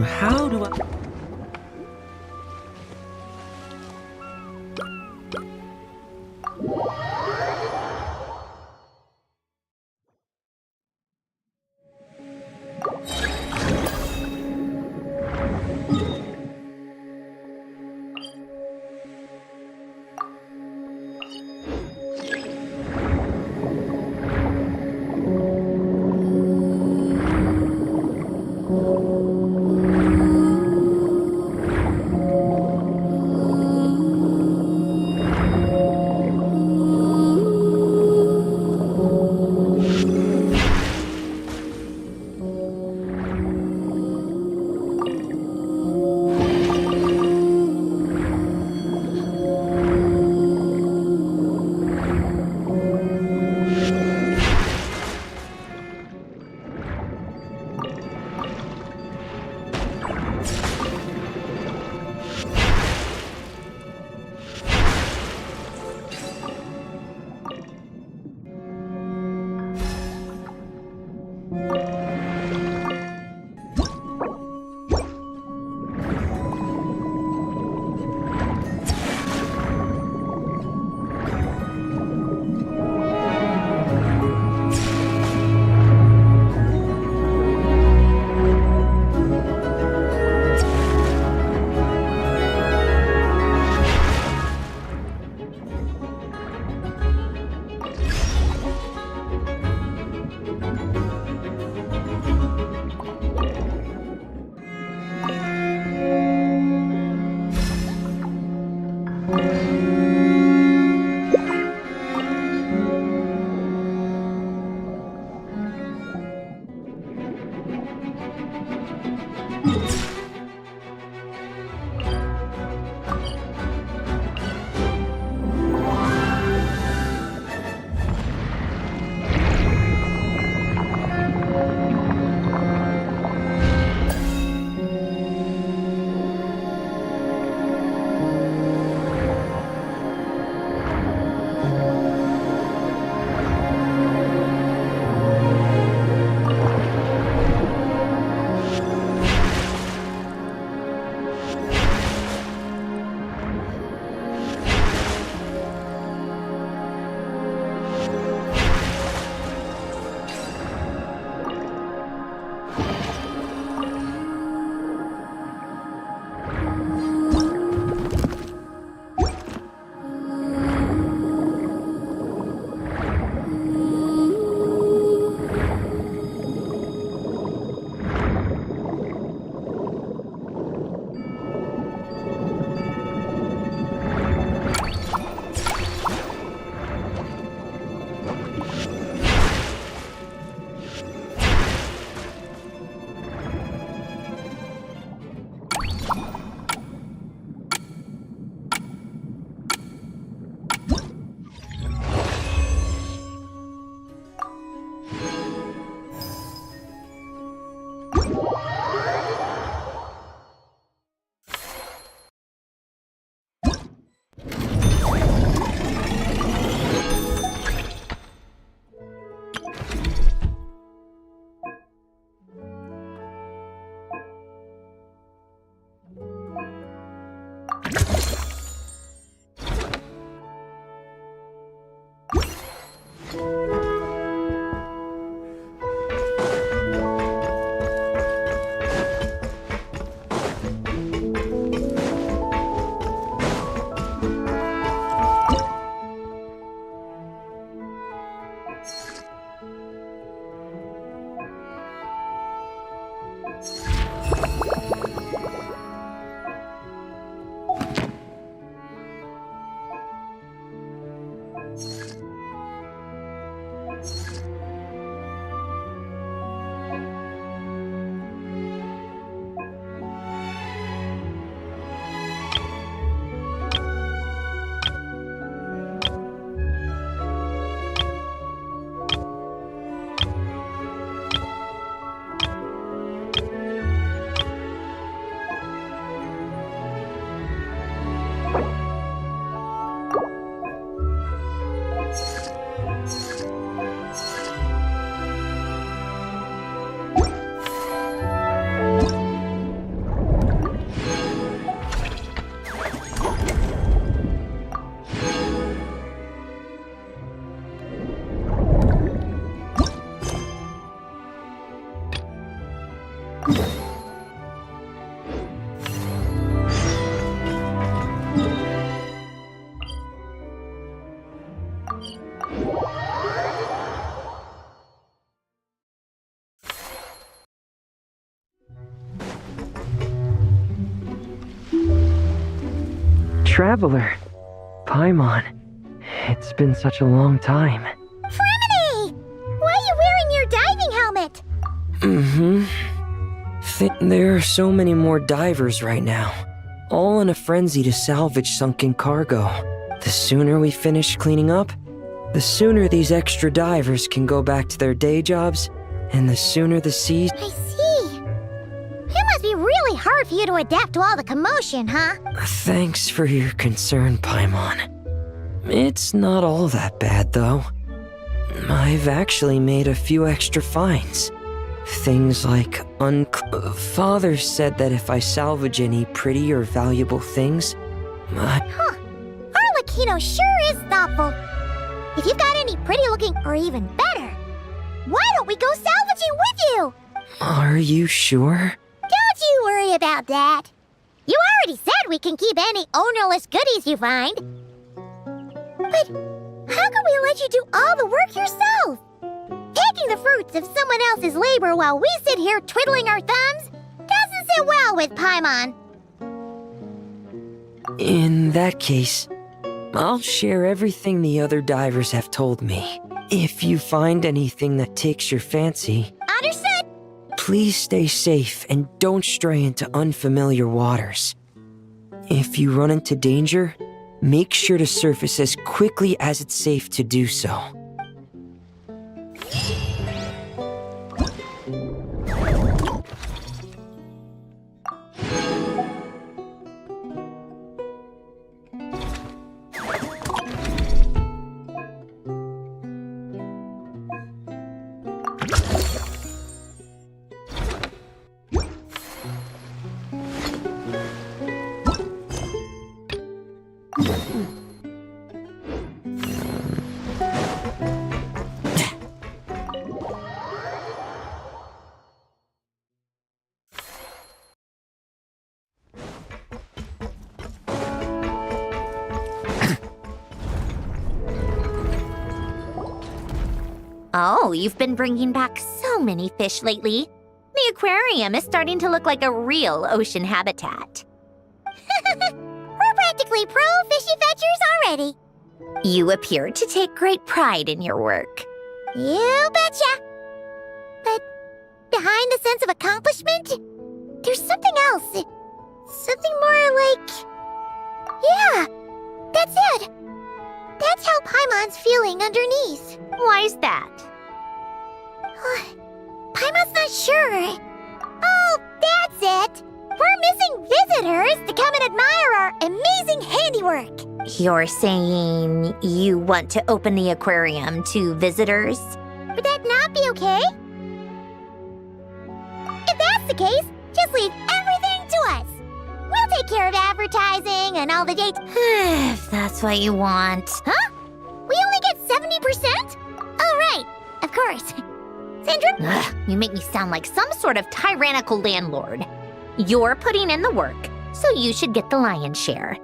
How do I... Traveler. Paimon. It's been such a long time. Fremini! Why are you wearing your diving helmet? There are so many more divers right now, all in a frenzy to salvage sunken cargo. The sooner we finish cleaning up, the sooner these extra divers can go back to their day jobs, and the sooner the seas... I see. It must be really hard for you to adapt to all the commotion, huh? Thanks for your concern, Paimon. It's not all that bad, though. I've actually made a few extra finds. Things like Father said that if I salvage any pretty or valuable things, Arlecchino sure is thoughtful. If you've got any pretty-looking or even better, why don't we go salvaging with you? Are you sure? Don't you worry about that. You already said we can keep any ownerless goodies you find. But how can we let you do all the work yourself? Taking the fruits of someone else's labor while we sit here twiddling our thumbs doesn't sit well with Paimon. In that case, I'll share everything the other divers have told me. If you find anything that takes your fancy... Understood! Please stay safe and don't stray into unfamiliar waters. If you run into danger, make sure to surface as quickly as it's safe to do so. Oh, you've been bringing back so many fish lately. The aquarium is starting to look like a real ocean habitat. We're practically pro-fishy fetchers already. You appear to take great pride in your work. You betcha. But behind the sense of accomplishment, there's something else. Something more like... Yeah, that's it. That's how Paimon's feeling underneath. Why's that? Paimon's not sure. Oh, that's it. We're missing visitors to come and admire our amazing handiwork. You're saying you want to open the aquarium to visitors? Would that not be okay? If that's the case, just leave everything to us. We'll take care of advertising and all the dates. If that's what you want. Huh? We only get 70%? Oh, right. Of course. Sandra? Ugh, you make me sound like some sort of tyrannical landlord. You're putting in the work, so you should get the lion's share.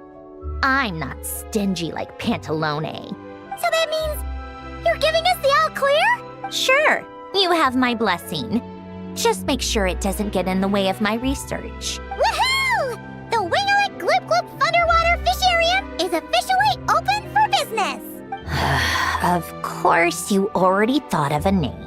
I'm not stingy like Pantalone. So that means you're giving us the all clear? Sure, you have my blessing. Just make sure it doesn't get in the way of my research. Woohoo! The Winglet Gloop Gloop Underwater Fisharium is officially open for business! Of course, you already thought of a name.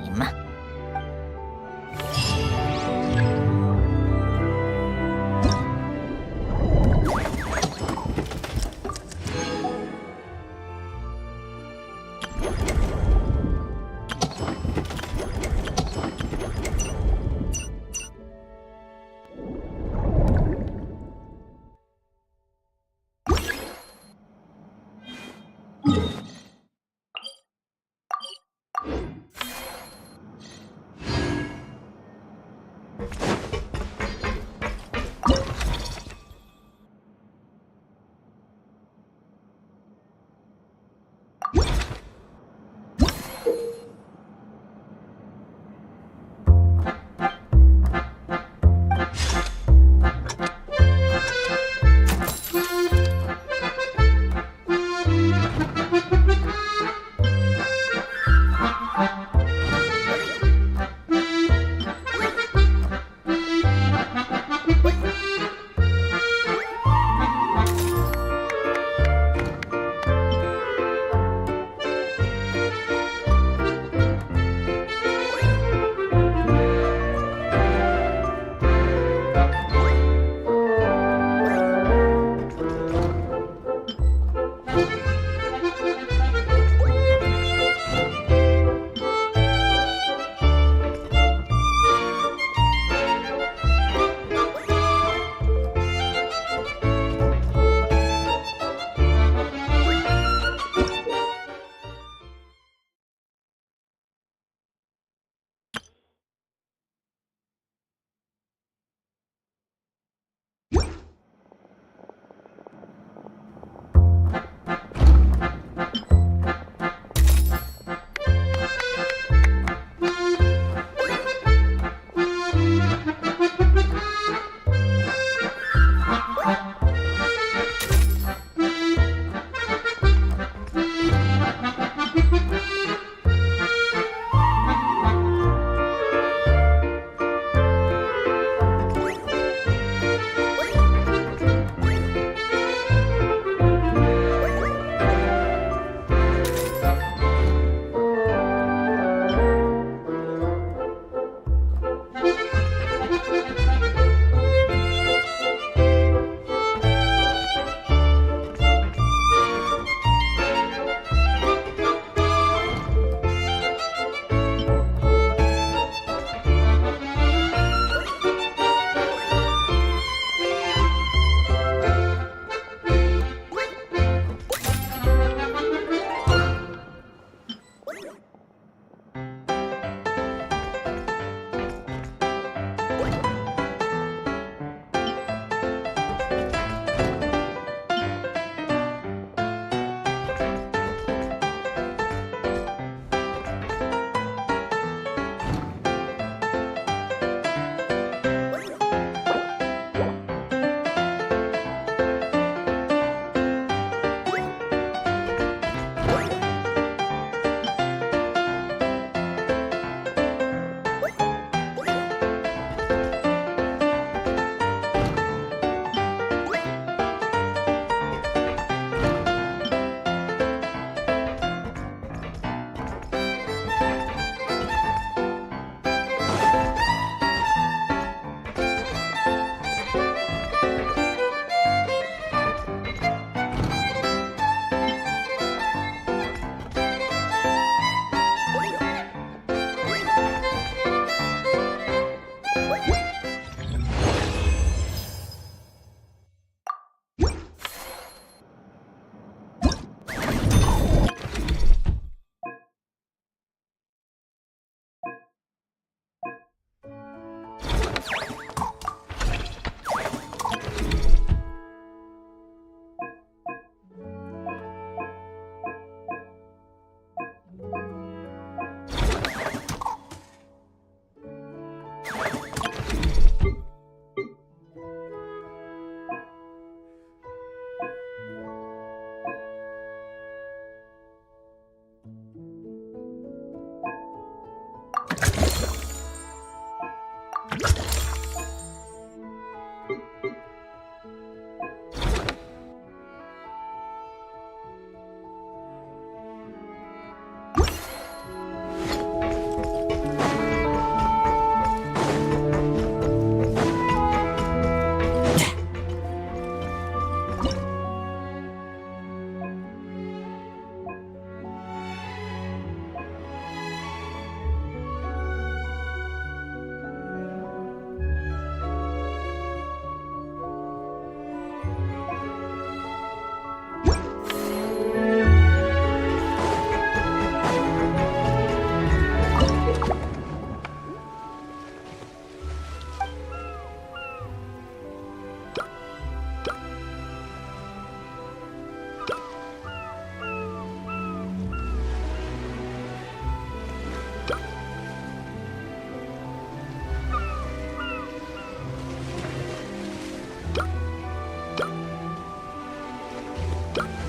Bye.